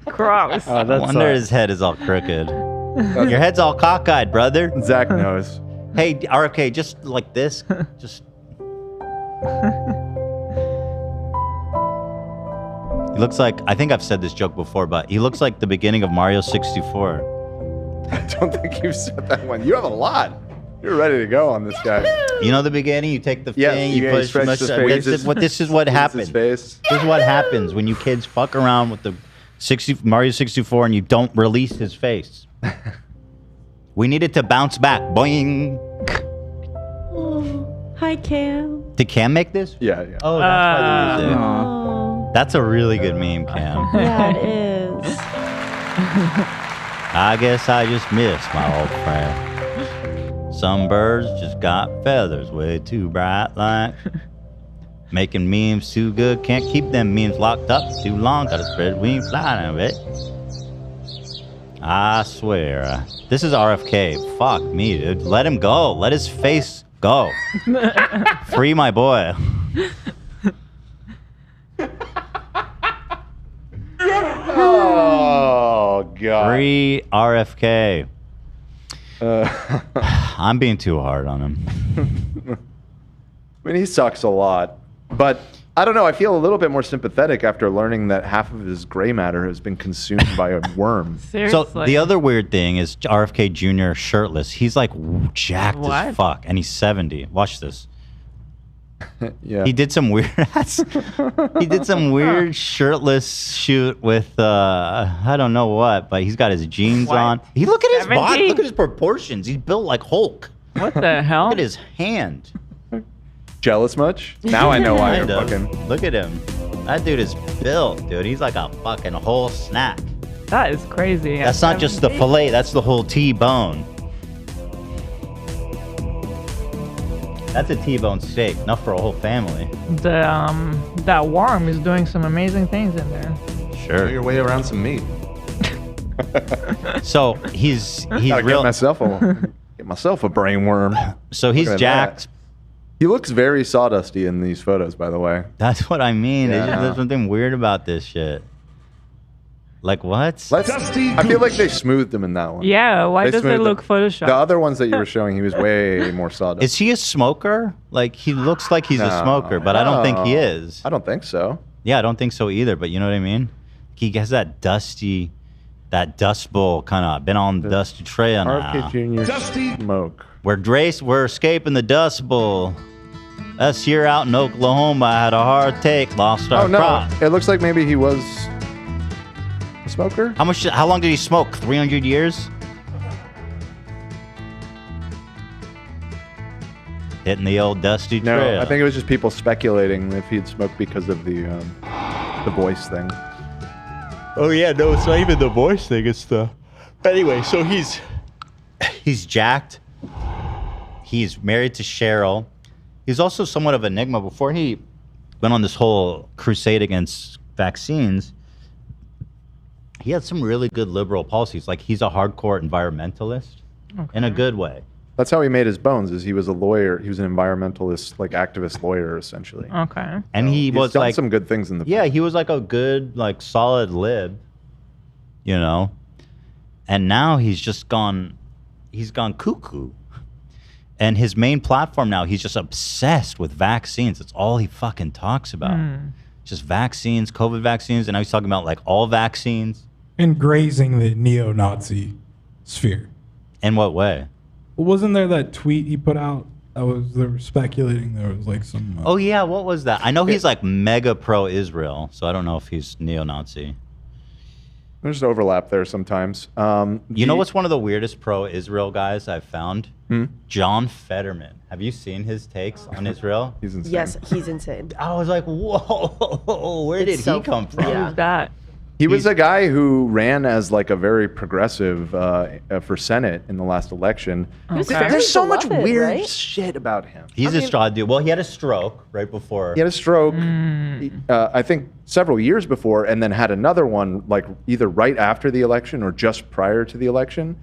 Gross. I wonder his head is all crooked. Your head's all cockeyed, brother. Zach knows. Hey, RFK, just like this. Just... He looks like, I think I've said this joke before, but he looks like the beginning of Mario 64. I don't think you've said that one. You have a lot. You're ready to go on this guy. You know the beginning? You take the thing, you push. This is what happens. This is what happens when you kids fuck around with the Mario 64 and you don't release his face. We need it to bounce back. Boing. Oh, hi, Cam. Did Cam make this? Yeah, yeah. Oh, that's why they used it. That's a really good meme, Cam. Yeah, it is. I guess I just missed my old friend. Some birds just got feathers way too bright like. Making memes too good, can't keep them memes locked up too long. Gotta spread wings flying of it. I swear. This is RFK. Fuck me, dude. Let him go. Let his face go. Free my boy. Oh, God. Free RFK. I'm being too hard on him. I mean, he sucks a lot. But I don't know. I feel a little bit more sympathetic after learning that half of his gray matter has been consumed by a worm. So the other weird thing is RFK Jr. shirtless. He's like jacked as fuck, and he's 70. Watch this. Yeah. He did some weird he did some weird shirtless shoot with I don't know what, but he's got his jeans on. He look at his body, look at his proportions. He's built like Hulk. What the hell? Look at his hand. Jealous much? Now I know why you're fucking. Look at him. That dude is built, dude. He's like a fucking whole snack. That is crazy. That's not just the fillet, that's the whole T-bone. That's a T-bone steak, enough for a whole family. That worm is doing some amazing things in there. Sure. Your way around some meat. So he's Gotta real. Get myself a brain worm. So he's Look at jacked. that. He looks very sawdusty in these photos, by the way. That's what I mean. Yeah. There's something weird about this shit. Like what? I feel like they smoothed him in that one. Yeah, why does it smoothed look him. photoshopped? The other ones that you were showing, he was way more sawdusty. Is he a smoker? Like he looks like he's a smoker, but I don't think he is. I don't think so. Yeah, I don't think so either. But you know what I mean? He has that dusty, that dust bowl kind of been on the dusty trail now. RFK Jr. Dusty smoke. We're escaping the dust bowl. Us here out in Oklahoma had a hard take, lost our crop. It looks like maybe he was a smoker. How long did he smoke? 300 years? Hitting the old dusty trail. No, I think it was just people speculating if he'd smoked because of the voice thing. Oh yeah, no, it's not even the voice thing. It's the anyway. So he's jacked. He's married to Cheryl. He's also somewhat of an enigma. Before he went on this whole crusade against vaccines, he had some really good liberal policies. Like he's a hardcore environmentalist in a good way. That's how he made his bones. Is he was a lawyer. He was an environmentalist, like activist lawyer, essentially. Okay. And he He's was done like some good things in the. Yeah, he was like a good, like solid lib, you know. And now he's just gone. He's gone cuckoo. And his main platform now, he's just obsessed with vaccines. That's all he fucking talks about. Just vaccines, COVID vaccines, and now he's talking about like all vaccines. And grazing the neo-Nazi sphere. In what way? Well, wasn't there that tweet he put out? They were speculating there was like some. Oh yeah, what was that? I know he's like mega pro-Israel, so I don't know if he's neo-Nazi. There's overlap there sometimes. You know what's one of the weirdest pro-Israel guys I've found? John Fetterman. Have you seen his takes on Israel? He's insane. Yes, he's insane. I was like, whoa, where did he come from? Who's that? He was a guy who ran as like a very progressive for Senate in the last election. There's so much weird shit about him. He's a straw dude. Well, he had a stroke right before. He had a stroke, I think several years before, and then had another one like either right after the election or just prior to the election.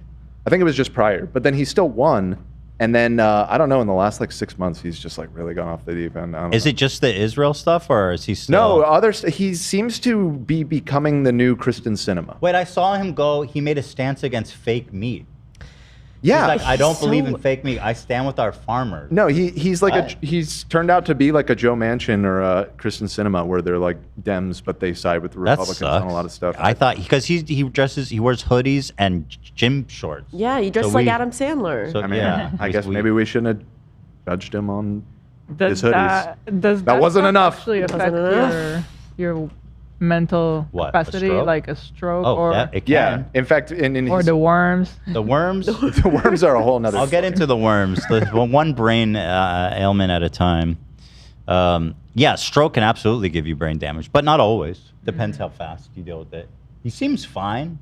I think it was just prior, but then he still won. And then I don't know. In the last like 6 months, he's just like really gone off the deep end. Is it just the Israel stuff, or is he still? No, he seems to be becoming the new Kristen Sinema. Wait, I saw him go. He made a stance against fake meat. Yeah, he's like, I don't believe in fake meat. I stand with our farmers. No, he's like he's turned out to be like a Joe Manchin or a Kristen Sinema, where they're like Dems, but they side with the Republicans on a lot of stuff. I thought because he wears hoodies and gym shorts. Yeah, he dressed like Adam Sandler. So, I mean, yeah, I guess maybe we shouldn't have judged him on Does his hoodies. that wasn't stuff enough. Actually Wasn't affect enough. your mental What, a capacity, stroke? like a stroke, Oh, or it can. In fact, or the worms. The worms. the worms are a whole nother. I'll get into the worms. One brain ailment at a time. Yeah, stroke can absolutely give you brain damage, but not always. Depends how fast you deal with it. He seems fine.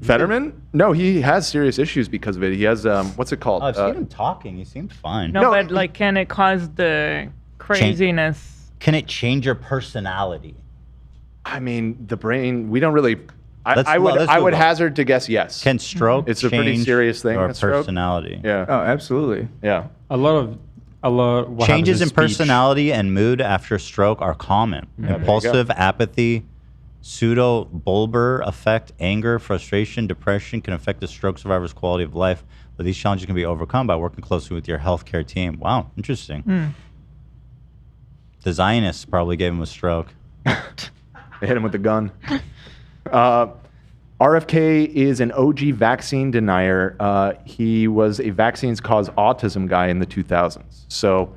Fetterman? No, he has serious issues because of it. He has what's it called? I've seen him talking. He seemed fine. No, but like, can it cause the craziness? Can it change your personality? I mean, the brain. We don't really. Let's I would Google. hazard to guess yes. Can stroke It's a pretty change serious thing. our a stroke. personality? Yeah. Oh, absolutely. Yeah. A lot. What Changes happens in speech. personality and mood after stroke are common. Yeah, there you Impulsive, apathy, pseudo-bulbar affect, anger, frustration, depression can affect the stroke survivor's quality of life. But these challenges can be overcome by working closely with your healthcare team. Wow, interesting. The Zionists probably gave him a stroke. They hit him with a gun. RFK is an OG vaccine denier. He was a vaccines cause autism guy in the 2000s. So,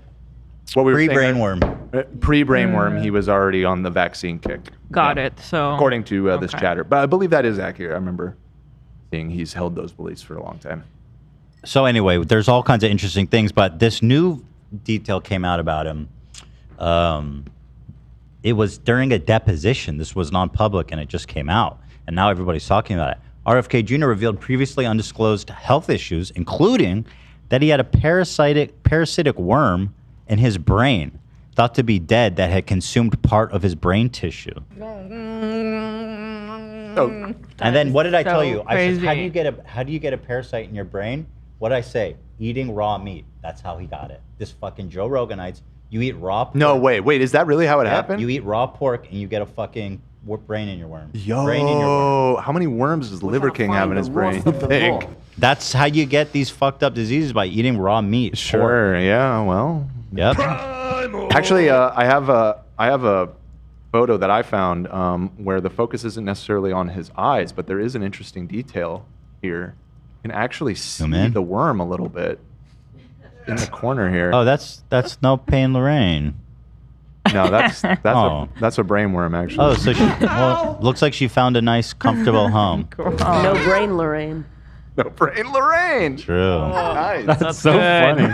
what we were saying, pre-brainworm. Pre-brainworm, he was already on the vaccine kick. Got it. So according to this chatter, but I believe that is accurate. I remember seeing he's held those beliefs for a long time. So anyway, there's all kinds of interesting things, but this new detail came out about him. It was during a deposition. This was non-public, and it just came out. And now everybody's talking about it. RFK Jr. revealed previously undisclosed health issues, including that he had a parasitic worm in his brain, thought to be dead, that had consumed part of his brain tissue. And then what did I tell you? I said, how do you get a parasite in your brain? What did I say? Eating raw meat. That's how he got it. This fucking Joe Roganites. You eat raw pork. No, wait. Is that really how it happened? You eat raw pork and you get a fucking brain in your worm. Yo, how many worms does Liver King have in his brain? You think? That's how you get these fucked up diseases, by eating raw meat. Sure. Yeah. Well. Yep. Actually, I have a photo that I found where the focus isn't necessarily on his eyes, but there is an interesting detail here. You can actually see the worm a little bit in the corner here. Oh, that's No Pain Lorraine. No, that's a brain worm actually. Oh, so looks like she found a nice, comfortable home. No brain, Lorraine. No brain, Lorraine. True. Nice. That's so funny.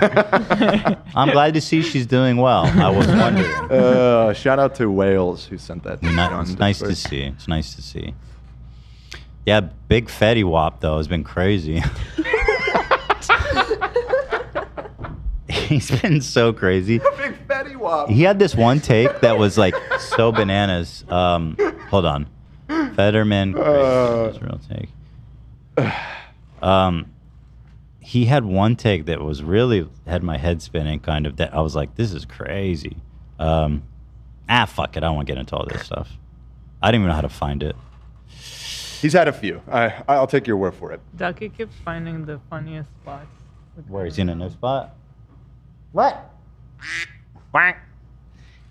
I'm glad to see she's doing well. I was wondering. Shout out to Wales who sent that. It's nice to see. It's nice to see. Yeah, big Fetty Wap though has been crazy. He's been so crazy. Big Fetty Wap. He had this one take that was like so bananas. Hold on. Fetterman, crazy. Real take. He had one take that was really had my head spinning, kind of. That I was like, this is crazy. Fuck it. I don't want to get into all this stuff. I don't even know how to find it. He's had a few. I'll take your word for it. Ducky keeps finding the funniest spots. Where he's in a new spot? What? Quack.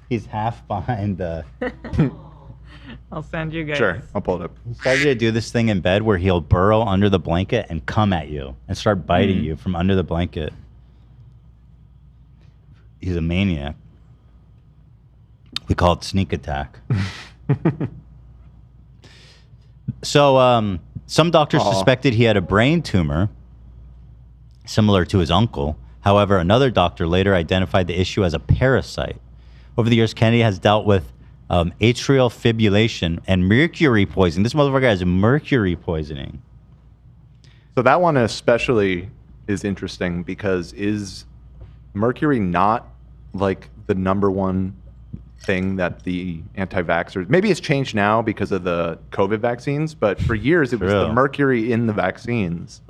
He's half behind the... I'll send you guys. Sure, I'll pull it up. He started to do this thing in bed where he'll burrow under the blanket and come at you and start biting you from under the blanket. He's a maniac. We call it sneak attack. So some doctors suspected he had a brain tumor similar to his uncle. However, another doctor later identified the issue as a parasite. Over the years, Kennedy has dealt with atrial fibrillation and mercury poisoning. This motherfucker has mercury poisoning. So that one especially is interesting because is mercury not like the number one thing that the anti-vaxxers, maybe it's changed now because of the COVID vaccines, but for years it was the mercury in the vaccines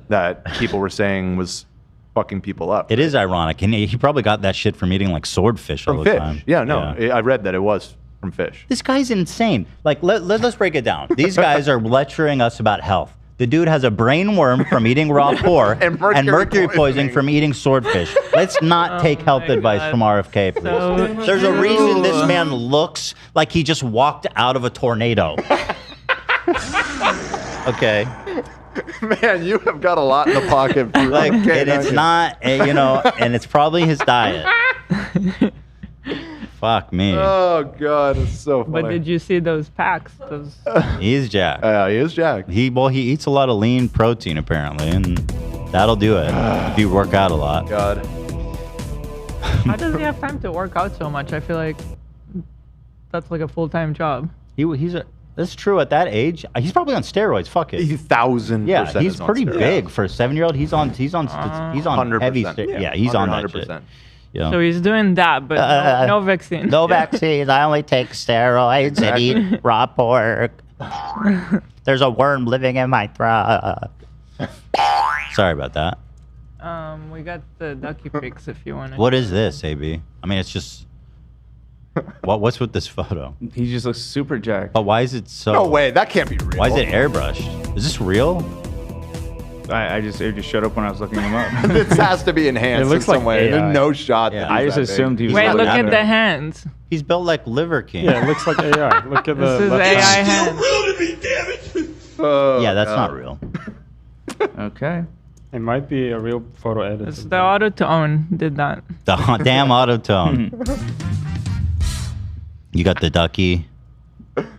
that people were saying was fucking people up. It is ironic. And he probably got that shit from eating like swordfish all the time. Yeah, no, I read that it was from fish. This guy's insane. Like, let's break it down. These guys are lecturing us about health. The dude has a brain worm from eating raw pork and mercury poisoning from eating swordfish. Let's not take health advice from RFK, please. So There's a reason this man looks like he just walked out of a tornado. Okay. Man, you have got a lot in the pocket. Like, and it's not, and it's probably his diet. Fuck me. Oh God, it's so funny. But did you see those packs? He's jacked. He is jacked. He eats a lot of lean protein apparently, and that'll do it if you work out a lot. God. How does he have time to work out so much? I feel like that's like a full-time job. That's true at that age. He's probably on steroids. Fuck it. 1,000%. Yeah, he's pretty big for a 7-year-old. He's on heavy. Yeah, he's on that shit. Yeah. So he's doing that, but no vaccine. No vaccines. I only take steroids and eat raw pork. There's a worm living in my throat. Sorry about that. We got the ducky pics if you want to. What is this, AB? I mean, it's just... What's with this photo? He just looks super jacked. But why is it so... No way, that can't be real. Why is it airbrushed? Is this real? It just showed up when I was looking him up. This has to be enhanced. It looks in some way. There's no shot. Yeah, I just assumed he was. Wait, look at the hands. He's built like Liver King. Yeah, it looks like AI. Look at this is AI hands. Yeah, that's not real. Okay. It might be a real photo edit. It's the auto-tone did that. The damn auto-tone. You got the ducky.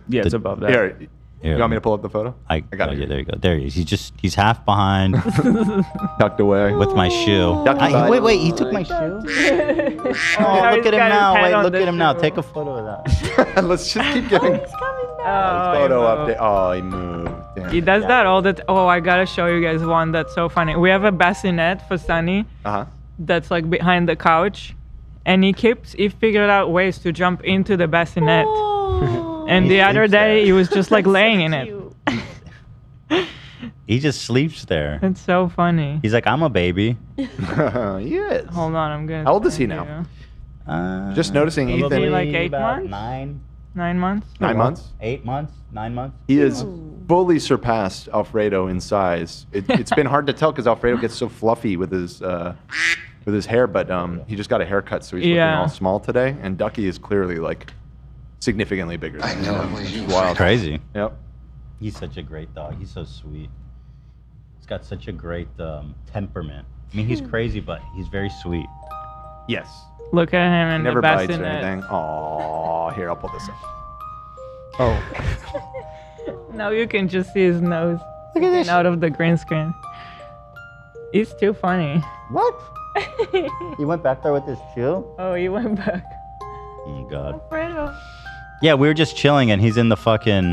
Yeah, it's above that. Here, you want me to pull up the photo? I got it. Yeah, there you go. There he is. He's half behind. Tucked away. With my shoe. Wait, he took my shoe? Oh, look at him now. Wait, look at him now. Take a photo of that. Let's just keep getting... He's coming Photo update. Oh, he moved. Damn. He does that all the Oh, I gotta show you guys one that's so funny. We have a bassinet for Sunny that's like behind the couch, and he figured out ways to jump into the bassinet. And the other day, he was just like laying in it. He just sleeps there. It's so funny. He's like, I'm a baby. He is. Hold on, I'm gonna. How old is he now? Just noticing Is Ethan. he like 8 about months? 9 months? 9 months? 8 months? 9 months? He has fully surpassed Alfredo in size. It's been hard to tell because Alfredo gets so fluffy with his hair, but he just got a haircut, so he's looking all small today. And Ducky is clearly like significantly bigger than him. It's wild. Crazy. Yep. He's such a great dog. He's so sweet. He's got such a great temperament. I mean, he's crazy, but he's very sweet. Yes. Look at him in Never the bites bassinet. or anything. Oh, here, I'll pull this up. Oh. Now you can just see his nose sticking out of the green screen. He's too funny. What? He went back there with his chew? Oh, he went back. Oh, God. Alfredo. Yeah, we were just chilling, and he's in the crib.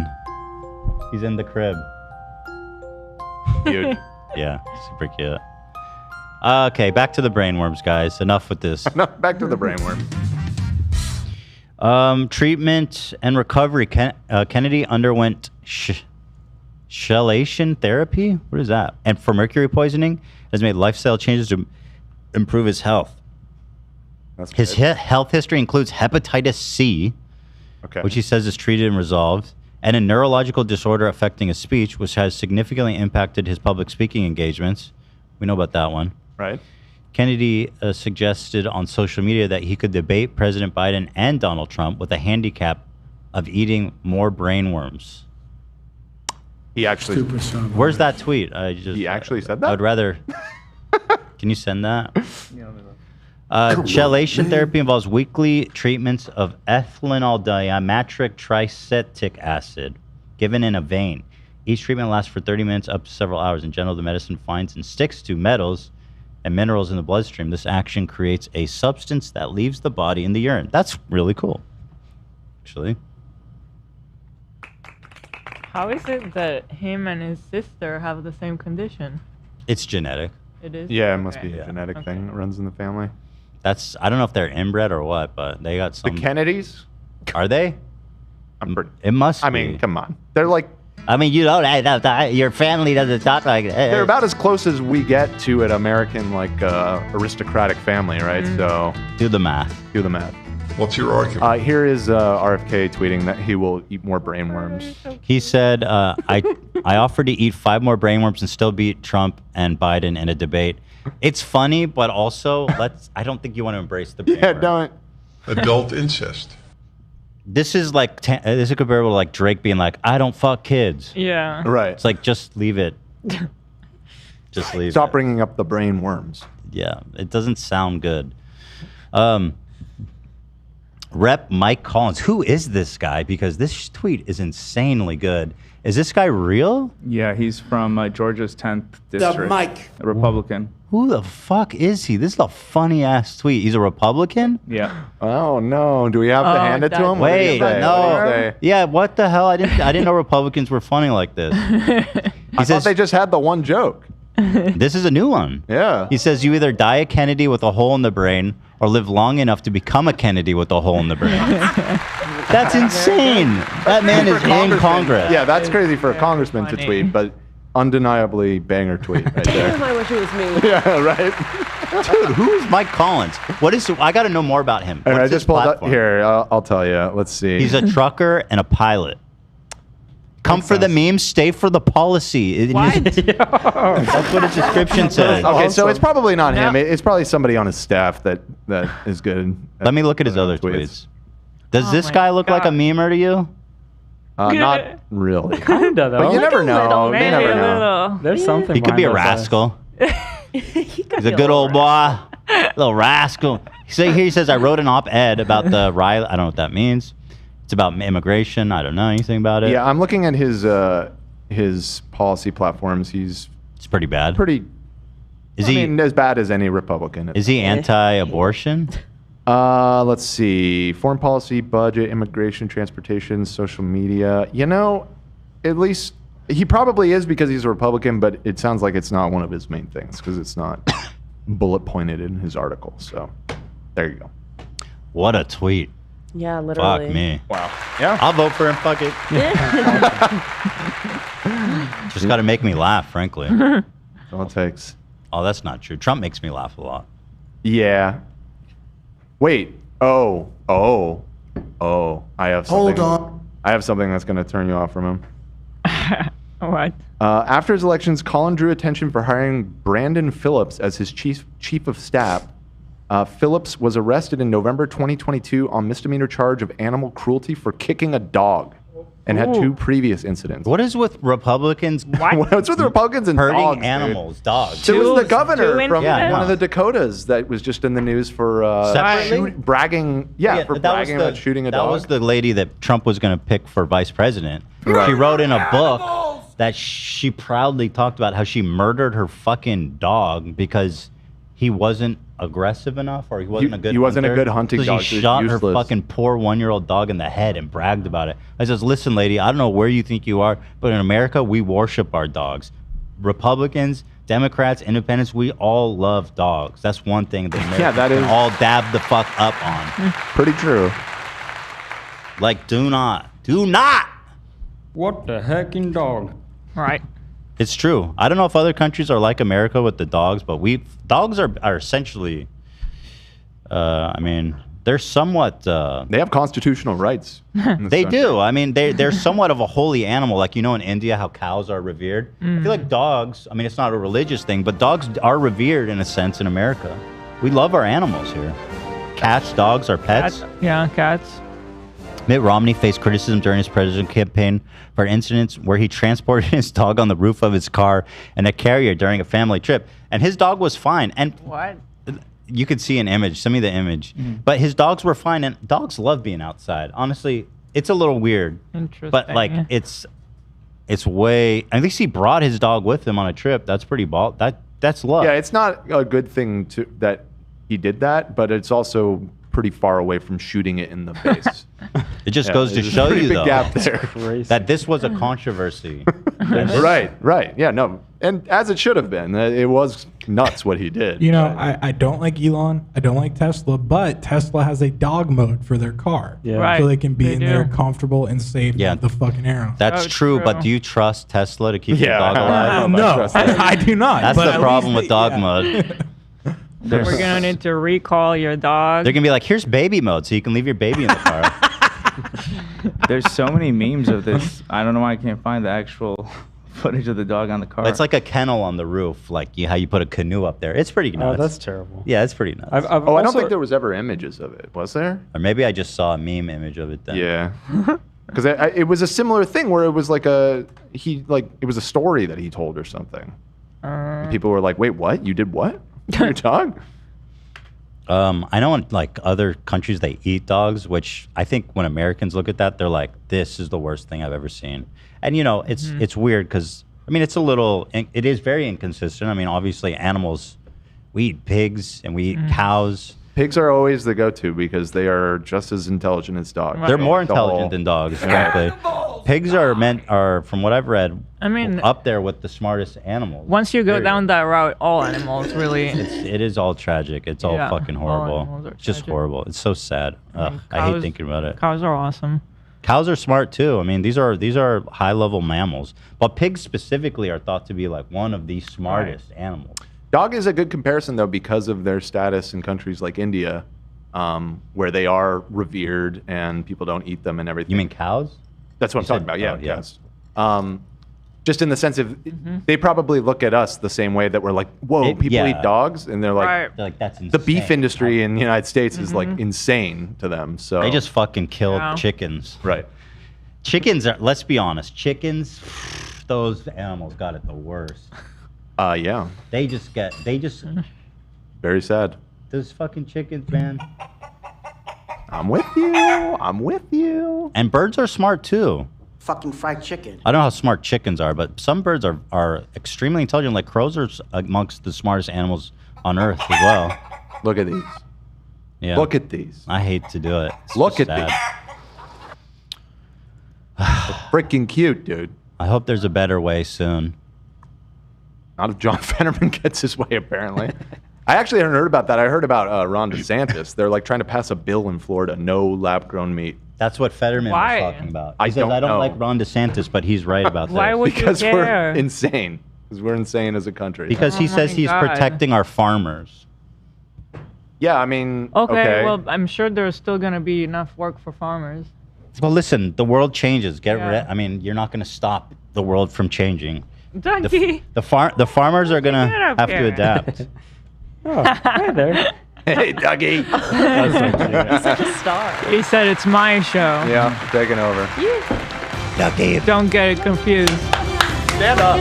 Cute. Yeah, super cute. Okay, back to the brainworms, guys. Enough with this. Back to the brainworm. Treatment and recovery. Kennedy underwent chelation therapy. What is that? And for mercury poisoning, has made lifestyle changes to improve his health. His health history includes hepatitis C, which he says is treated and resolved, and a neurological disorder affecting his speech, which has significantly impacted his public speaking engagements. We know about that one. Right. Kennedy suggested on social media that he could debate President Biden and Donald Trump with a handicap of eating more brainworms. He actually. Where's that tweet? He actually said that? I would rather. Can you send that? Chelation therapy involves weekly treatments of ethylenol diametric triacetic acid given in a vein. Each treatment lasts for 30 minutes up to several hours. In general, the medicine finds and sticks to metals and minerals in the bloodstream. This action creates a substance that leaves the body in the urine. That's really cool, actually. How is it that him and his sister have the same condition? It's genetic. It is? Yeah, it must be a genetic thing that runs in the family. I don't know if they're inbred or what, but they got some. The Kennedys? Are they? It must be. I mean, come on. They're like. I mean, you don't. Your family doesn't talk like that. They're about as close as we get to an American, like, aristocratic family, right? So. Do the math. Do the math. What's your argument? Here is RFK tweeting that he will eat more brainworms. He said, I offered to eat 5 more brainworms and still beat Trump and Biden in a debate. It's funny, but also, I don't think you want to embrace the brainworm. Yeah, don't. Adult incest. This is like, this is comparable to like Drake being like, I don't fuck kids. Yeah. Right. It's like, just leave it. Just leave Stop bringing up the brainworms. Yeah, it doesn't sound good. Rep Mike Collins. Who is this guy? Because this tweet is insanely good. Is this guy real? Yeah, he's from Georgia's 10th district. Mike. A Republican. Who the fuck is he? This is a funny ass tweet. He's a Republican? Yeah. Oh no. Do we have to hand it to him? Wait, no. Yeah, what the hell? I didn't know Republicans were funny like this. I thought they just had the one joke. This is a new one. Yeah. He says you either die a Kennedy with a hole in the brain or live long enough to become a Kennedy with a hole in the brain. That's insane. That man is in Congress. Yeah, that's crazy for a congressman to tweet, but undeniably banger tweet right there. I wish it was me. Yeah, right. Dude, who's Mike Collins? What is? I got to know more about him. All right, I What's his just pulled up platform? here. I'll tell you. Let's see. He's a trucker and a pilot. Come for the memes, stay for the policy. That's what his description says. Okay, so it's probably not him. It's probably somebody on his staff that is good. Let me look at his other tweets. Does this guy look like a memer to you? Not really. Kinda though. But you never know. You never know. There's something. He could be a behind those eyes. rascal. He's a good old boy, little rascal. Here he says, I wrote an op-ed about the riot. I don't know what that means. It's about immigration. I don't know anything about it. Yeah, I'm looking at his policy platforms. It's pretty bad. I mean, as bad as any Republican. Is he anti-abortion? Let's see. Foreign policy, budget, immigration, transportation, social media. You know, at least he probably is because he's a Republican, but it sounds like it's not one of his main things because it's not bullet pointed in his article. So there you go. What a tweet. Yeah, literally. Fuck me. Wow. Yeah. I'll vote for him. Fuck it. Just got to make me laugh, frankly. All it takes. Oh, that's not true. Trump makes me laugh a lot. Yeah. Wait. Oh. I have something. Hold on. I have something that's going to turn you off from him. What? After his elections, Colin drew attention for hiring Brandon Phillips as his chief of staff. Phillips was arrested in November 2022 on misdemeanor charge of animal cruelty for kicking a dog and had 2 previous incidents. What is with Republicans? What's with the Republicans and hurting dogs, animals, dude? dogs? There was the governor from Yeah, one of the Dakotas that was just in the news for bragging. Yeah, for but that was bragging about shooting a that dog. That was the lady that Trump was going to pick for vice president. Right. She wrote in a book that she proudly talked about how she murdered her fucking dog because he wasn't aggressive enough or he wasn't a good he wasn't a good hunting so dog. She shot her fucking poor 1-year-old dog in the head and bragged about it. I says, listen, lady, I don't know where you think you are, but in America, we worship our dogs. Republicans, Democrats, Independents, we all love dogs. That's one thing that Americans can all dab the fuck up on. Pretty true. Like, do not. What the hecking dog? Right. It's true. I don't know if other countries are like America with the dogs, but dogs are essentially, I mean, they're somewhat. They have constitutional rights. They do. I mean, they're somewhat of a holy animal. Like, you know, in India, how cows are revered. I feel like dogs, I mean, it's not a religious thing, but dogs are revered in a sense in America. We love our animals here. Cats, dogs are pets. Cats. Mitt Romney faced criticism during his presidential campaign for incidents where he transported his dog on the roof of his car in a carrier during a family trip. And his dog was fine. And what? You could see an image. Send me the image. But his dogs were fine. And dogs love being outside. Honestly, it's a little weird. Interesting. But, like, it's way... At least he brought his dog with him on a trip. That's pretty bald. That's love. Yeah, it's not a good thing that he did that, but it's also pretty far away from shooting it in the face. It just goes to show you, though, gap there. that this was a controversy. Right. Yeah, no. And as it should have been. It was nuts what he did. You know, I don't like Elon. I don't like Tesla, but Tesla has a dog mode for their car. Yeah. Right. So they can be They in do. there comfortable and safe with the fucking arrow. That's true, but do you trust Tesla to keep your dog alive? No, I do not. That's but the problem with dog mode. We're gonna need to recall your dog. They're gonna be like, here's baby mode, so you can leave your baby in the car. There's so many memes of this. I don't know why I can't find the actual footage of the dog on the car. It's like a kennel on the roof, like how you put a canoe up there. It's pretty nuts. Oh, that's terrible. Yeah, it's pretty nuts. I don't think there was ever images of it, was there? Or maybe I just saw a meme image of it then. Yeah. Because it was a similar thing where it was like it was a story that he told or something. And people were like, wait, what? You did what? Your dog? I know in like other countries they eat dogs, which I think when Americans look at that, they're like, this is the worst thing I've ever seen. And you know, it's weird because I mean, it is very inconsistent. I mean, obviously animals, we eat pigs and we eat cows. Pigs are always the go-to because they are just as intelligent as dogs. They're more intelligent than dogs, frankly. Pigs are, from what I've read, I mean, up there with the smartest animals. Once you go down that route, all animals really. It is all tragic. It's all fucking horrible. It's just horrible. It's so sad. I hate thinking about it. Cows are awesome. Cows are smart too. I mean, these are high-level mammals, but pigs specifically are thought to be like one of the smartest animals. Dog is a good comparison though because of their status in countries like India, where they are revered and people don't eat them and everything. You mean cows? That's what I'm talking about. Yeah, cows. Just in the sense of they probably look at us the same way that we're like, whoa, people eat dogs, and they're like, that's insane. The beef industry in the United States is like insane to them. So they just fucking killed chickens. Right. Chickens are. Let's be honest. Chickens, those animals got it the worst. Yeah. They just very sad. Those fucking chickens, man. I'm with you. And birds are smart too. Fucking fried chicken. I don't know how smart chickens are, but some birds are extremely intelligent. Like crows are amongst the smartest animals on Earth as well. Look at these. Yeah. Look at these. I hate to do it. It's Look just at sad. these. Freaking cute, dude. I hope there's a better way soon. Not if John Fetterman gets his way, apparently. I actually hadn't heard about that. I heard about Ron DeSantis. They're like trying to pass a bill in Florida, no lab-grown meat. That's what Fetterman Why? was talking about. I He says, don't I don't know. like Ron DeSantis, but he's right about Why this. would Because you we're care? insane. Because we're insane as a country. Because he Oh says my he's God. protecting our farmers. Yeah, I mean, Okay, well, I'm sure there's still gonna be enough work for farmers. Well, listen, the world changes. Yeah. I mean, you're not going to stop the world from changing. Donkey. The farmers are going to Get up have here. to adapt. Oh, hi there. Hey, Dougie. He's such a star. He said it's my show. Yeah, taking over. Dougie. Don't get it confused. Stand up.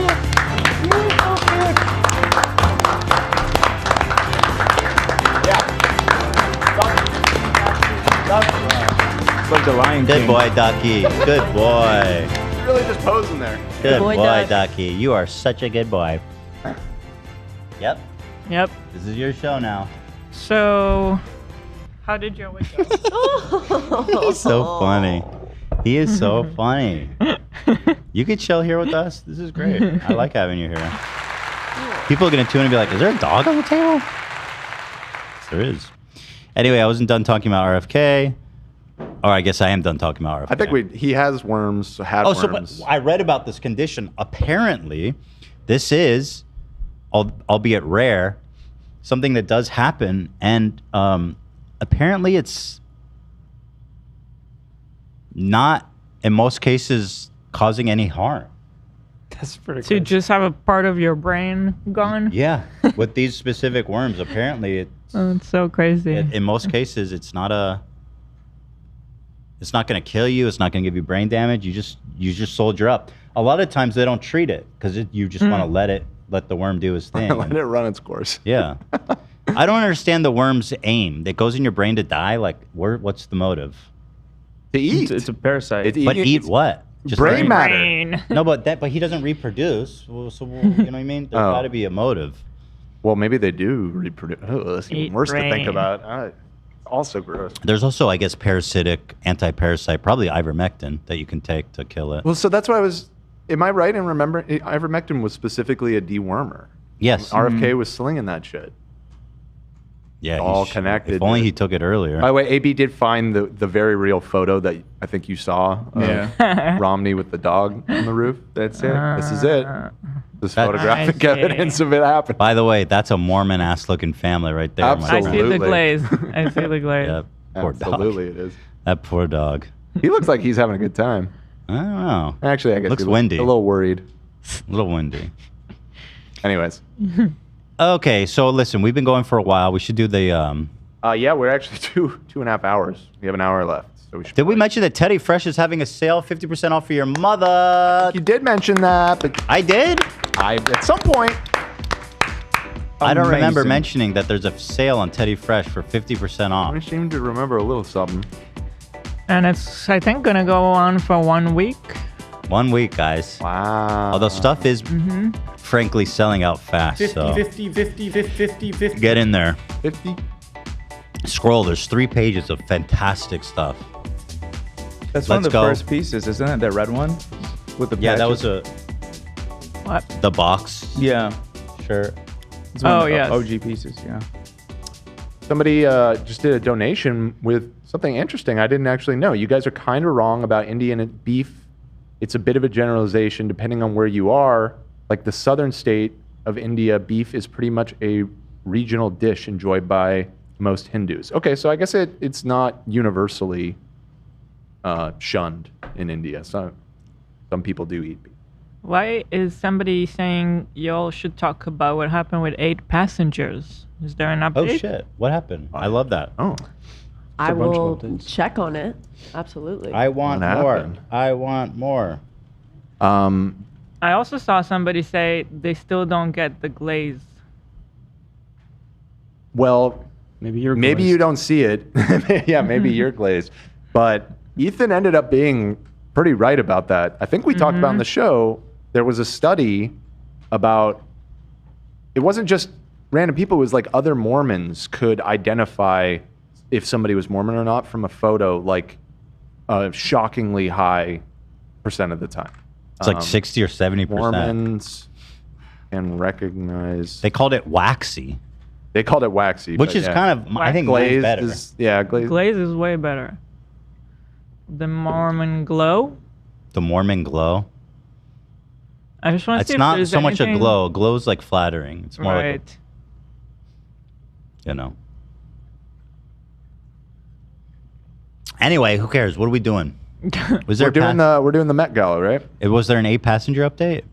It's like the Lion Good King. boy, Ducky. Good boy. You're really just posing there. Good boy, boy, Duck. Ducky. You are such a good boy. Yep. Yep. This is your show now. So, how did your week go? He's so funny. He is so funny. You could chill here with us. This is great. I like having you here. People are going to tune in and be like, is there a dog on the table? Yes, there is. Anyway, I wasn't done talking about RFK. Or I guess I am done talking about RFK. I think he has worms, had worms. So I read about this condition. Apparently, this is, albeit rare, something that does happen. And apparently it's not, in most cases, causing any harm. That's pretty To just have a part of your brain gone? Yeah, with these specific worms, apparently It's so crazy. in most cases it's not going to kill you. It's not going to give you brain damage. You just soldier up. A lot of times they don't treat it because you just want to let the worm do his thing. Let it run its course. Yeah. I don't understand the worm's aim. It goes in your brain to die. Like, what's the motive? To eat. It's a parasite. But eat what? Just brain matter. Brain. No, but he doesn't reproduce. Well, so you know what I mean? There's got to be a motive. Well, maybe they do reproduce. Oh, that's even Eat worse to think brain. about. Also gross. There's also, I guess, parasitic, anti-parasite, probably ivermectin that you can take to kill it. Well, so that's why am I right in remembering ivermectin was specifically a dewormer? Yes. RFK was slinging that shit. Yeah, all he connected. If only he took it earlier. By the way, AB did find the very real photo that I think you saw of Romney with the dog on the roof. That's it. This is it. This photographic evidence of it happened. By the way, that's a Mormon-ass looking family right there. Absolutely. I see the glaze. I see the glaze. Yep. Poor dog. Absolutely, it is. That poor dog. He looks like he's having a good time. I don't know. Actually, I guess Looks he windy. A little worried. A little windy. Anyways. Okay, so listen, we've been going for a while. We should do the. Yeah, we're actually 2.5 hours. We have an hour left. So we should Did we mention that Teddy Fresh is having a sale, 50% off for your mother? You did mention that, but I did. At some point. I don't remember Amazing. mentioning that there's a sale on Teddy Fresh for 50% off. I seem to remember a little something. And it's, I think, going to go on for 1 week. 1 week, guys. Wow. Although stuff is, frankly, selling out fast. 50, so 50, 50, 50, 50. get in there. 50. Scroll. There's 3 pages of fantastic stuff. That's one of Let's the go. first pieces, isn't it? That red one with the Yeah, that patches? was What? the box. Yeah. Sure. It's one of Oh, the yes. OG pieces. Yeah. Somebody just did a donation with something interesting I didn't actually know. You guys are kind of wrong about Indian beef. It's a bit of a generalization depending on where you are. Like the southern state of India, beef is pretty much a regional dish enjoyed by most Hindus. Okay, so I guess it's not universally shunned in India. So some people do eat beef. Why is somebody saying y'all should talk about what happened with 8 passengers? Is there an update? Oh shit! What happened? I love that. Oh. I will check on it. Absolutely. I want What more. happened? I want more. I also saw somebody say they still don't get the glaze. Well, Maybe you're maybe glazed. you don't see it. Yeah, maybe you're glazed. But Ethan ended up being pretty right about that. I think we talked about in the show, there was a study about, it wasn't just random people, it was like other Mormons could identify if somebody was Mormon or not from a photo, like a shockingly high percent of the time. It's like 60 or 70%. Mormons can recognize. They called it waxy. They called it waxy, which is kind of, I think, glazed better. Glazed. Glaze is way better. The Mormon glow. The Mormon glow. I just want to see It's if not there's so much a anything- glow. Glow's like flattering. It's more like, Right. you know. Anyway, who cares? What are we doing? Was there we're doing the Met Gala, right? Was there an 8-passenger update?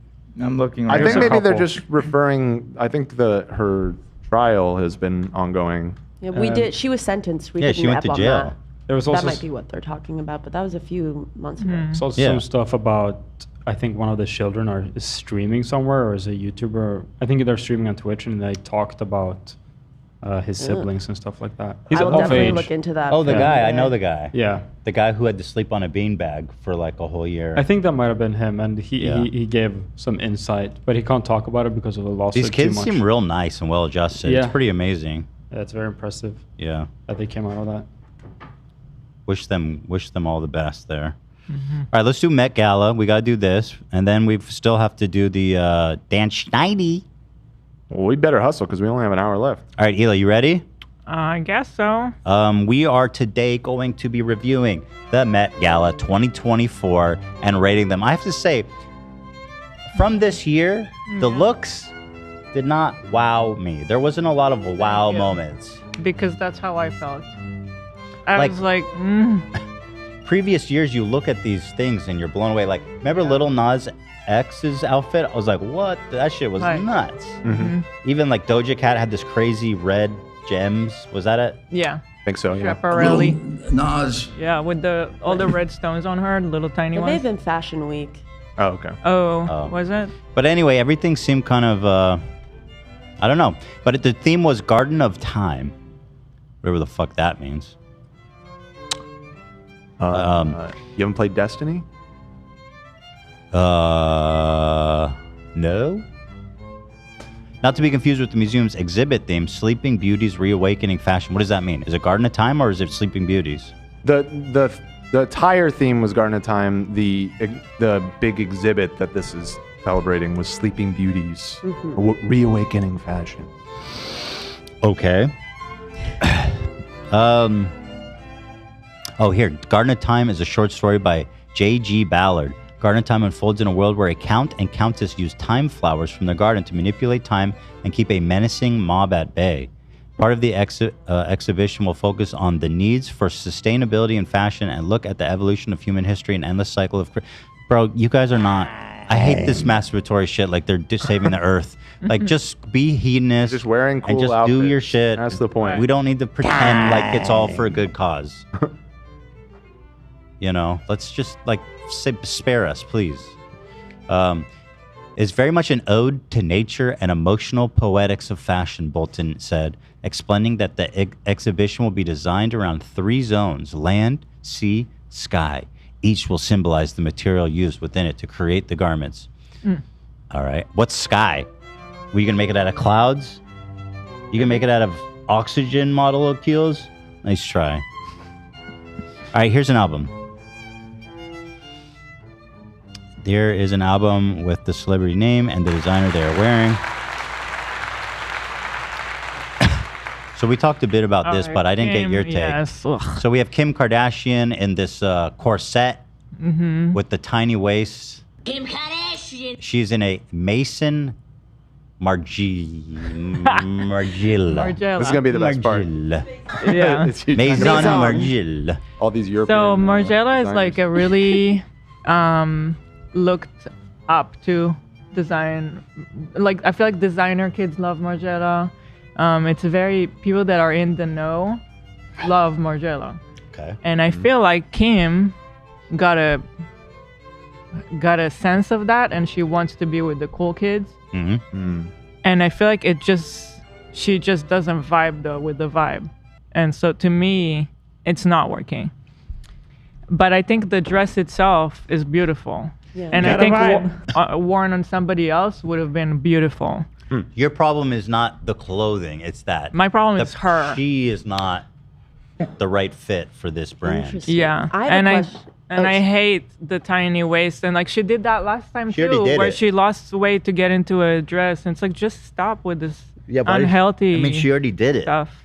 I'm looking. I think maybe they're just referring. I think her trial has been ongoing. Yeah, we did. She was sentenced. We Yeah, didn't she went ep to on jail. That. There was That also might be what they're talking about, but that was a few months ago. There's also some stuff about, I think one of the children is streaming somewhere or is a YouTuber. I think they're streaming on Twitch and they talked about his siblings and stuff like that. He's I will of definitely age. look into that. Oh, the for guy. I today. know the guy. Yeah. The guy who had to sleep on a beanbag for like a whole year. I think that might have been him, and Yeah. he gave some insight, but he can't talk about it because of the lawsuit. These kids too much. seem real nice and well adjusted. It's Yeah. pretty amazing. Yeah, it's very impressive. Yeah. That they came out of that. Wish them all the best there. All right, let's do Met Gala. We got to do this. And then we still have to do the Dan Schneider. Well, we better hustle because we only have an hour left. All right, Eli, you ready? I guess so. We are today going to be reviewing the Met Gala 2024 and rating them. I have to say, from this year, the looks did not wow me. There wasn't a lot of wow moments. Because that's how I felt. I Like- was like, Previous years, you look at these things and you're blown away. Like, remember Little Nas X's outfit? I was like, what? That shit was Right. nuts. Mhm. Even like Doja Cat had this crazy red gems. Was that it? yeah. I think so, yeah. Schiaparelli. Nas. Yeah, with all the red stones on her, little tiny It may ones. have been Fashion Week. Oh, okay. Oh, was it? But anyway, everything seemed kind of, I don't know. But the theme was Garden of Time. Whatever the fuck that means. You haven't played Destiny? No. Not to be confused with the museum's exhibit theme, Sleeping Beauties Reawakening Fashion. What does that mean? Is it Garden of Time or is it Sleeping Beauties? The attire theme was Garden of Time. The big exhibit that this is celebrating was Sleeping Beauties, reawakening fashion. Okay. Oh, here. Garden of Time is a short story by J.G. Ballard. Garden of Time unfolds in a world where a count and countess use time flowers from their garden to manipulate time and keep a menacing mob at bay. Part of the exhibition will focus on the needs for sustainability in fashion and look at the evolution of human history and endless cycle of... Bro, you guys are not... I hate this masturbatory shit like they're just saving the earth. Like, just be hedonist. Just wearing cool and just do outfits. your shit. That's the point. We don't need to pretend like it's all for a good cause. You know, let's just like spare us, please. It's very much an ode to nature and emotional poetics of fashion, Bolton said, explaining that the exhibition will be designed around 3 zones: land, sea, sky. Each will symbolize the material used within it to create the garments. All right. What's sky? Were you going to make it out of clouds? You can make it out of oxygen molecules? Nice try. All right, here's an album. There is an album with the celebrity name and the designer they are wearing. So we talked a bit about this, but I didn't get your take. Yes. Ugh. So we have Kim Kardashian in this corset with the tiny waist. Kim Kardashian. She's in a Mason Margiela. This is gonna be the best part. Yeah. It's huge. Maison Margiela. All these European. So Margiela is designers. like a really looked up to design. Like, I feel like designer kids love Margiela. It's very, people that are in the know love Margiela. Okay. And I feel like Kim got a sense of that, and she wants to be with the cool kids. And I feel like she just doesn't vibe though with the vibe. And so to me, it's not working. But I think the dress itself is beautiful. Yeah. And I Got a think worn on somebody else would have been beautiful. Your problem is not the clothing, it's that. My problem is her. She is not the right fit for this brand. Yeah, I hate the tiny waist, and like she did that last time She already too, did where it. she lost weight to get into a dress, and it's like just stop with this why did- unhealthy. I mean, she already did it. Stuff.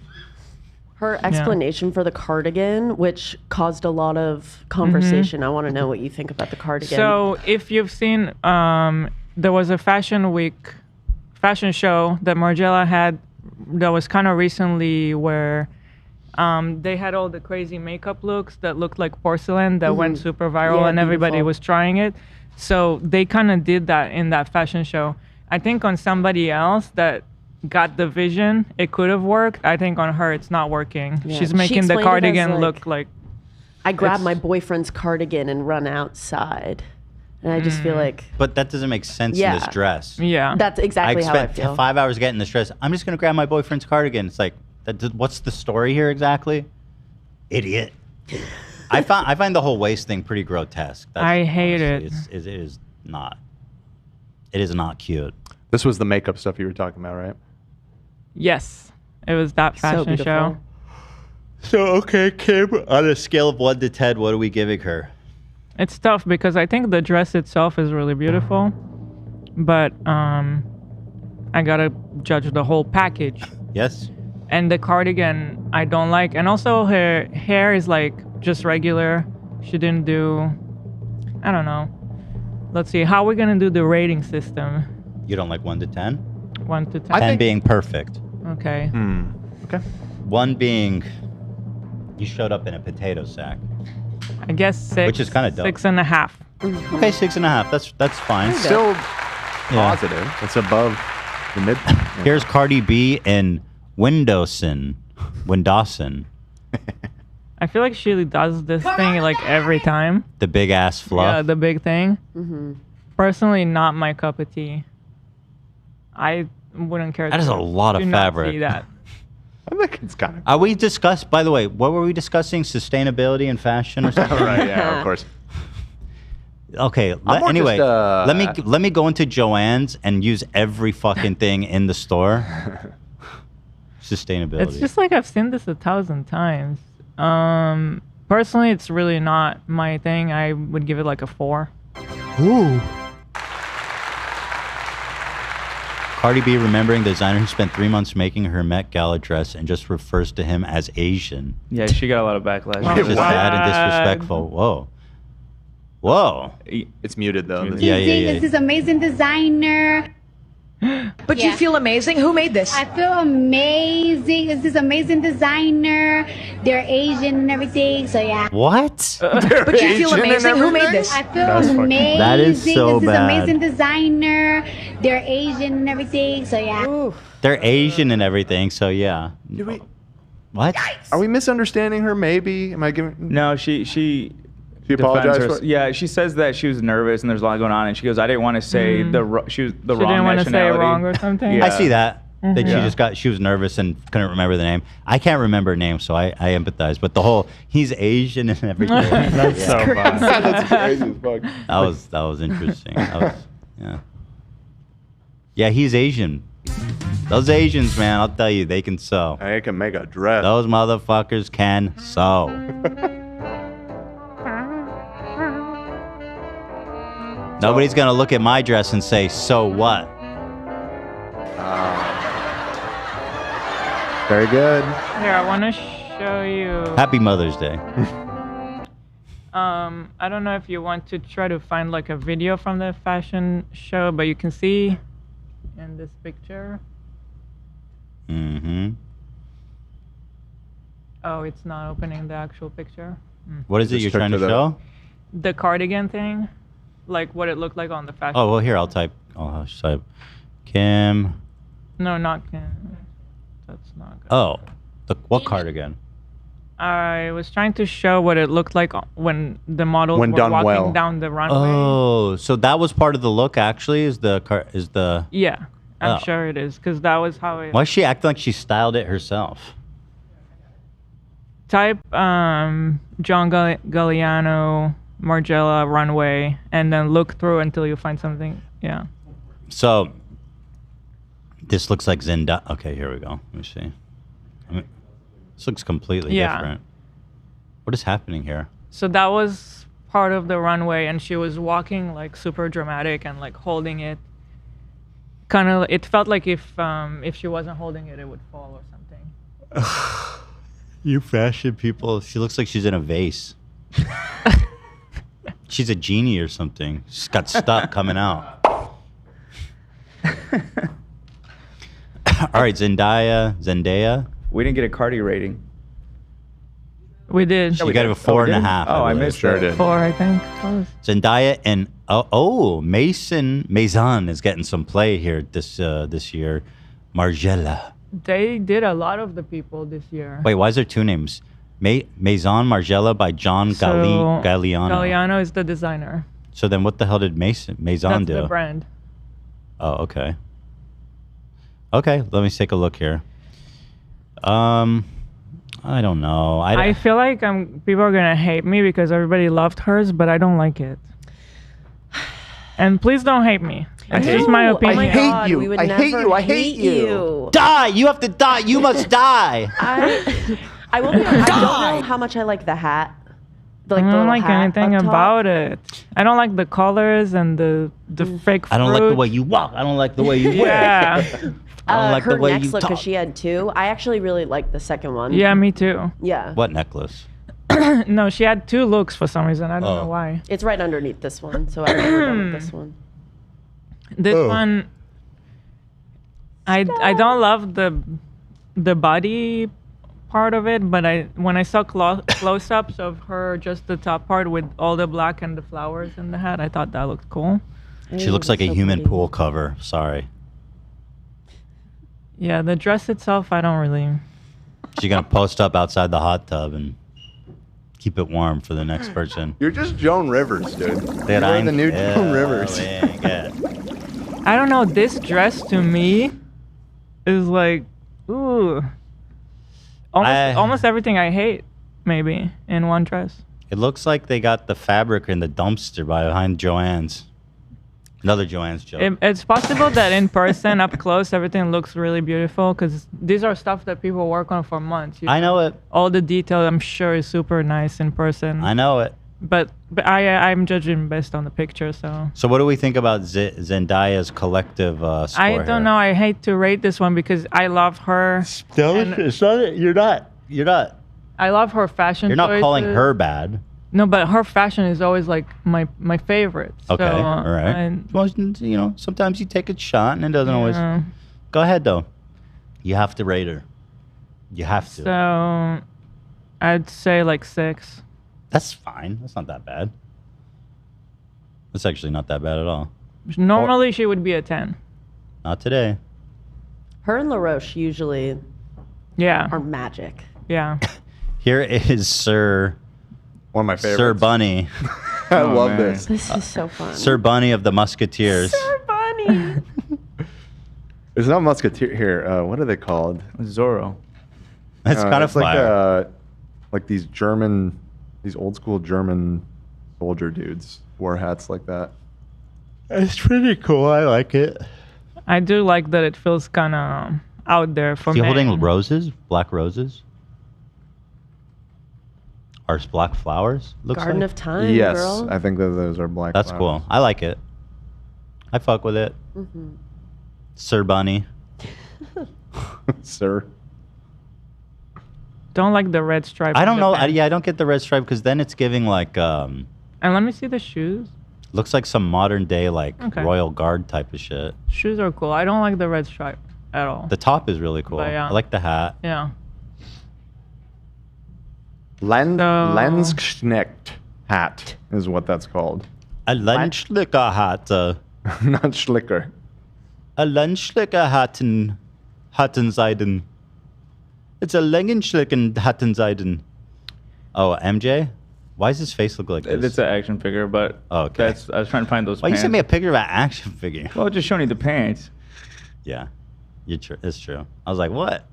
Her explanation for the cardigan, which caused a lot of conversation. I want to know what you think about the cardigan. So if you've seen, there was a fashion show that Margiela had that was kind of recently where they had all the crazy makeup looks that looked like porcelain that went super viral, Yeah, and everybody beautiful. was trying it. So they kind of did that in that fashion show. I think on somebody else that got the vision, it could have worked. I think on her, it's not working. Yeah. She's She making the explained it as, cardigan like, look like I grabbed it's- my boyfriend's cardigan and run outside. And I just feel like But that doesn't make sense in this dress. Yeah. That's exactly how I spent feel. 5 hours getting this dress. I'm just gonna grab my boyfriend's cardigan. It's like, what's the story here exactly? Idiot. I find the whole waist thing pretty grotesque. I hate it. It is not. It is not cute. This was the makeup stuff you were talking about, right? Yes, it was that fashion show. So okay, Kim, on a scale of 1 to 10, what are we giving her? It's tough because I think the dress itself is really beautiful, but I gotta judge the whole package. Yes. And the cardigan I don't like, and also her hair is like just regular. She didn't do, I don't know. Let's see, how are we gonna do the rating system? You don't like 1 to 10? 1 to 10. 10 being perfect. Okay. Okay. 1 being you showed up in a potato sack. I guess 6. Which is kind of dope. 6.5. Okay, 6.5. That's fine. Still positive. It's above the mid. Here's Cardi B in Windowson. I feel like she does this thing like every time. The big ass fluff. Yeah, the big thing. Personally, not my cup of tea. I wouldn't care. That is a lot of to not fabric. see that. I think it's kind of. Are we by the way, what were we discussing? Sustainability in fashion or something? Right, yeah, of course. Okay, more anyway, just, let me go into Joann's and use every fucking thing in the store. Sustainability. It's just like I've seen this 1,000 times. Personally, it's really not my thing. I would give it like a 4. Ooh. Cardi B remembering the designer who spent 3 months making her Met Gala dress and just refers to him as Asian. Yeah, she got a lot of backlash. It's just sad and disrespectful. Whoa. Whoa. It's muted though. Yeah. This is amazing designer. But you feel amazing? Who made this? I feel amazing. This is amazing designer. They're Asian and everything. So yeah. What? But you feel amazing? Who made this? I feel amazing. That is so This is bad. amazing designer. They're Asian and everything. So yeah. They're Asian and everything, so yeah. What? Are we misunderstanding her? Maybe. Am I giving? No, she apologized defends for her- it? Yeah, she says that she was nervous and there's a lot going on, and she goes, "I didn't want to say the wrong She wrong didn't want to say it nationality." wrong or something. Yeah. I see that. That Mhm. she was nervous and couldn't remember the name. I can't remember names, so I empathize. But the whole he's Asian and everything. That's so bad. That's crazy as fuck. That was interesting. Yeah, he's Asian. Those Asians, man, I'll tell you, they can sew. I can make a dress. Those motherfuckers can sew. Nobody's gonna look at my dress and say, "So what?" Very good. Here, I want to show you. Happy Mother's Day. I don't know if you want to try to find like a video from the fashion show, but you can see in this picture. Mm-hmm. Oh, it's not opening the actual picture. What is it you're trying to show? The cardigan thing, like what it looked like on the fashion. Oh well, here I'll type Kim. No, not Kim. That's not good. Oh, what cardigan? I was trying to show what it looked like when the models When were done walking well. down the runway. Oh, so that was part of the look. Actually, is the Yeah, I'm Oh. sure it is because that was how it. Why is she acting like she styled it herself? Type John Galliano Margiela runway and then look through until you find something. Yeah. This looks completely Yeah. different. What is happening here? So that was part of the runway, and she was walking like super dramatic and like holding it. Kind of, it felt like if she wasn't holding it, it would fall or something. You fashion people. She looks like she's in a vase. She's a genie or something. She's got stuff coming out. All right, Zendaya. We didn't get a Cardi rating. We did. You got a 4.5. Oh, I missed it. 4, I think. Zendaya and Maison is getting some play here this year. Margiela. They did a lot of the people this year. Wait, why is there two names? Maison Margiela by John So, Galliano. Galliano is the designer. So then what the hell did Maison That's do? the brand. Oh, okay. Okay, let me take a look here. I don't know. I feel like people are gonna hate me because everybody loved hers, but I don't like it. And please don't hate me. It's just my opinion. I hate you. We would never hate you. Die! You have to die. You must die. I will be honest, I don't know how much I like the hat. I don't like anything about it. I don't like the colors and the fake fruit. I don't like the way you walk. I don't like the way you wear. Yeah. I don't like her the way next you look, talk. because she had two. I actually really liked the second one. Yeah, me too. Yeah. What necklace? No, she had 2 looks for some reason. I don't know why. It's right underneath this one, so I've never done with this one. This one, I don't love the body part of it, but when I saw close-ups of her, just the top part with all the black and the flowers in the hat, I thought that looked cool. She looks like a human pool cover. Sorry. Yeah, the dress itself, I don't really. She's gonna post up outside the hot tub and keep it warm for the next person. You're just Joan Rivers, dude. Dude, You're the new Joan Rivers. I don't know. This dress to me is like, ooh, almost everything I hate, maybe in one dress. It looks like they got the fabric in the dumpster behind Joanne's. Another Joanne's joke. It's possible that in person, up close, everything looks really beautiful because these are stuff that people work on for months. I know it. All the detail, I'm sure, is super nice in person. I know it. But I'm judging based on the picture, so. So what do we think about Zendaya's collective score I don't know. I hate to rate this one because I love her. It's not. You're not. I love her fashion. You're not calling choices. her bad. No, but her fashion is always like my favorite. Okay, so, all right. Well, you know, sometimes you take a shot and it doesn't always. Go ahead though. You have to rate her. You have to. So, I'd say like 6. That's fine. That's not that bad. That's actually not that bad at all. Normally she would be a 10. Not today. Her and LaRoche usually are magic. Yeah. Here is Sir. One of my favorites. Sir Bunny. I love this. This is so fun. Sir Bunny of the Musketeers. Sir Bunny. It's not Musketeer here. What are they called? Zorro. That's kind of like these old school German soldier dudes wore hats like that. It's pretty cool. I like it. I do like that it feels kind of out there for Is he me. holding roses? Black roses? Or black flowers? Looks Garden like? of Time, Yes, girl. I think that those are black That's flowers. cool. I like it. I fuck with it. Mm-hmm. Sir Bunny. Sir. Don't like the red stripe. I don't on the know. pants. I don't get the red stripe because then it's giving like And let me see the shoes. looks like some modern day like Okay. Royal Guard type of shit. Shoes are cool. I don't like the red stripe at all. The top is really cool. But yeah. I like the hat. Yeah. Lensknecht hat is what that's called. A Lunchlicker hat. Not Schlicker. A Lunchlicker Hattenseiden. It's a Lengenschlicken Hattenseiden. Oh, MJ? Why does his face look like this? It's an action figure, but I was trying to find those Why you pants. sent me a picture of an action figure? Well, just showing you the pants. Yeah, it's true. I was like, what?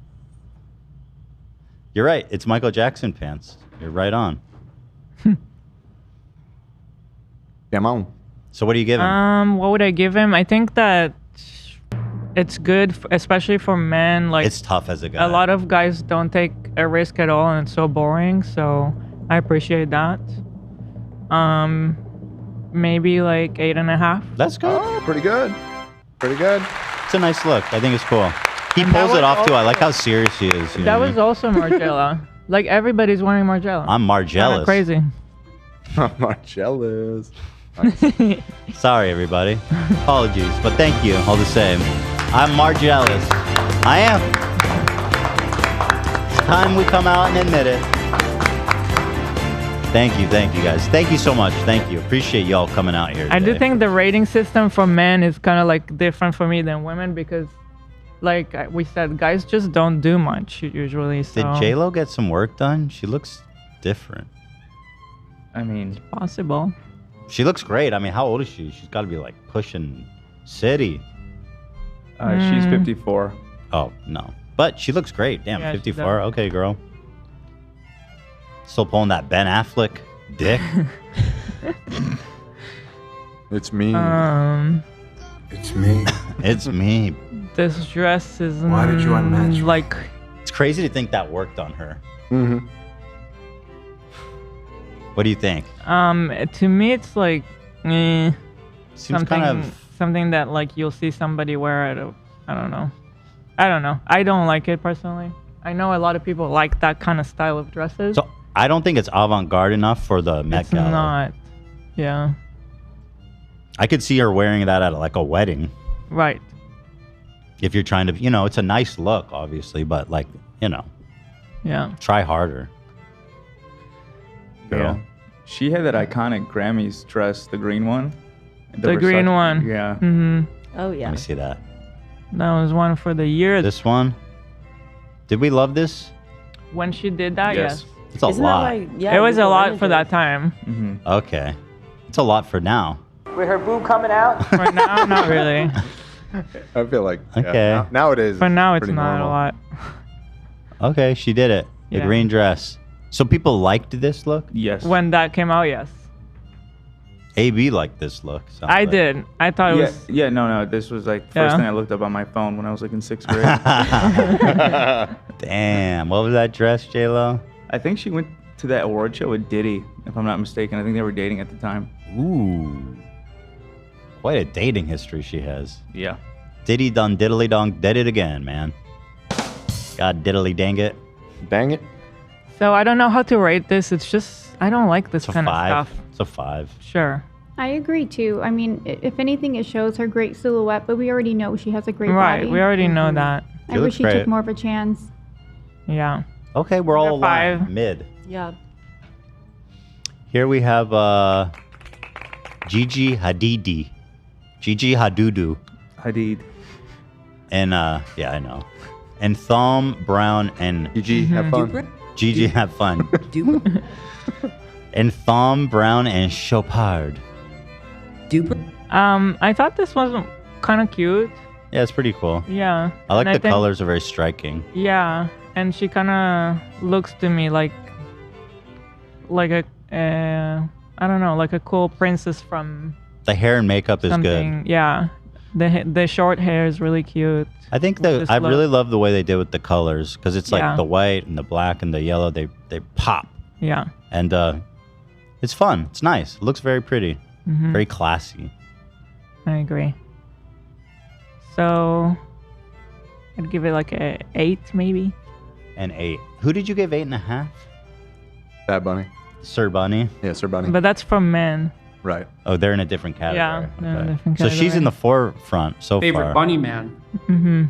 You're right. It's Michael Jackson pants. You're right on. Come on. So what do you give him? What would I give him? I think that it's good, especially for men. Like it's tough as a guy. A lot of guys don't take a risk at all, and it's so boring. So I appreciate that. Maybe like 8.5. That's good. Oh, pretty good. Pretty good. It's a nice look. I think it's cool. He pulls it off too. I like how serious he is. You That know? was also Margiela. Like everybody's wearing Margiela. I'm Margiela. Crazy. I'm Margiela. Sorry, everybody. Apologies, but thank you all the same. I'm Margiela. I am. It's time we come out and admit it. Thank you guys. Thank you so much. Thank you. Appreciate y'all coming out here. I do think the rating system for men is kind of like different for me than women because, like we said, guys just don't do much usually. So. Did J-Lo get some work done? She looks different. I mean, it's possible. She looks great. I mean, how old is she? She's got to be like pushing city. She's 54. Oh, no. But she looks great. Damn, Yeah, she 54. Okay, girl. Still pulling that Ben Affleck dick. It's me. It's me. It's me. This dress is Why did you unmatch me? like It's crazy to think that worked on her. Mm-hmm. What do you think? To me it's like something kind of- something that like you'll see somebody wear at a I don't know. I don't like it personally. I know a lot of people like that kind of style of dresses. So I don't think it's avant-garde enough for the Met It's Gala. not. Yeah. I could see her wearing that at like a wedding. Right. If you're trying to, it's a nice look, obviously, but like, Yeah. try harder. Girl. Yeah. She had that iconic Grammys dress, the green one. The green Versace- one. Yeah. Mm-hmm. Oh yeah. Let me see that. That was one for the year. This one. Did we love this? When she did that, yes. It's a lot. It was a lot for that time. Okay. It's a lot for now. With her boob coming out? For now, not really. I feel like Okay. nowadays. For now, it's pretty not normal. a lot. Okay, she did it. The Yeah. green dress. So people liked this look? Yes. When that came out, yes. AB liked this look. sounds I like. did. I thought it was. Yeah, no. This was like first Yeah. thing I looked up on my phone when I was like in 6th grade. Damn. What was that dress, J-Lo? I think she went to that award show with Diddy, if I'm not mistaken. I think they were dating at the time. Ooh. Quite a dating history she has. Yeah. Diddy done diddly dong did it again, man. God diddly dang it. Dang it. So I don't know how to rate this. It's just I don't like this It's a kind 5. of stuff. It's a 5. Sure. I agree too. I mean, if anything, it shows her great silhouette, but we already know she has a great Right. body. We already know that. She I wish looks she great. took more of a chance. Yeah. Okay, we're all aligned. 5. Mid. Yeah. Here we have Gigi Hadidi. Gigi Hadudu. Hadid. And yeah, I know. And Thom Brown and Gigi, have fun. Gigi, have fun. And Thom Brown and Chopard. I thought this was kind of cute. Yeah, it's pretty cool. Yeah. I like And the think- colors are very striking. Yeah, and she kind of looks to me like a I don't know, like a cool princess from The hair and makeup is something. good. Yeah, the short hair is really cute. I think with this I look. really love the way they did with the colors because it's like Yeah. the white and the black and the yellow. They pop. Yeah. And it's fun. It's nice. It looks very pretty. Mhm. Very classy. I agree. So I'd give it like a 8 maybe. And 8. Who did you give 8.5? Bad Bunny. Sir Bunny. Yeah, Sir Bunny. But that's from men. Right. Oh, they're in a different category. Yeah, they're in a different So she's category. in the forefront so Favorite far. bunny man. Mm-hmm.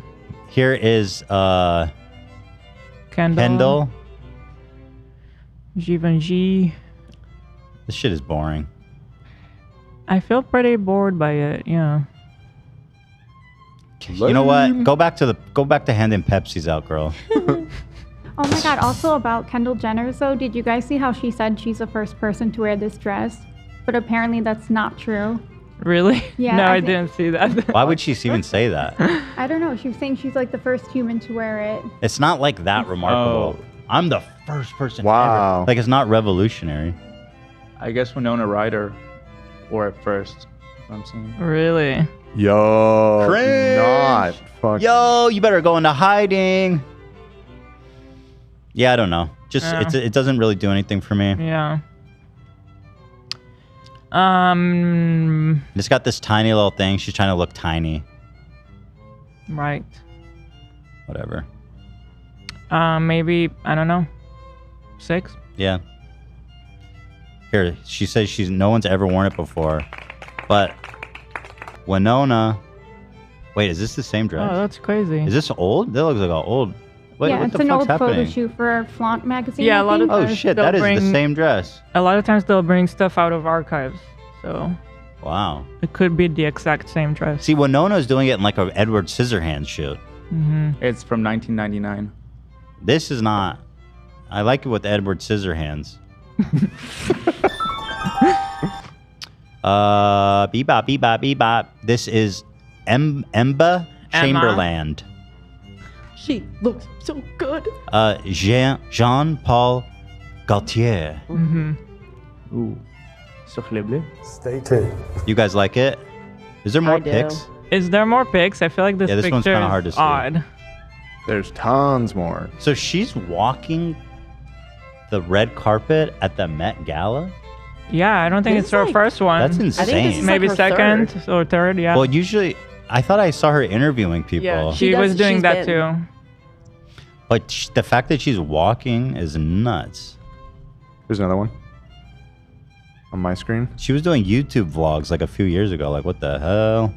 Here is Kendall. Kendall. Givenchy. This shit is boring. I feel pretty bored by it. Yeah. You know what? Go back to handing Pepsis out, girl. Oh my God, also about Kendall Jenner, though, did you guys see how she said she's the first person to wear this dress? But apparently that's not true. Really? Yeah, No, I I think- didn't see that. Why would she even say that? I don't know, she was saying she's like the first human to wear it. It's not like that remarkable. I'm the first person Wow. ever. Like, it's not revolutionary. I guess Winona Ryder wore it first. I'm saying. Really? Yo, Cringe. not fucking. Yo, you better go into hiding. Yeah, I don't know. Just it doesn't really do anything for me. Yeah. It's got this tiny little thing. She's trying to look tiny. Right. Whatever. Maybe, I don't know, 6? Yeah. Here, she says no one's ever worn it before. But Winona... Wait, is this the same dress? Oh, that's crazy. Is this old? That looks like an old... What, yeah, what it's the an fuck's old photo happening? shoot for Flaunt magazine. Yeah, I a lot of think. Oh times shit, they'll that is the bring- same dress. A lot of times they'll bring stuff out of archives, so Wow. it could be the exact same dress. See, Winona's doing it in like an Edward Scissorhands shoot. It's from 1999. This is not. I like it with Edward Scissorhands. Bebop, bebop, bebop. This is Emma Chamberlain. She looks so good. Jean-Paul Gaultier. Ooh. Stay tuned. You guys like it? Is there more I do. pics? Is there more pics? I feel like this, Yeah, this picture one's kinda is hard to see. odd. There's tons more. So she's walking the red carpet at the Met Gala? Yeah, I don't think This it's her is like- first one. That's I think this insane. is Maybe like her second third. or third, yeah. Well, usually, I thought I saw her interviewing people. Yeah, she does- was doing she's that been- too. But the fact that she's walking is nuts. There's another one on my screen. She was doing YouTube vlogs like a few years ago. Like, what the hell?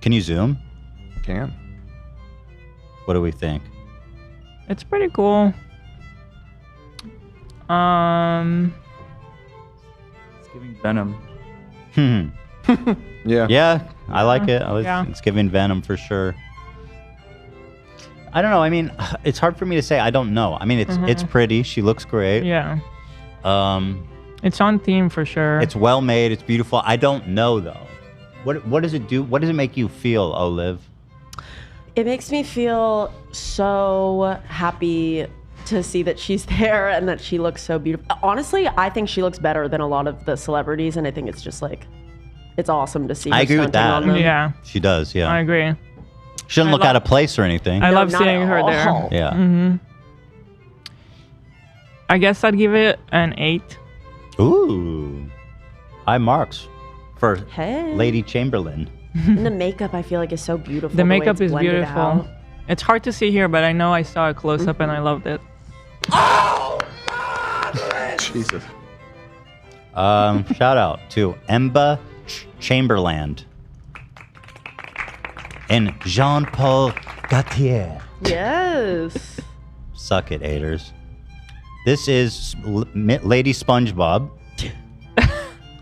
Can you zoom? I can. What do we think? It's pretty cool. It's giving Venom. Yeah. Yeah, I like it. Yeah. It's giving Venom for sure. I don't know. I mean, it's hard for me to say. I don't know. I mean, it's pretty. She looks great. Yeah. Um, It's on theme for sure. it's well made. It's beautiful. I don't know though. What does it do? What does it make you feel, Olive? It makes me feel so happy to see that she's there and that she looks so beautiful. Honestly, I think she looks better than a lot of the celebrities, and I think it's just like, it's awesome to see. I her agree with stunting that. on them. Yeah, She does. Yeah. I agree. She doesn't look out of place or anything. I No, love not seeing at her all. there. Yeah. I guess I'd give it an 8. Ooh. High marks for Hey. Lady Chamberlain. And the makeup, I feel like, is so beautiful. The way makeup it's is blended beautiful. out. It's hard to see here, but I know I saw a close up and I loved it. Jesus. Shout out to Emma Chamberlain and Jean-Paul Gaultier. Yes. Suck it, haters. This is Lady SpongeBob,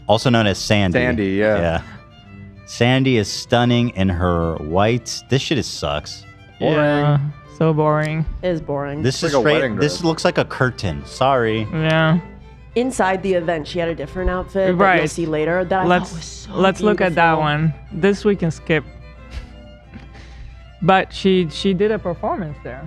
also known as Sandy. Sandy, yeah. Yeah. Sandy is stunning in her whites. This shit sucks. Yeah, so boring. It is boring. This It's is like a straight. wedding This dress. looks like a curtain. Sorry. Yeah. Inside the event, she had a different outfit that you'll Right. see later that I Let's thought was so let's look at that beautiful. one. This we can skip. But she did a performance there.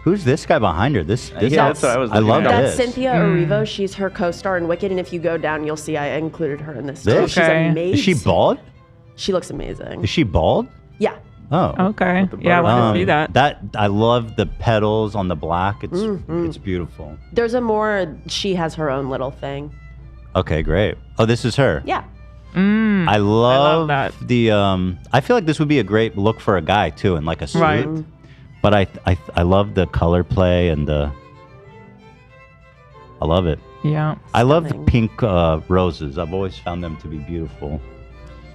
Who's this guy behind her? This Yeah, that's what I was looking love at. That's this. Cynthia Erivo. She's her co-star in Wicked, and if you go down, you'll see I included her in this. too. This? She's Okay. amazing. Is she bald? She looks amazing. Is she bald? Yeah. Oh. Okay. Yeah, I want to see that. I love the petals on the black. It's Mm-hmm. it's beautiful. There's a more. She has her own little thing. Okay, great. Oh, this is her. Yeah. I love that. the I feel like this would be a great look for a guy too, in like a suit. Right. But I love the color play and the. I love it. Yeah. I love the Stunning. pink roses. I've always found them to be beautiful.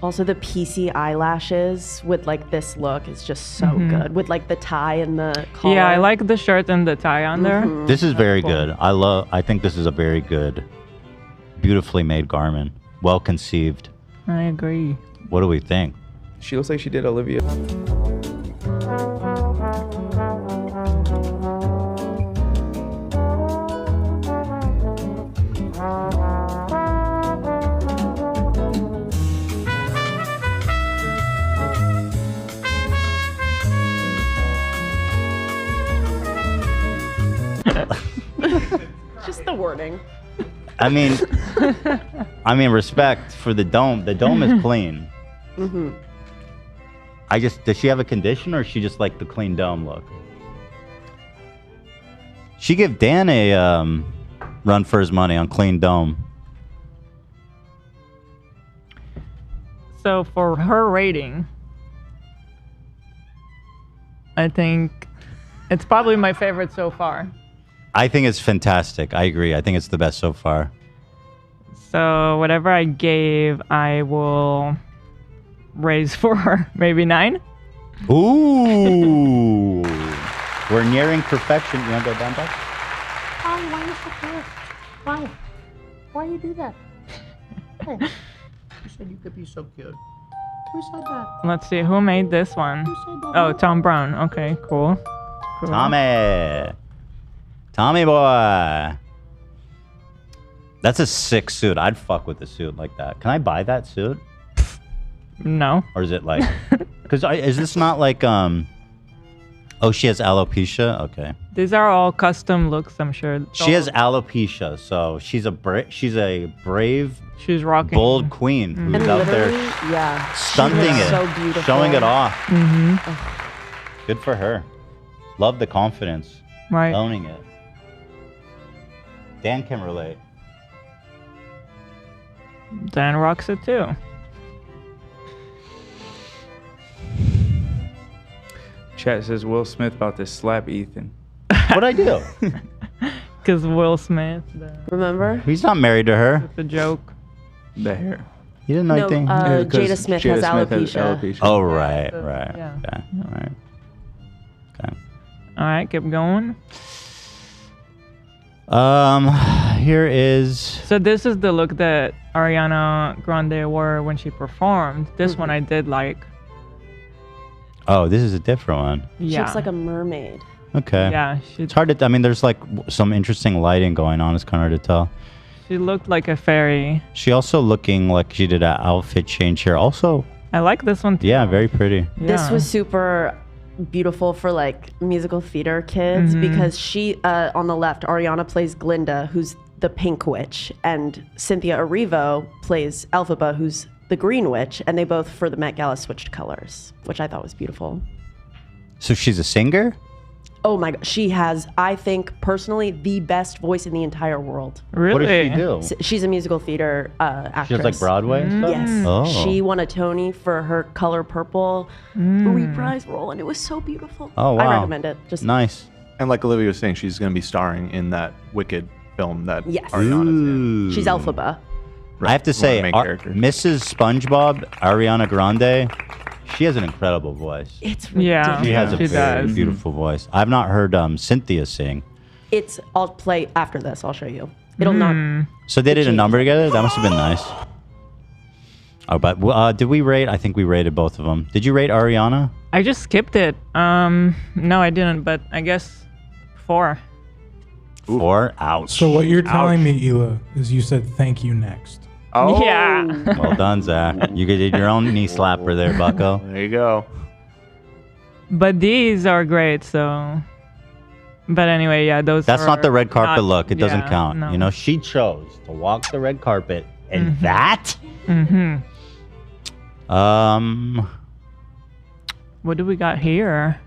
Also, the PC eyelashes with like this look is just so Mm-hmm. good. With like the tie and the collar. Yeah, I like the shirt and the tie on there. This is very cool. good. I think this is a very good, beautifully made garment. Well conceived. I agree. What do we think? She looks like she did Olivia. Just the wording. I mean, respect for the dome. The dome is clean. Does she have a condition or is she just like the clean dome look? She give Dan a run for his money on clean dome. So for her rating, I think it's probably my favorite so far. I think it's fantastic. I agree. I think it's the best so far. So whatever I gave, I will raise for maybe 9. Ooh. We're nearing perfection. You want to go down, Doc? Why are you so cute? Why? Why you do that? Hey, you said you could be so cute. Who said that? Let's see, who made this one? Oh, Tom Brown. Okay, cool. Tommy boy. That's a sick suit. I'd fuck with a suit like that. Can I buy that suit? No. Or is it like... Because is this not like... Oh, she has alopecia? Okay. These are all custom looks, I'm sure. She has alopecia, so she's a brave... She's rocking. Bold queen who's And out there yeah, stunting it, so beautiful. showing it off. Mm-hmm. Good for her. Love the confidence. Right. Owning it. Dan can relate. Dan rocks it too. Chat says Will Smith about to slap Ethan. What'd I do? Because Will Smith. Remember? He's not married to her. It's a joke. The hair. You didn't know No, anything? Jada Smith has alopecia. Oh, right. Yeah. Okay. All right. Okay. All right, keep going. Here is... So this is the look that Ariana Grande wore when she performed. This one I did like. Oh, this is a different one. She Yeah. looks like a mermaid. Okay. Yeah, it's hard to... I mean, there's like some interesting lighting going on. It's kind of hard to tell. She looked like a fairy. She also looking like she did an outfit change here. Also... I like this one too. Yeah, very pretty. This was super beautiful for like musical theater kids because she, on the left, Ariana plays Glinda, who's the pink witch, and Cynthia Erivo plays Elphaba, who's the green witch, and they both, for the Met Gala, switched colors, which I thought was beautiful. So she's a singer? Oh my God, she has, I think, personally, the best voice in the entire world. Really? What does she do? She's a musical theater actress. She does like Broadway and stuff? Yes. Oh. She won a Tony for her Color Purple reprise role, and it was so beautiful. Oh, wow. I recommend it. Just nice. And like Olivia was saying, she's going to be starring in that Wicked film that Yes. Ariana's in. She's Elphaba. I have to say, Mrs. SpongeBob, Ariana Grande, she has an incredible voice. It's Yeah, She has a she very does. beautiful voice. I've not heard Cynthia sing. I'll play after this. I'll show you. It'll not. So they did a number together? That must have been nice. Oh, but did we rate? I think we rated both of them. Did you rate Ariana? I just skipped it. No, I didn't, but I guess 4. 4? Ouch. So what you're telling me, Hila, is you said thank you next. Oh. Yeah. Well done, Zach. You did your own knee slapper there, bucko. There you go. But these are great, so. But anyway, yeah, those. That's not the red carpet not- look. It doesn't yeah, count. no. You know, she chose to walk the red carpet, and that. What do we got here?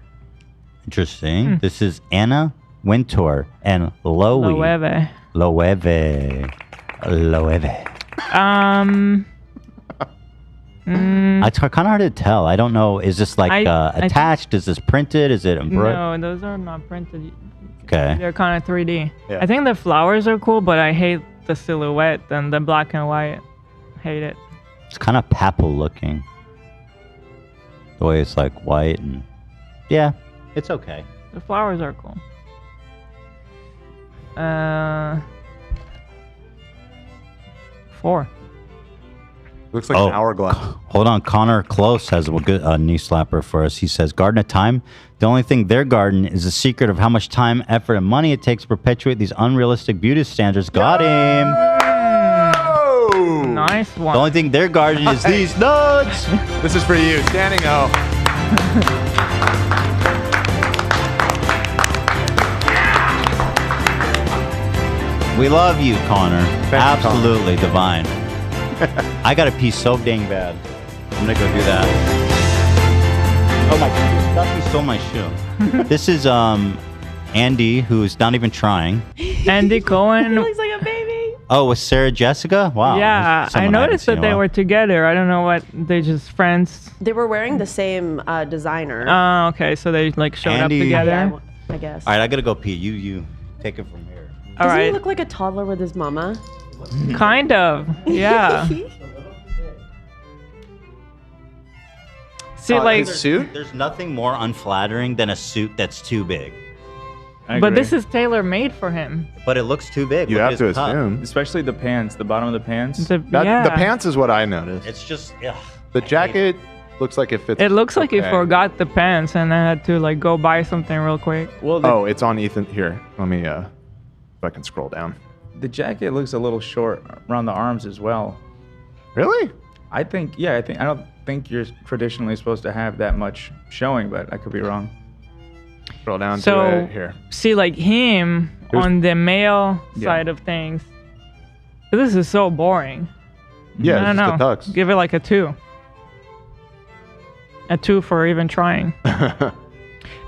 Interesting. This is Anna Wintour and Loewe. Loewe. Loewe. It's kind of hard to tell. I don't know. Is this like I think- attached? Is this printed? Is it embroidered? No, those are not printed. Okay. They're kind of 3D. Yeah. I think the flowers are cool, but I hate the silhouette and the black and white. Hate it. It's kind of papal looking. The way it's like white and yeah, it's okay. The flowers are cool. 4. Looks like an hourglass. Hold on, Connor Close has a good knee slapper for us. He says, Garden of Time, the only thing their garden is the secret of how much time, effort, and money it takes to perpetuate these unrealistic beauty standards. Got him! Nice one. The only thing their garden is these nuts! This is for you, standing O. We love you, Connor. Thank you, Absolutely divine. I got to pee so dang bad. I'm going to go do that. Oh my God, he stole my shoe. This is Andy, who's not even trying. Andy Cohen. He looks like a baby. Oh, with Sarah Jessica? Wow. Yeah, I noticed that they were together. I don't know what, they just friends. They were wearing the same designer. Oh, okay, so they like showed Andy- up together. Yeah, I guess. All right, I gotta go pee. You take it from here. All Doesn't he right. look like a toddler with his mama? Kind of, yeah. See, like, There's nothing more unflattering than a suit that's too big. but this is tailor made for him. But it looks too big. You Look have at to his cup. assume. Especially the pants, the bottom of the pants. The pants is what I noticed. It's just, ugh. The jacket looks like it fits. It looks like he okay. forgot the pants and I had to like go buy something real quick. Well, Oh, it's on Ethan. Here, let me, if I can scroll down. the jacket looks a little short around the arms as well. Really? I don't think you're traditionally supposed to have that much showing, but I could be wrong. Scroll down to So, it here. see, like him on the male Yeah. side of things. This is so boring. Yeah, I don't it's just know. the tux. Give it like a 2. A 2 for even trying.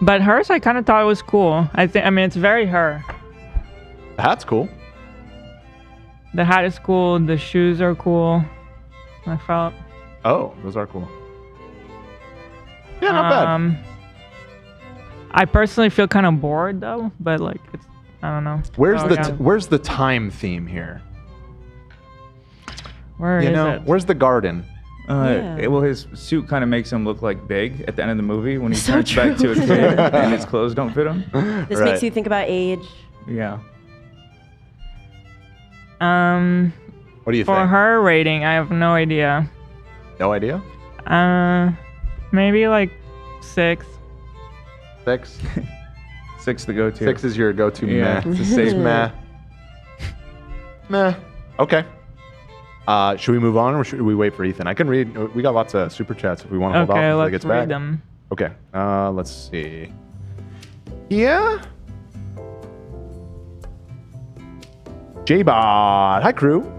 But hers, I kind of thought it was cool. I mean, it's very her. The hat's cool. The hat is cool. The shoes are cool. I felt. Oh, those are cool. Yeah, not bad. I personally feel kind of bored though, but like it's, I don't know. Where's Oh, the yeah. where's the time theme here? Where you is know, it? where's the garden? Well, his suit kind of makes him look like Big at the end of the movie when he So turns back to a true. kid and his clothes don't fit him. This makes you think about age. Yeah. What do you for think? her rating, I have no idea. No idea? Maybe like 6. 6? 6 the go-to. 6 is your go-to Yeah, meh. it's a safe meh. Meh. Okay. Should we move on or should we wait for Ethan? I can read. We got lots of super chats if we want to hold off Okay, until he let's gets read back. them. Okay. Let's see. Yeah. J-Bot. Hi, crew.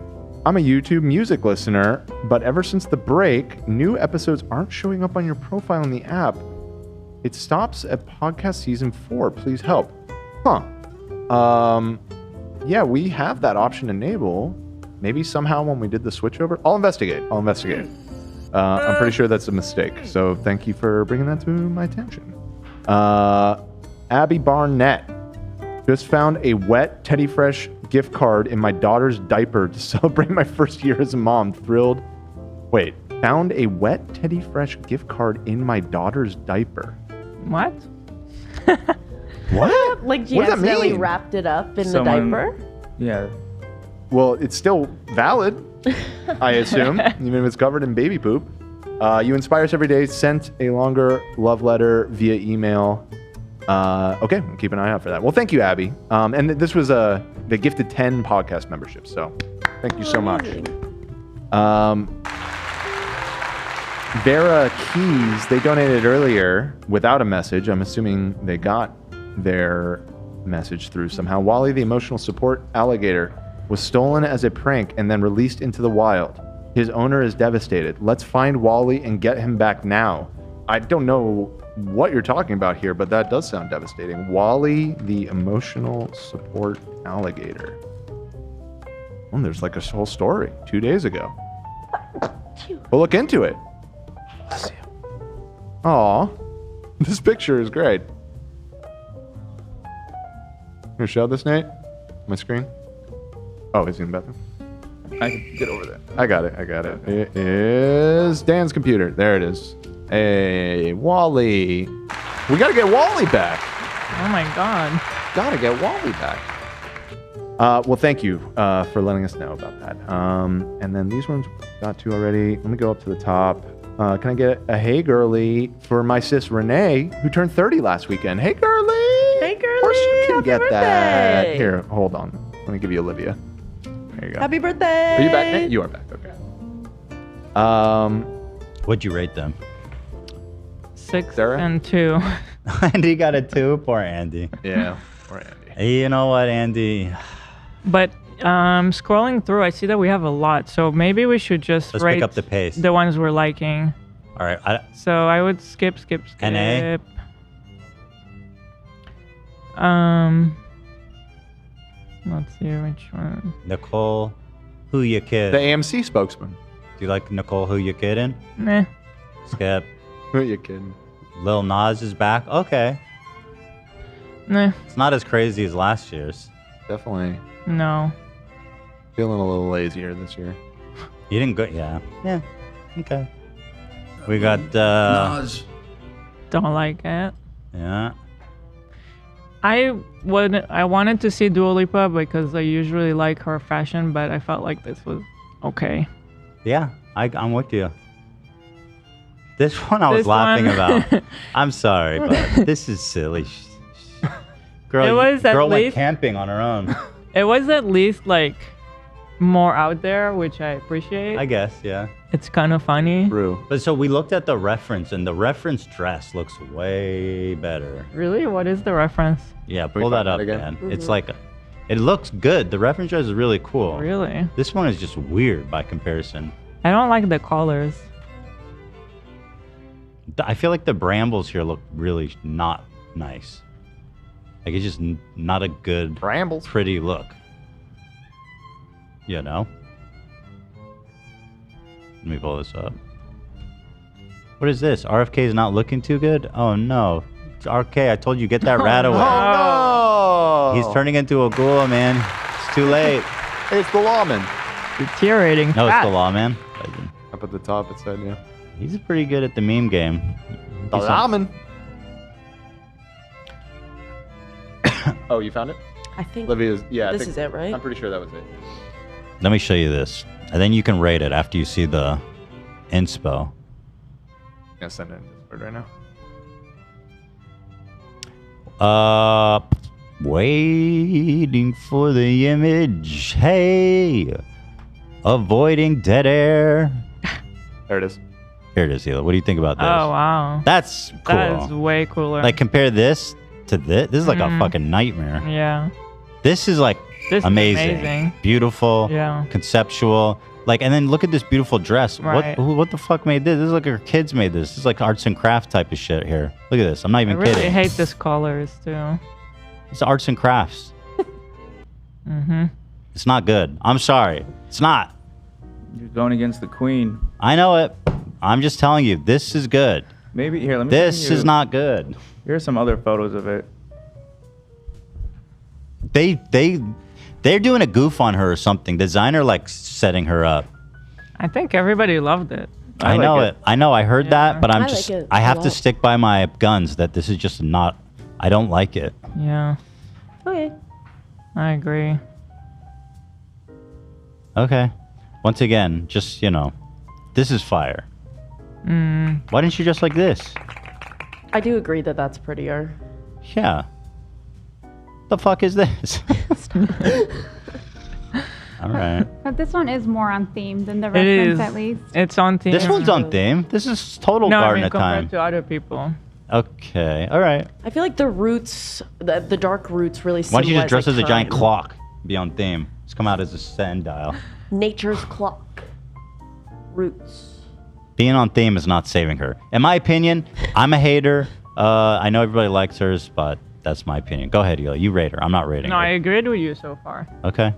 I'm a YouTube music listener, but ever since the break, new episodes aren't showing up on your profile in the app. It stops at podcast season 4. Please help. Huh. Yeah, we have that option enabled. Maybe somehow when we did the switchover. I'll investigate. I'm pretty sure that's a mistake. So thank you for bringing that to my attention. Abby Barnett just found a wet Teddy Fresh gift card in my daughter's diaper to celebrate my first year as a mom. Thrilled. Wait, found a wet Teddy Fresh gift card in my daughter's diaper. What? What? Like, you What does that accidentally mean? wrapped it up in Someone- the diaper? Yeah. Well, it's still valid, I assume, even if it's covered in baby poop. You inspire us every day. Sent a longer love letter via email. Okay, we'll keep an eye out for that. Well, thank you, Abby. And this was the gifted 10 podcast membership. So thank you so much. Vera Keys, they donated earlier without a message. I'm assuming they got their message through somehow. Wally, the emotional support alligator, was stolen as a prank and then released into the wild. His owner is devastated. Let's find Wally and get him back now. I don't know what you're talking about here, but that does sound devastating. Wally, the emotional support alligator. Well, there's like a whole story 2 days ago. We'll look into it. Aw, this picture is great. Here, show this, Nate. My screen. Oh, he's in the bathroom. I can get over there. I got it. It is Dan's computer. There it is. Hey, Wally. We gotta get Wally back. Oh my god. Gotta get Wally back. Well, thank you for letting us know about that. And then these ones got to already. Let me go up to the top. Can I get a hey girly for my sis Renee, who turned 30 last weekend? Hey girly. Hey girly. Of course you can Happy get birthday. that. Here, hold on. Let me give you Olivia. There you go. Happy birthday. Are you back, Nate? You are back. Okay. What'd you rate them? 6 Sarah? and 2. Andy got a 2. Poor Andy. Yeah, poor Andy. Hey, you know what, Andy? But scrolling through, I see that we have a lot. So maybe we should just Let's rate pick up the pace. the ones we're liking. All right. So I would skip. NA? Let's see which one. Nicole, who you kid? The AMC spokesman. Do you like Nicole, who you kidding? Nah. Skip. Who you kidding? Lil Nas is back. Okay. Nah. It's not as crazy as last year's. Definitely. No. Feeling a little lazier this year. You didn't go. Yeah. Yeah. Okay. We got. Nas. Don't like it. Yeah. I wanted to see Dua Lipa because I usually like her fashion, but I felt like this was okay. Yeah, I'm with you. This one I was laughing about. I'm sorry, but this is silly. Girl, went camping on her own. It was at least like more out there, which I appreciate. I guess, yeah. It's kind of funny. True. But so we looked at the reference, and the reference dress looks way better. Really? What is the reference? Yeah, pull that up, man. It's like, it looks good. The reference dress is really cool. Really? This one is just weird by comparison. I don't like the colors. I feel like the brambles here look really not nice. Like it's just not a good, pretty look. You know? Let me pull this up. What is this? RFK is not looking too good? Oh no. It's RFK, I told you, get that rat away. Oh no! He's turning into a ghoul, man. It's too late. Hey, it's the lawman. Deteriorating. No, it's the lawman. Up at the top it said, yeah. He's pretty good at the meme game. The lawman. Oh, you found it? I think Olivia's, yeah. this is it, right? I'm pretty sure that was it. Let me show you this. And then you can rate it after you see the inspo. I'm gonna send it in Discord right now. Waiting for the image. Hey, avoiding dead air. There it is. Here it is, Hila. What do you think about this? Oh, wow. That's cool. That is way cooler. Like, compare this to this. This is like a fucking nightmare. Yeah. This is like amazing. Beautiful. Yeah. Conceptual. Like, and then look at this beautiful dress. Right. What the fuck made this? This is like our kids made this. This is like arts and crafts type of shit here. Look at this. I'm not even kidding. I kidding. hate this colors too. It's arts and crafts. It's not good. I'm sorry. It's not. You're going against the queen. I know it. I'm just telling you, this is good. Maybe here. Let me. This is not good. Here's some other photos of it. They're doing a goof on her or something. Designer like setting her up. I think everybody loved it. I know it. I know. I heard that, but I I'm like just. it I a have to lot. stick by my guns that this is just not. I don't like it. Yeah. Okay. I agree. Okay. Once again, just this is fire. Why didn't you dress like this? I do agree that that's prettier. Yeah. The fuck is this? All right. But this one is more on theme than the It reference, is. at least. It's on theme. This one's on theme. This is total No, I Garden mean of compared Time. to other people. Okay. All right. I feel like the roots, the dark roots, really. Why don't you just dress as a giant time. clock? Be on theme. Just come out as a sundial. Nature's clock. Roots. Being on theme is not saving her. In my opinion, I'm a hater. I know everybody likes hers, but that's my opinion. Go ahead, Hila. You rate her. I'm not rating No, her. I agreed with you so far. Okay.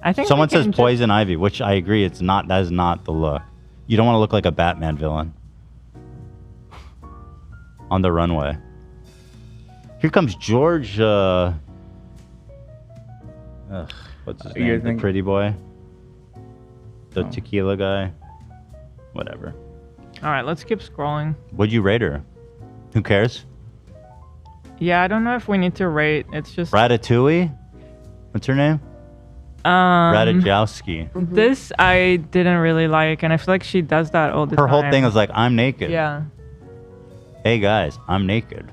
I think Someone we can says just- Poison Ivy, which I agree. It's not. That is not the look. You don't want to look like a Batman villain on the runway. Here comes George. What's his name? The pretty boy. The tequila guy. Whatever. All right, let's keep scrolling. Would you rate her? Who cares? Yeah, I don't know if we need to rate. It's just Ratatouille? What's her name? Ratajkowski. This I didn't really like, and I feel like she does that all the time. Her whole thing is like, I'm naked. Yeah. Hey guys, I'm naked.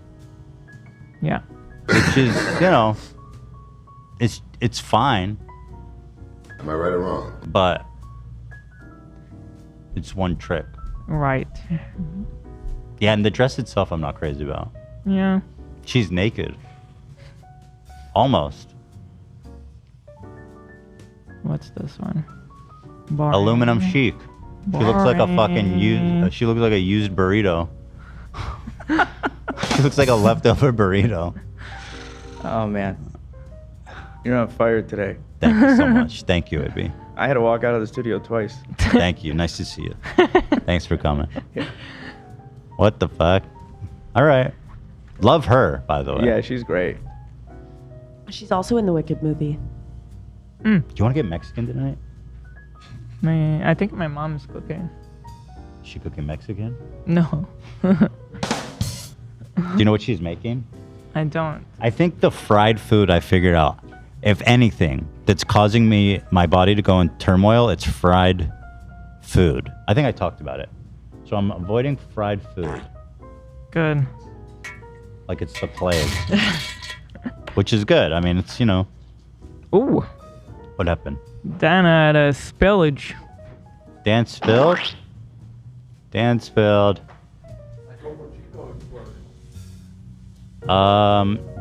Yeah. Which is, it's fine. Am I right or wrong? But it's one trick. Right. Yeah, and the dress itself I'm not crazy about. Yeah. She's naked. Almost. What's this one? Boring. Aluminum chic. She looks like a fucking used. She looks like a used burrito. She looks like a leftover burrito. Oh man, you're on fire today. Thank you so much. Thank you, Ibby. I had to walk out of the studio twice. Thank you. Nice to see you. Thanks for coming. Yeah. What the fuck? All right. Love her, by the way. Yeah, she's great. She's also in the Wicked movie. Do you want to get Mexican tonight? I think my mom's cooking. Is she cooking Mexican? No. Do you know what she's making? I don't. I think the fried food I figured out, if anything, that's causing my body to go in turmoil, it's fried food. I think I talked about it. So I'm avoiding fried food. Good. Like it's the plague. Which is good. I mean, it's, you know. Ooh. What happened? Dan had a spillage. Dan spilled? Dan spilled.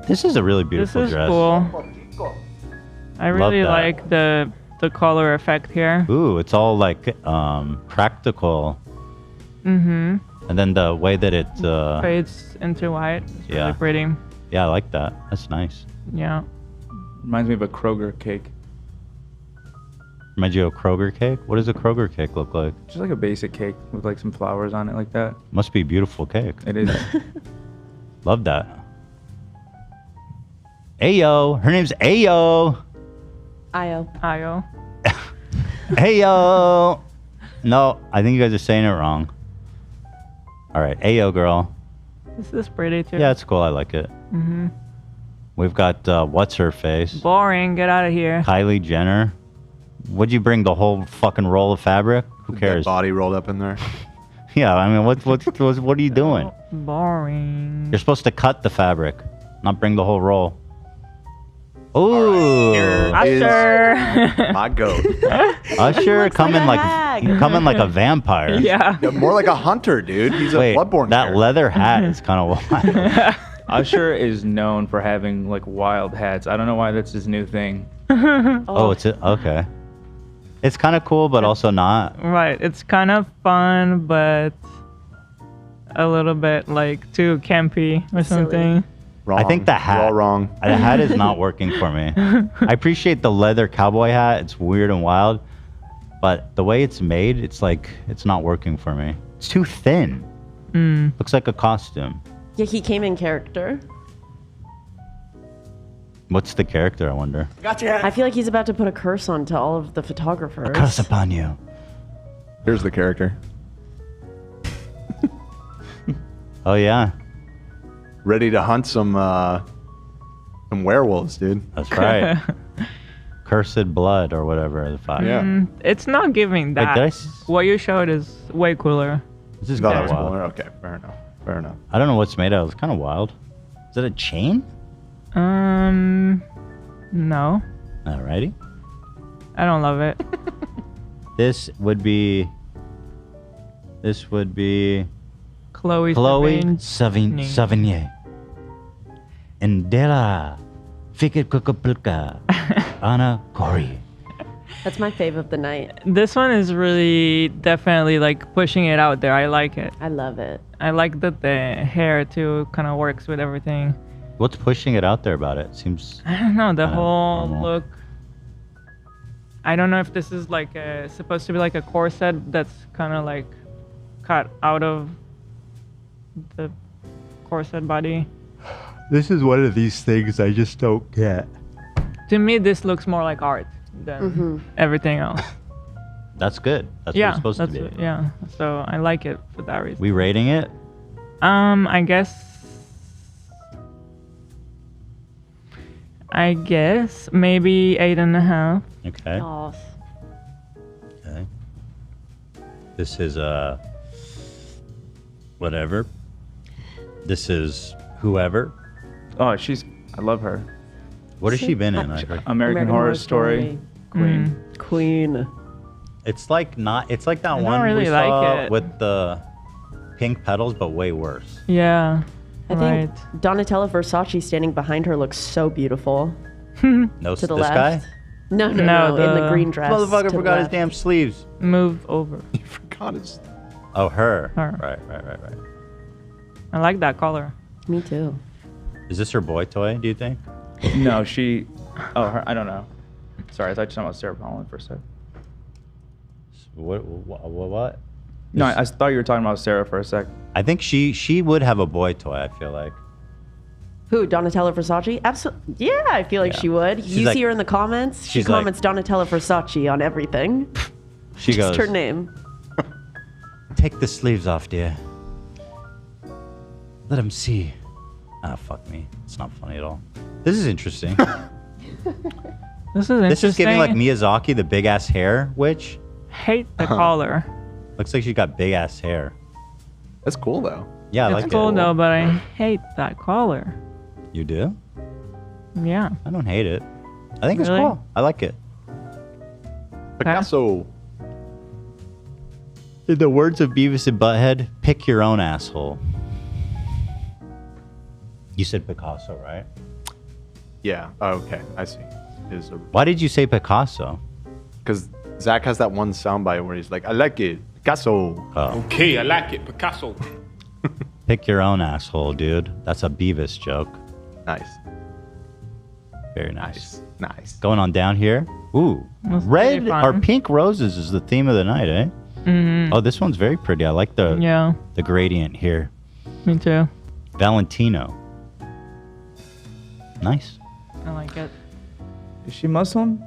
This is a really beautiful This is dress. cool. I really that. like the color effect here. Ooh, it's all like practical. Mm-hmm. And then the way that it Fades into white. It's yeah. really pretty. Yeah, I like that. That's nice. Yeah. Reminds me of a Kroger cake. Reminds you of a Kroger cake? What does a Kroger cake look like? Just like a basic cake with like some flowers on it like that. Must be a beautiful cake. It is. Love that. Ayo. Her name's Ayo. Ayo. Ayo. No, I think you guys are saying it wrong. All right. Ayo, girl. This is pretty too. Yeah, it's cool. I like it. Mm-hmm. We've got what's her face? Boring. Get out of here. Kylie Jenner. Would you bring the whole fucking roll of fabric? Who cares? Body rolled up in there. Yeah, I mean, what are you doing? Boring. You're supposed to cut the fabric, not bring the whole roll. Ooh, Usher. My goat. Usher coming like a vampire. Yeah. More like a hunter, dude. He's a Bloodborne. That leather hat is kind of wild. Usher is known for having like wild hats. I don't know why that's his new thing. Okay. It's kind of cool, but also not. Right. It's kind of fun, but a little bit like too campy or something. Wrong. I think the hat. You're all wrong. The hat is not working for me. I appreciate the leather cowboy hat. It's weird and wild, but the way it's made, it's like it's not working for me. It's too thin. Looks like a costume. Yeah, he came in character. What's the character, I wonder? I feel like he's about to put a curse onto all of the photographers. A curse upon you. Here's the character. Oh yeah. Ready to hunt some werewolves, dude. That's right. Cursed blood or whatever the fuck. Yeah. It's not giving that. did I What you showed is way cooler. This is Thought kind it of was wild. cooler. Okay, fair enough. Fair enough. I don't know what's made out. It's kind of wild. Is it a chain? No. Alrighty. I don't love it. This would be Chloe Savigny. Indela. Fikir Kukapulka. Anna Corey. That's my fave of the night. This one is really definitely like pushing it out there. I like it. I love it. I like that the hair too kind of works with everything. What's pushing it out there about it? Seems. I don't know, the whole normal. look. I don't know if this is like supposed to be like a corset that's kind of like cut out of the corset body. This is one of these things I just don't get. To me, this looks more like art than everything else. That's good. That's what it's supposed to be. Yeah, so I like it for that reason. We rating it? I guess maybe 8.5. Okay. Okay. This is whatever. This is whoever. Oh, I love her. What has she been in? American Horror Story. Queen. It's like that don't one really we like saw it. with the pink petals, but way worse. Yeah. I think Donatella Versace standing behind her looks so beautiful. No, to the this left. guy? No, in the green dress. Motherfucker to the forgot his left. damn sleeves. Move over. You forgot his. Oh, her. Her. Right. I like that color. Me too. Is this her boy toy, do you think? No, she. Oh, her, I don't know. Sorry, I thought you were talking about Sarah Palin for a sec. What? No, I thought you were talking about Sarah for a sec. I think she would have a boy toy, I feel like. Who? Donatella Versace? Absolutely. Yeah, I feel like she would. She's You like- see her in the comments. She she's like- comments Donatella Versace on everything. She Just goes, her name. take the sleeves off, dear. Let him see. Ah, fuck me. It's not funny at all. This is interesting. This is interesting. This is giving like Miyazaki, the big ass hair witch. Hate the collar. Looks like she's got big ass hair. That's cool though. Yeah, I It's like cool it. though, but I hate that collar. You do? Yeah. I don't hate it. I think Really? it's cool. I like it. Picasso. In the words of Beavis and Butthead, pick your own asshole. You said Picasso, right? Yeah. Oh, okay. I see. Why did you say Picasso? Because Zach has that one soundbite where he's like, "I like it, Picasso." Oh. Okay, I like it, Picasso. Pick your own asshole, dude. That's a Beavis joke. Nice. Very nice. Nice. Going on down here. Ooh. That's Red pretty fun. or pink roses is the theme of the night, eh? Mhm. Oh, this one's very pretty. I like the the gradient here. Me too. Valentino. Nice. I like it. Is she Muslim?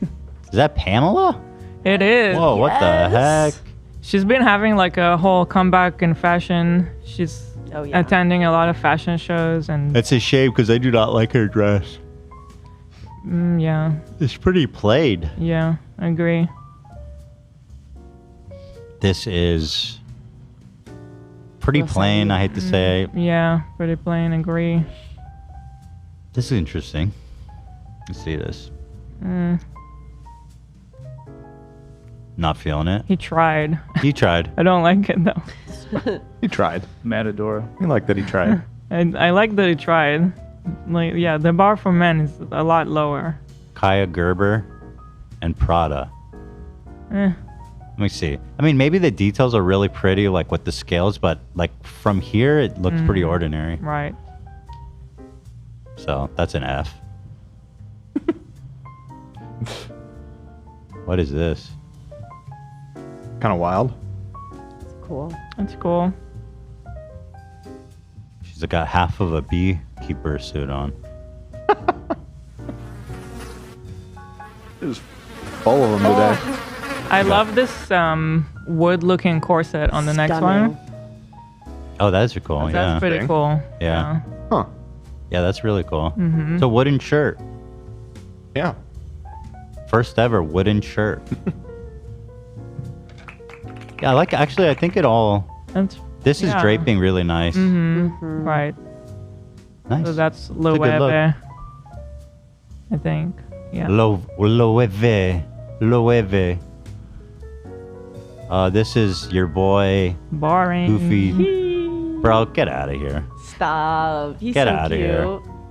Is that Pamela? It is. Whoa, what the heck? She's been having like a whole comeback in fashion. She's attending a lot of fashion shows and It's a shame because I do not like her dress. yeah. It's pretty plaid. Yeah, I agree. This is pretty plain, I hate to say. Yeah, pretty plain, agree. This is interesting. Let's see this. Not feeling it. He tried. He tried. I don't like it though. He tried. Matador. I like that he tried. I like that he tried. Like, yeah, the bar for men is a lot lower. Kaya Gerber and Prada. Eh. Let me see. I mean, maybe the details are really pretty, like with the scales, but like from here, it looks pretty ordinary. Right. So that's an F. What is this? Kind of wild. Cool. That's cool. She's got half of a beekeeper suit on. There's full of them today. I love this wood-looking corset on the next one. Oh, that's cool. That's yeah. pretty cool. Yeah. Huh. Yeah, that's really cool. Mhm. It's a wooden shirt. Yeah. First ever wooden shirt. Yeah, I like. Actually, I think it all. This is yeah. draping really nice. Right. Nice. So that's It's a good look. Loewe, I think. Yeah. Loewe. This is your boy. Boring. Goofy. Bro, get out of here. Stop. He's Get so out of cute. here.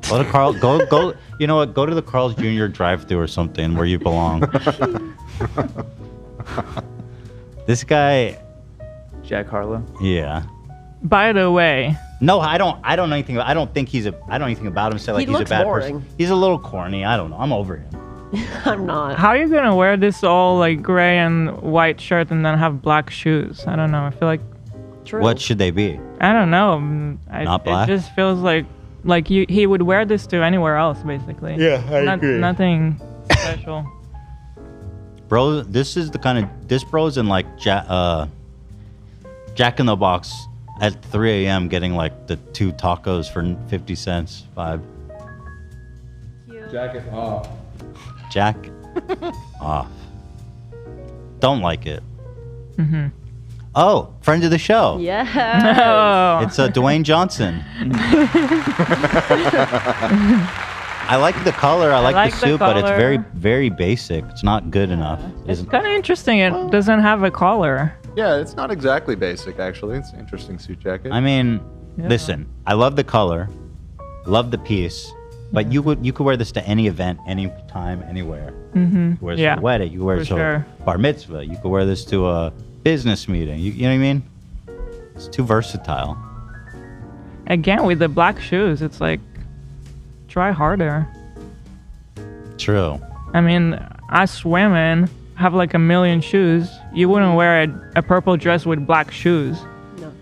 Go to Carl. Go. You know what? Go to the Carl's Jr. drive-through or something where you belong. This guy. Jack Harlow. Yeah. By the way. No, I don't know anything. I don't think he's a. I don't know anything about him. Say like He he's a looks bad boring. person. He's a little corny. I don't know. I'm over him. I'm not. How are you gonna wear this all like gray and white shirt and then have black shoes? I don't know. I feel like. What should they be? I don't know. Not black? It just feels like he would wear this to anywhere else basically. Yeah, I agree. Nothing special. Bro, this is the kind of bro's in like Jack in the Box at 3 a.m. getting like the 2 tacos for 50 cents. 5. Jacket off. Jack off. Don't like it. Mm-hmm. Oh, friend of the show. Yeah. Oh. It's Dwayne Johnson. I like the color. I like the suit, but it's very, very basic. It's not good enough. It's kind of interesting. It doesn't have a collar. Yeah, it's not exactly basic, actually. It's an interesting suit jacket. I mean, Yeah. listen, I love the color, love the piece, But you could wear this to any event, anytime, anywhere. Mm-hmm. You could wear this Yeah. to a wedding. You could wear For this to sure. a bar mitzvah. You could wear this to a business meeting. You know what I mean? It's too versatile. Again, with the black shoes, it's like, try harder. True. I mean, us women have like a million shoes. You wouldn't wear a purple dress with black shoes. No.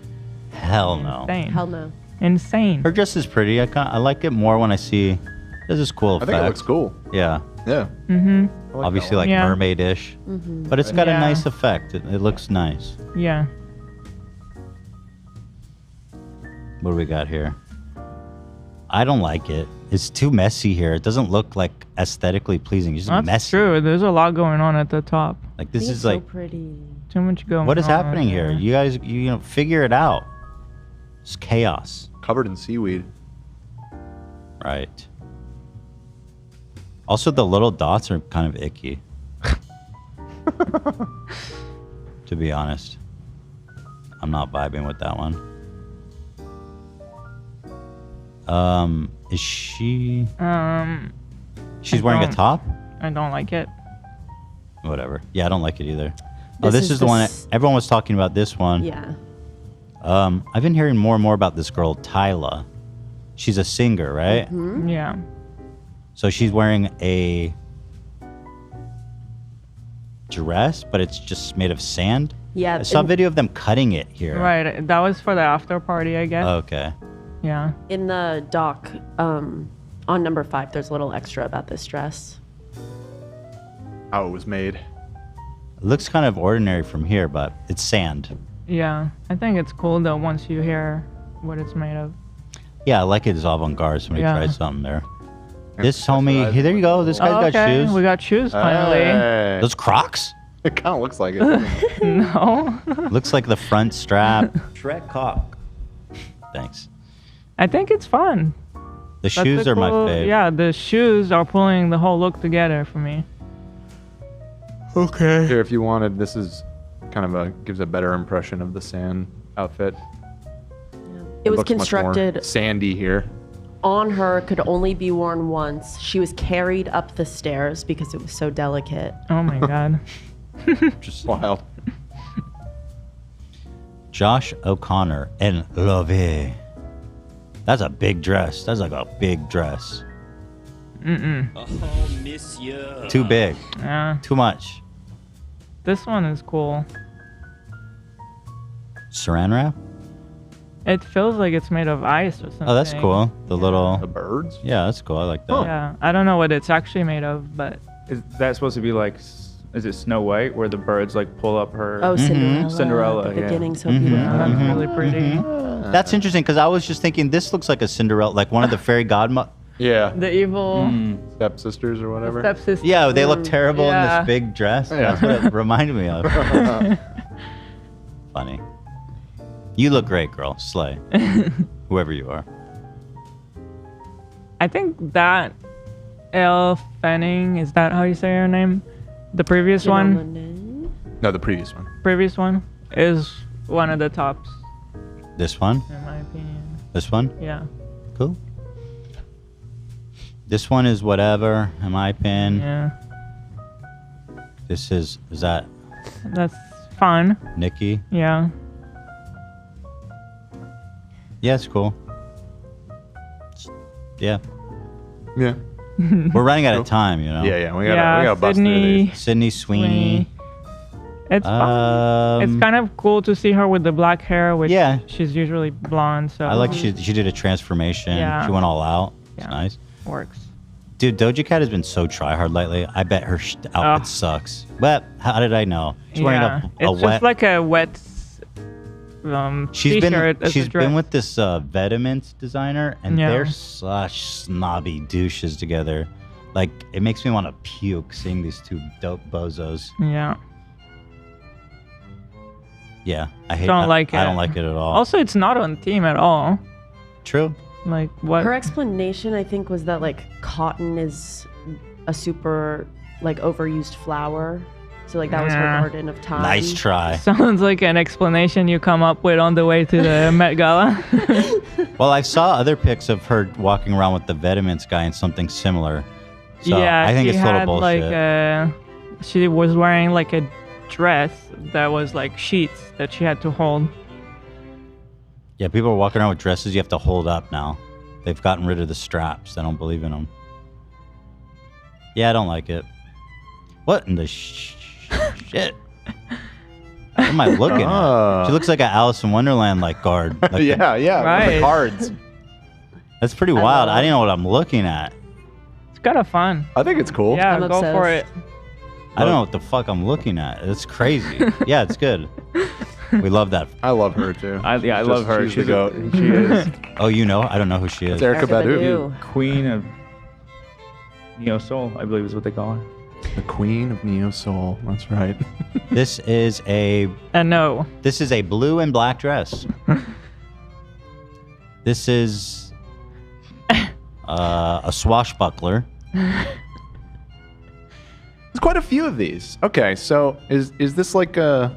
Hell no. Insane. Hell no. Insane. Her dress is pretty. I like it more when I see. This is cool. I think it looks cool. Yeah. Yeah. Mm-hmm. Obviously, like Yeah. mermaid-ish, Mhm. but it's got a Yeah. nice effect. It looks nice. Yeah. What do we got here? I don't like it. It's too messy here. It doesn't look like aesthetically pleasing. It's just That's messy. true. There's a lot going on at the top. Like this is like pretty. Too much going on. what is happening here? You guys, you know, figure it out. It's chaos. Covered in seaweed. Right. Also, the little dots are kind of icky. To be honest, I'm not vibing with that one. Is she? She's I wearing a don't- top. I don't like it. Whatever. Yeah, I don't like it either. This This is is the one. Everyone was talking about this one. Yeah. I've been hearing more and more about this girl, Tyla. She's a singer, right? Mm-hmm. Yeah. So she's wearing a dress, but it's just made of sand. Yeah. I saw a in- video of them cutting it here. Right. That was for the after party, I guess. Okay. Yeah. In the doc, on number 5, there's a little extra about this dress. How it was made. It looks kind of ordinary from here, but it's sand. Yeah. I think it's cool though once you hear what it's made of. Yeah, I like it as avant-garde. Somebody Yeah. tried something there. This homie, hey, there you go. This guy's got Okay, shoes. we got shoes finally. Hey. Those Crocs? It kind of looks like it. No. Looks like the front strap. Shrek cock. Thanks. I think it's fun. The That's shoes a are my cool- fave. Yeah, the shoes are pulling the whole look together for me. Okay. Here, if you wanted, this is kind of gives a better impression of the sand outfit. It was looks much more constructed sandy here. on her, could only be worn once. She was carried up the stairs because it was so delicate. Oh my god. Just wild. Josh O'Connor and Love. That's a big dress. That's like a big dress. Too big. Yeah. Too much. This one is cool. Saran wrap? It feels like it's made of ice or something. Oh, that's cool. The little. The birds? Yeah, that's cool. I like that. Yeah. I don't know what it's actually made of, but Is that supposed to be like, is it Snow White where the birds like pull up her? Oh, Cinderella. Cinderella, The yeah. beginning, so beautiful. that's really pretty. That's interesting because I was just thinking this looks like a Cinderella, like one of the fairy godmothers. Yeah. The evil Stepsisters or whatever. stepsister. Yeah, they look terrible in Yeah. this big dress. Yeah. That's what it reminded me of. Funny. You look great, girl. Slay. Whoever you are. I think that Elle Fanning, is that how you say her name? The previous one? No, the previous one. Previous one is one of the tops, This one? in my opinion. This one? Yeah. Cool. This one is whatever, in my opinion. Yeah. This is that That's fun. Nikki? Yeah. Yeah, it's cool. Yeah. Yeah. We're running out of time, you know? Yeah, we gotta bust through these. Sydney Sweeney. It's fun. It's kind of cool to see her with the black hair, which she's usually blonde. So I like she did a transformation. Yeah. She went all out. It's Yeah. nice. Works. Dude, Doja Cat has been so try-hard lately. I bet her outfit sucks. But how did I know? She's wearing a it's wet... just like a wet She's t-shirt. as a she's dress. been with this Vetements designer, and Yeah. they're such snobby douches together. Like, it makes me want to puke seeing these two dope bozos. Yeah. Yeah, I hate. Don't like it. I don't like it at all. Also, it's not on theme at all. True. Like what? Her explanation, I think, was that like cotton is a super like overused flower, So like that was her garden of time. Nice try. Sounds like an explanation you come up with on the way to the Met Gala. Well, I saw other pics of her walking around with the vitamins guy and something similar. So yeah, I think she it's total had bullshit. she was wearing like a dress that was like sheets that she had to hold. Yeah, people are walking around with dresses you have to hold up now. They've gotten rid of the straps. I don't believe in them. Yeah, I don't like it. What in the shit? What am I looking at? She looks like an Alice in Wonderland like guard. Like yeah, Right. with the cards. That's pretty wild. I didn't know what I'm looking at. It's kind of fun. I think it's cool. Yeah, I'm go for it. obsessed. I don't know what the fuck I'm looking at. It's crazy. Yeah, it's good. We love that. I love her too. I love her. She's the goat. She is Oh, you know? I don't know who she is. It's Erykah Badu. queen of neo soul, I believe is what they call her. The queen of neo soul. That's right. This is a no. This is a blue and black dress. This is a swashbuckler. There's quite a few of these. Okay, so is this like a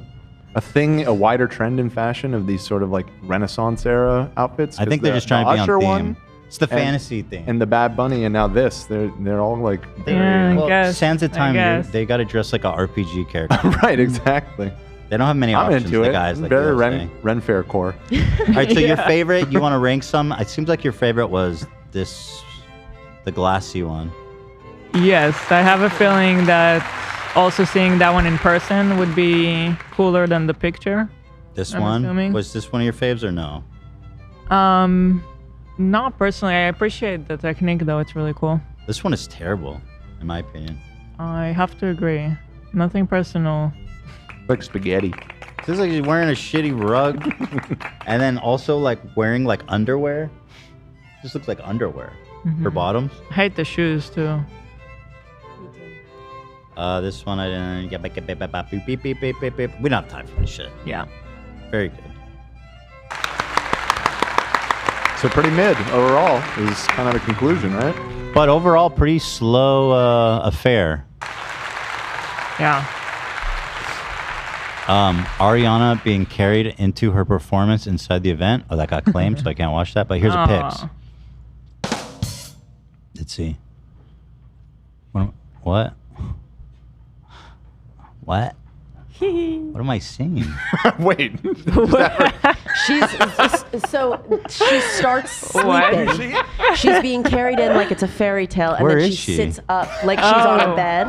thing, a wider trend in fashion of these sort of like Renaissance era outfits? I think they're just trying to be on theme. It's the fantasy thing. And the Bad Bunny, and now this. They're all like. Yeah, I guess. Sands of I Time, guess. they got to dress like an RPG character. Right, exactly. They don't have many I'm options. into the it. guys like Very you Ren Fair core. All right, so your favorite? You want to rank some? It seems like your favorite was the glassy one. Yes, I have a feeling that also seeing that one in person would be cooler than the picture. This I'm one assuming. was this one of your faves or no? Not personally. I appreciate the technique though. It's really cool. This one is terrible, in my opinion. I have to agree. Nothing personal. Like spaghetti. This is like he's wearing a shitty rug, and then also like wearing like underwear. This looks like underwear. Her bottoms. I hate the shoes too. This one I didn't get back. Beep, beep, beep, beep, beep. We don't have time for this shit. Yeah. Very good. So pretty mid overall is kind of the conclusion, right? But overall, pretty slow affair. Yeah. Ariana being carried into her performance inside the event. Oh, that got claimed, so I can't watch that. But here's a pics. Let's see. What? What? What am I seeing? Wait. She starts sleeping. She's being carried in like it's a fairy tale, and Where then is she she? sits up like she's on a bed.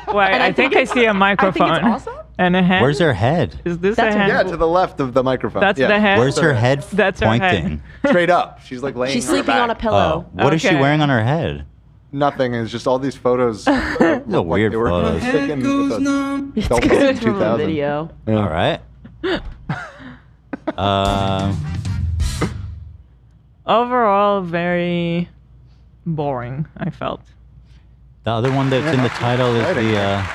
Wait, I think I see a microphone. I think it's awesome. And a hand. Where's her head? Is this That's a hand? Yeah, to the left of the microphone. That's yeah. the head. Where's her head That's her pointing? head. Straight up. She's like laying. She's on her sleeping back. on a pillow. Oh, what is she Okay. wearing on her head? Nothing. It's just all these photos. These are weird photos. Sticking with a It's Delta good from a 2000. video. Yeah. All right. Overall, very boring, I felt. The other one that's in the title is exciting. the.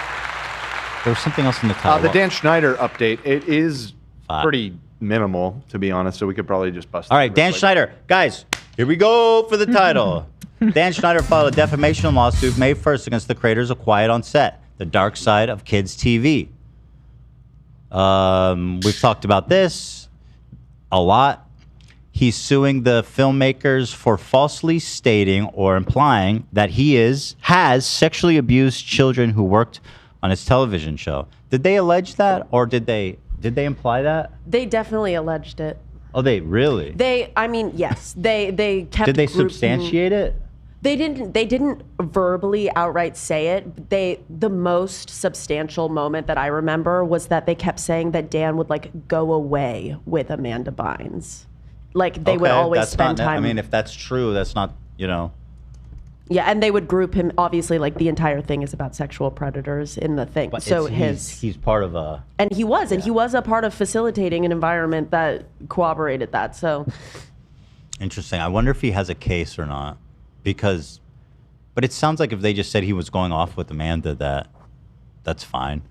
There was something else in the title. The Dan Schneider update. It is 5. pretty minimal, to be honest. So we could probably just bust. All it right, real Dan quick. Schneider. Guys, here we go for the title. Dan Schneider filed a defamation lawsuit May 1st against the creators of Quiet on Set, The Dark Side of Kids TV. We've talked about this a lot. He's suing the filmmakers for falsely stating or implying that he has sexually abused children who worked on his television show. Did they allege that, or did they imply that? They definitely alleged it. Oh, they really? I mean, yes. They kept. Did they grouping- substantiate it? They didn't verbally outright say it. The most substantial moment that I remember was that they kept saying that Dan would like go away with Amanda Bynes. Like they would always that's spend not, time. I mean, if that's true, that's not, Yeah, and they would group him. Obviously, like the entire thing is about sexual predators in the thing. But So he's part of a. and he was a part of facilitating an environment that corroborated that. So Interesting. I wonder if he has a case or not, but it sounds like if they just said he was going off with Amanda, that's fine.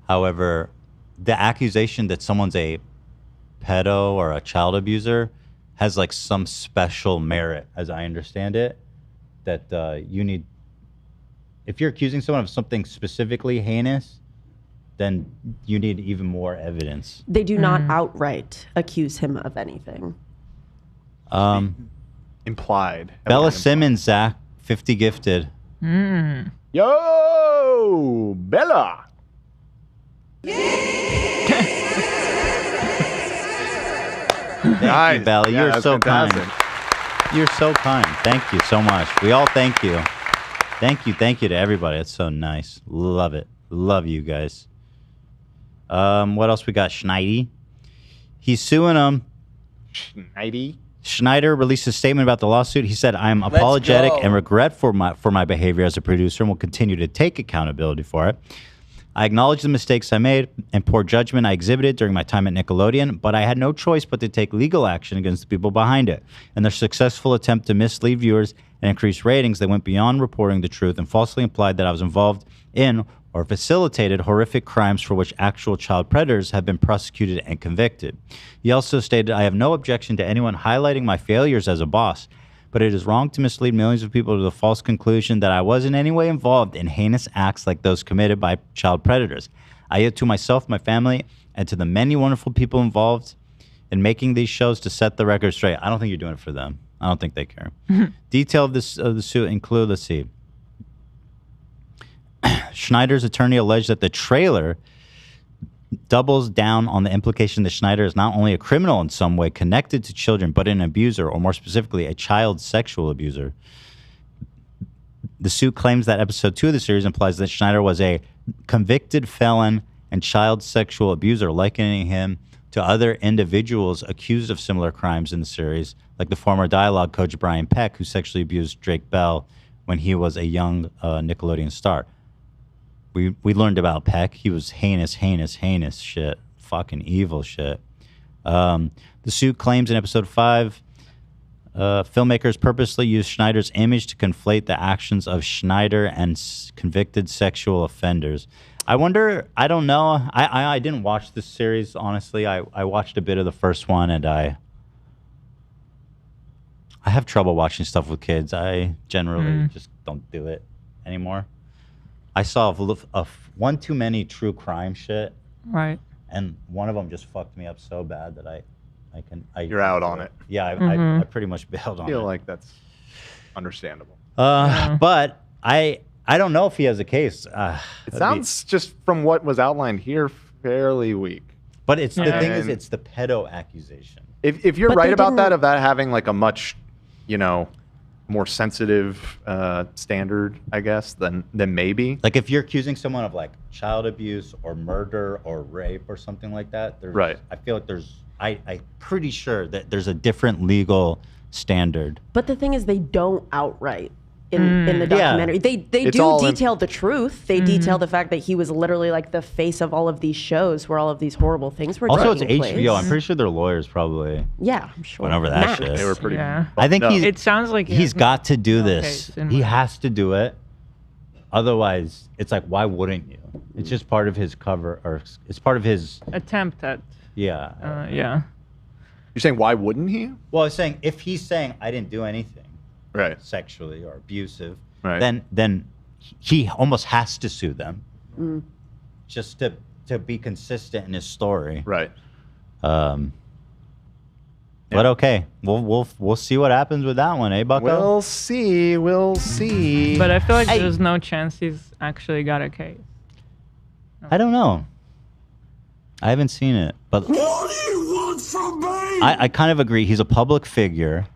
However, the accusation that someone's a pedo or a child abuser has like some special merit, as I understand it, that you need. If you're accusing someone of something specifically heinous, then you need even more evidence. They do not outright accuse him of anything. Implied. Bella Simmons, Zach, 50 gifted. Yo, Bella. Thank you, Bella. Yeah, You're that's so fantastic. kind. You're so kind. Thank you so much. We all thank you. Thank you to everybody. That's so nice. Love it. Love you guys. What else we got? Schneider. He's suing him. Schneider released a statement about the lawsuit. He said, "I am apologetic and regret for my behavior as a producer and will continue to take accountability for it. I acknowledge the mistakes I made and poor judgment I exhibited during my time at Nickelodeon, but I had no choice but to take legal action against the people behind it. In their successful attempt to mislead viewers and increase ratings, they went beyond reporting the truth and falsely implied that I was involved in or facilitated horrific crimes for which actual child predators have been prosecuted and convicted." He also stated, "I have no objection to anyone highlighting my failures as a boss, but it is wrong to mislead millions of people to the false conclusion that I was in any way involved in heinous acts like those committed by child predators. I owe it to myself, my family, and to the many wonderful people involved in making these shows to set the record straight." I don't think you're doing it for them. I don't think they care. Detail of the suit include, let's see. Schneider's attorney alleged that the trailer doubles down on the implication that Schneider is not only a criminal in some way connected to children, but an abuser, or more specifically, a child sexual abuser. The suit claims that episode 2 of the series implies that Schneider was a convicted felon and child sexual abuser, likening him to other individuals accused of similar crimes in the series, like the former dialogue coach Brian Peck, who sexually abused Drake Bell when he was a young Nickelodeon star. We learned about Peck. He was heinous shit. Fucking evil shit. The suit claims in episode 5, filmmakers purposely used Schneider's image to conflate the actions of Schneider and convicted sexual offenders. I wonder, I don't know. I didn't watch this series, honestly. I watched a bit of the first one, and I have trouble watching stuff with kids. I generally just don't do it anymore. I saw one too many true crime shit. Right. And one of them just fucked me up so bad that You're out on it. Yeah, I pretty much bailed on it. I feel like that's understandable. But I don't know if he has a case. It sounds just from what was outlined here fairly weak. But it's the thing is, it's the pedo accusation. If you're right about that, of that having like a much, more sensitive standard, I guess, then maybe. Like if you're accusing someone of like child abuse or murder or rape or something like that, right? I feel like I'm pretty sure that there's a different legal standard. But the thing is, they don't outright in the documentary. They do detail the truth. They detail the fact that he was literally like the face of all of these shows where all of these horrible things were also, it's taking place. HBO. I'm pretty sure their lawyers probably I'm sure went over that shit. They were pretty. Yeah. I think it sounds like he's got to do this. case in He mind. has to do it. Otherwise, it's like, why wouldn't you? It's just part of his cover, or it's part of his attempt at. Yeah. Yeah. You're saying why wouldn't he? Well, I was saying if he's saying I didn't do anything, right, sexually or abusive, right, then he almost has to sue them, just to be consistent in his story, right. But okay, we'll see what happens with that one, eh, Bucko? We'll see. But I feel like there's no chance he's actually got a case. I don't know. I haven't seen it, but What do you want from me? I kind of agree. He's a public figure.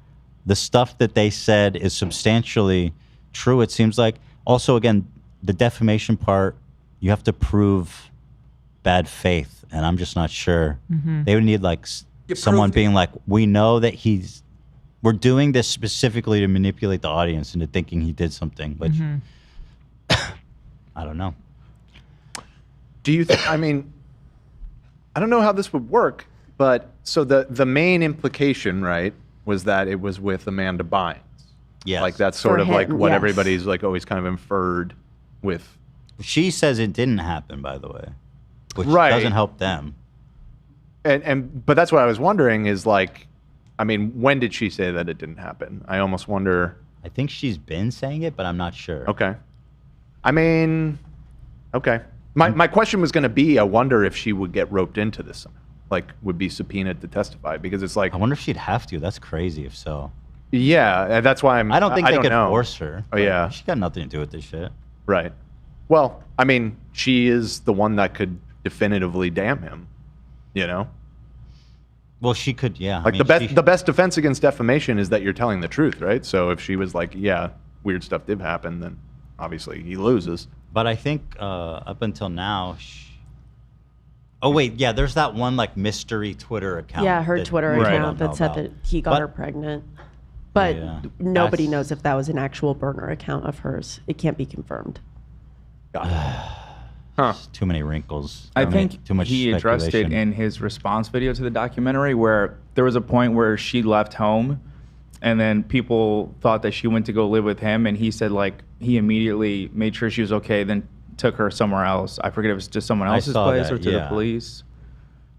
The stuff that they said is substantially true, it seems like. Also, again, the defamation part, you have to prove bad faith, and I'm just not sure. They would need like someone being like, we know that we're doing this specifically to manipulate the audience into thinking he did something, which I don't know. Do you think, I mean, I don't know how this would work, but so the main implication, right, was that it was with Amanda Bynes. Yes. Like that's sort For of like him, what yes. everybody's like always kind of inferred with. She says it didn't happen, by the way, which Right. doesn't help them. But that's what I was wondering is like, I mean, when did she say that it didn't happen? I almost wonder. I think she's been saying it, but I'm not sure. Okay. I mean, okay. My question was going to be, I wonder if she would get roped into this, like would be subpoenaed to testify, because it's like. I wonder if she'd have to. That's crazy if so. Yeah, that's why I don't think they could know. force her. Oh yeah, she got nothing to do with this shit. Right. Well, I mean, she is the one that could definitively damn him. You know. Well, she could, yeah. Like the best defense against defamation is that you're telling the truth, right? So if she was like, yeah, weird stuff did happen, then obviously he loses. But I think up until now, oh wait, yeah, there's that one like mystery Twitter account. Yeah, her Twitter account that said that he got her pregnant. But nobody knows if that was an actual burner account of hers. It can't be confirmed. Too many wrinkles. I think too much he addressed it speculation. in his response video to the documentary, where there was a point where she left home, and then people thought that she went to go live with him, and he said like he immediately made sure she was okay, then took her somewhere else. I forget if it was to someone else's place or to the police.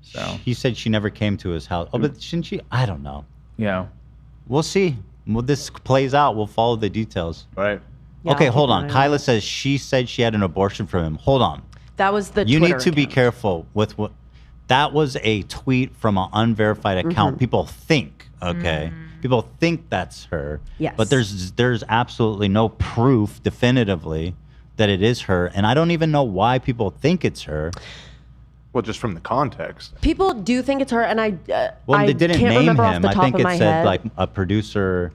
So he said she never came to his house. Oh, but shouldn't she? I don't know. Yeah. We'll see. When this plays out, we'll follow the details. Right. Yeah, okay, I'll hold keep on. an eye on Kyla says she said she had an abortion from him. Hold on. That was the You Twitter need to be account. careful with what. That was a tweet from an unverified account. People think, okay? People think that's her. Yes. But there's absolutely no proof definitively that it is her, and I don't even know why people think it's her. Well, just from the context. People do think it's her, and I They didn't can't name remember off him. the I top think of it my said head. like a producer.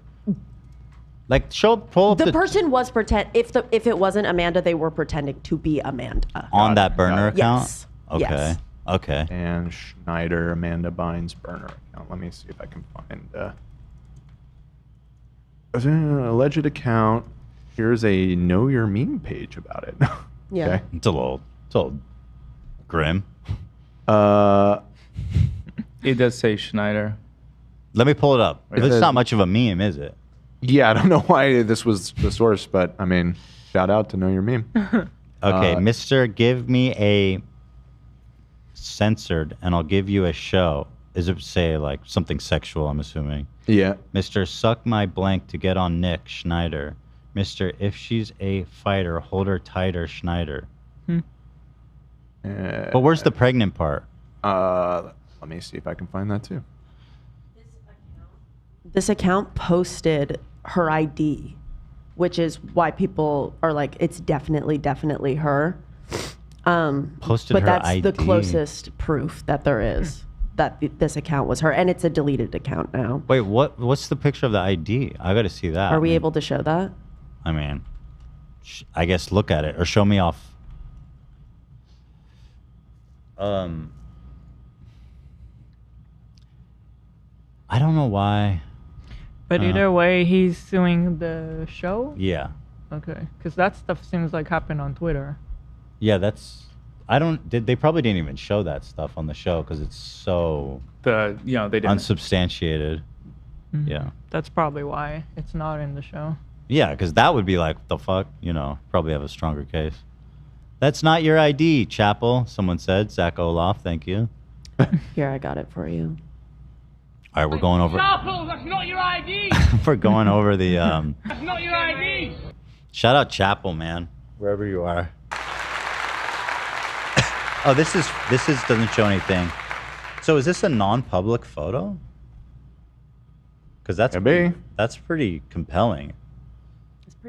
Like pull up The person was if it wasn't Amanda, they were pretending to be Amanda. on that burner account. Yes. Okay. Yes. Okay. And Schneider, Amanda Bynes burner account. Let me see if I can find alleged account. Here's a Know Your Meme page about it. Yeah. Okay. It's a little grim. it does say Schneider. Let me pull it up. It It's says- not much of a meme, is it? Yeah, I don't know why this was the source, but I mean, shout out to Know Your Meme. Okay, Mr. Give me a censored, and I'll give you a show. Is it say like something sexual? I'm assuming. Yeah. Mr. Suck my blank to get on Nick Schneider. Mr. If she's a fighter, hold her tighter, Schneider. But where's the pregnant part? Let me see if I can find that too. This account posted her ID, which is why people are like, it's definitely her. Posted but her that's ID. the closest proof that there is that this account was her, and it's a deleted account now. Wait, what's the picture of the ID? I got to see that. Are we able to show that? I mean, I guess look at it or show me off. I don't know why. But either way, he's suing the show? Yeah. Okay. Because that stuff seems like happened on Twitter. Yeah, that's. I don't. They probably didn't even show that stuff on the show because it's so. They didn't. Unsubstantiated. Mhm. Yeah. That's probably why it's not in the show. Yeah, because that would be like, the fuck? You know, probably have a stronger case. That's not your ID, Chapel, someone said. Zach Olaf, thank you. Here, I got it for you. All right, we're going over. Chapel, that's not your ID. We're going over the. That's not your ID. Shout out Chapel, man, wherever you are. Oh, this is doesn't show anything. So is this a non-public photo? Because that's pretty compelling.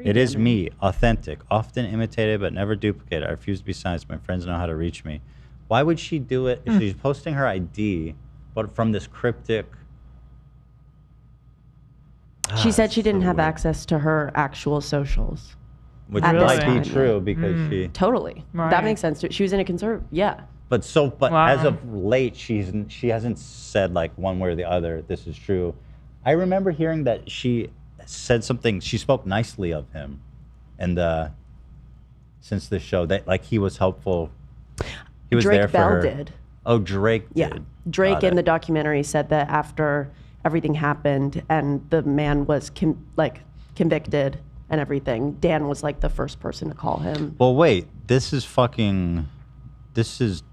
It is me, authentic, often imitated but never duplicated. I refuse to be silenced. My friends know how to reach me. Why would she do it if she's posting her ID, but from this cryptic? She said she didn't have access to her actual socials. Which at this might time. be true because she. Totally. Right. That makes sense. She was in a conservative. Yeah. But Wow. as of late, she hasn't said like one way or the other. This is true. I remember hearing that she said something. She spoke nicely of him, and since the show that like he was helpful. He was Drake there for Bell her. did. Oh, Drake Yeah. did. Drake Got in it. the documentary said that after everything happened and the man was convicted and everything, Dan was like the first person to call him. Well, wait. This is fucking. This is.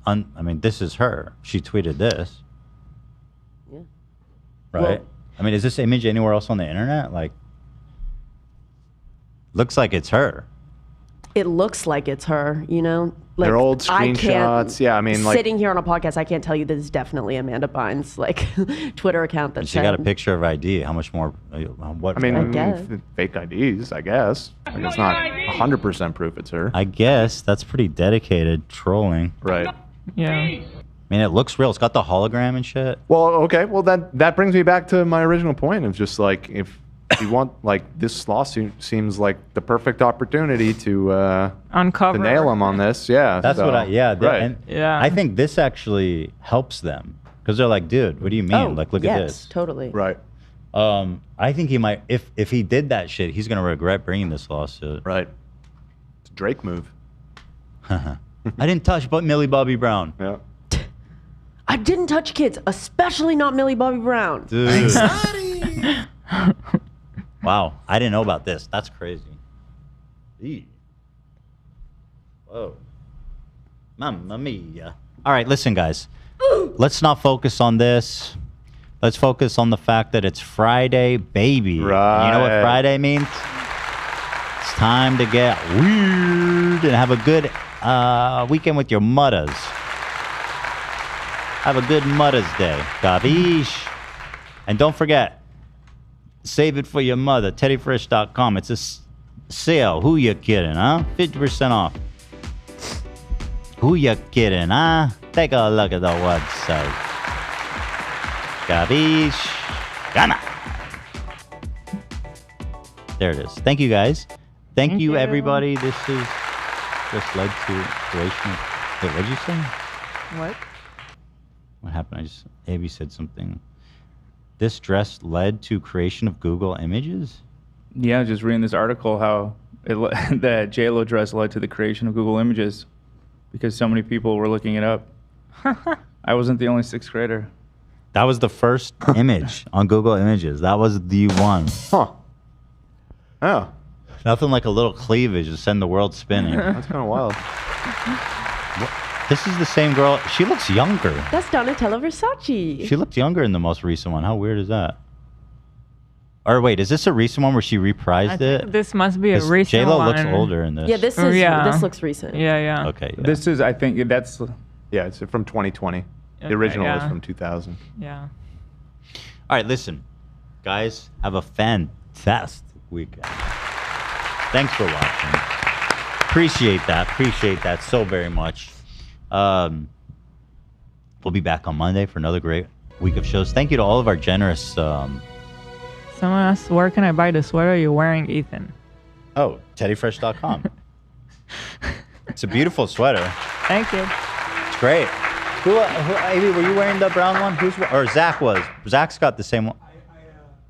I mean, this is her. She tweeted this. Yeah. Right. Well- I mean, is this image anywhere else on the internet? Like, looks like it's her. it looks like it's her, you know? Like, They're old I can't- screenshots. Yeah, I mean, like sitting here on a podcast, I can't tell you this is definitely Amanda Bynes' like Twitter account that She got a picture of ID. How much more? What? I mean, I guess. fake IDs, I guess. Like, it's not 100% proof it's her. I guess that's pretty dedicated trolling. Right. Yeah. I mean, it looks real. It's got the hologram and shit. Well, okay. Well, that brings me back to my original point of just like if you want, like, this lawsuit seems like the perfect opportunity to uncover, to nail him on this. Yeah, That's what I. Yeah. Right. And Yeah. I think this actually helps them because they're like, dude, what do you mean? Oh, like, look yes, at this. totally. Right. I think he might. If he did that shit, he's gonna regret bringing this lawsuit. Right. It's a Drake move. I didn't touch but Millie Bobby Brown. Yeah. I didn't touch kids, especially not Millie Bobby Brown. Dude. Wow, I didn't know about this. That's crazy. Eee. Whoa. Mamma mia. All right, listen, guys. Let's not focus on this. Let's focus on the fact that it's Friday, baby. Right. You know what Friday means? It's time to get weird and have a good weekend with your mutters. Have a good Mother's Day. Gabish. And don't forget, save it for your mother. TeddyFresh.com. It's a sale. Who you kidding, huh? 50% off. Who you kidding, huh? Take a look at the website. Gabish. Gana. There it is. Thank you, guys. Thank you, everybody. This is just led to creation. Wait, what did you say? What? What happened? AB said something. This dress led to creation of Google Images? Yeah, just reading this article how that J-Lo dress led to the creation of Google Images because so many people were looking it up. I wasn't the only sixth grader. That was the first image on Google Images. That was the one. Huh. Oh. Nothing like a little cleavage to send the world spinning. That's kind of wild. This is the same girl. She looks younger. That's Donatella Versace. She looked younger in the most recent one. How weird is that? Or wait, is this a recent one where she reprised it? This must be a 'Cause recent J-Lo one. looks older in this. Yeah, this is. This looks recent. Yeah, yeah. Okay. Yeah. This is, I think, that's. Yeah, it's from 2020. The Okay, original yeah. was from 2000. Yeah. All right, listen. Guys, have a fantastic weekend. Thanks for watching. Appreciate that. Appreciate that so very much. We'll be back on Monday for another great week of shows. Thank you to all of our generous... Someone asked, where can I buy the sweater you're wearing, Ethan? Oh, TeddyFresh.com. It's a beautiful sweater. Thank you. It's great. Amy, were you wearing the brown one? Or Zach was. Zach's got the same one.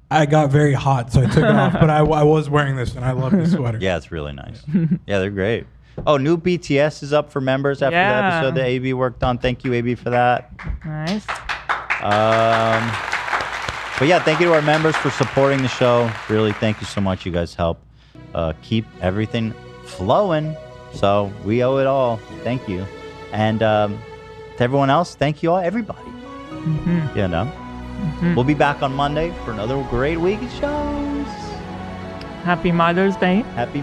I got very hot, so I took it off. But I was wearing this, and I love this sweater. Yeah, it's really nice. Yeah, they're great. Oh, new BTS is up for members after the Yeah. episode that AB worked on. Thank you, AB, for that. Nice. But yeah, thank you to our members for supporting the show. Really, thank you so much. You guys help keep everything flowing. So we owe it all. Thank you. And to everyone else, thank you all, everybody. Mm-hmm. You know, we'll be back on Monday for another great week of shows. Happy Mother's Day. Happy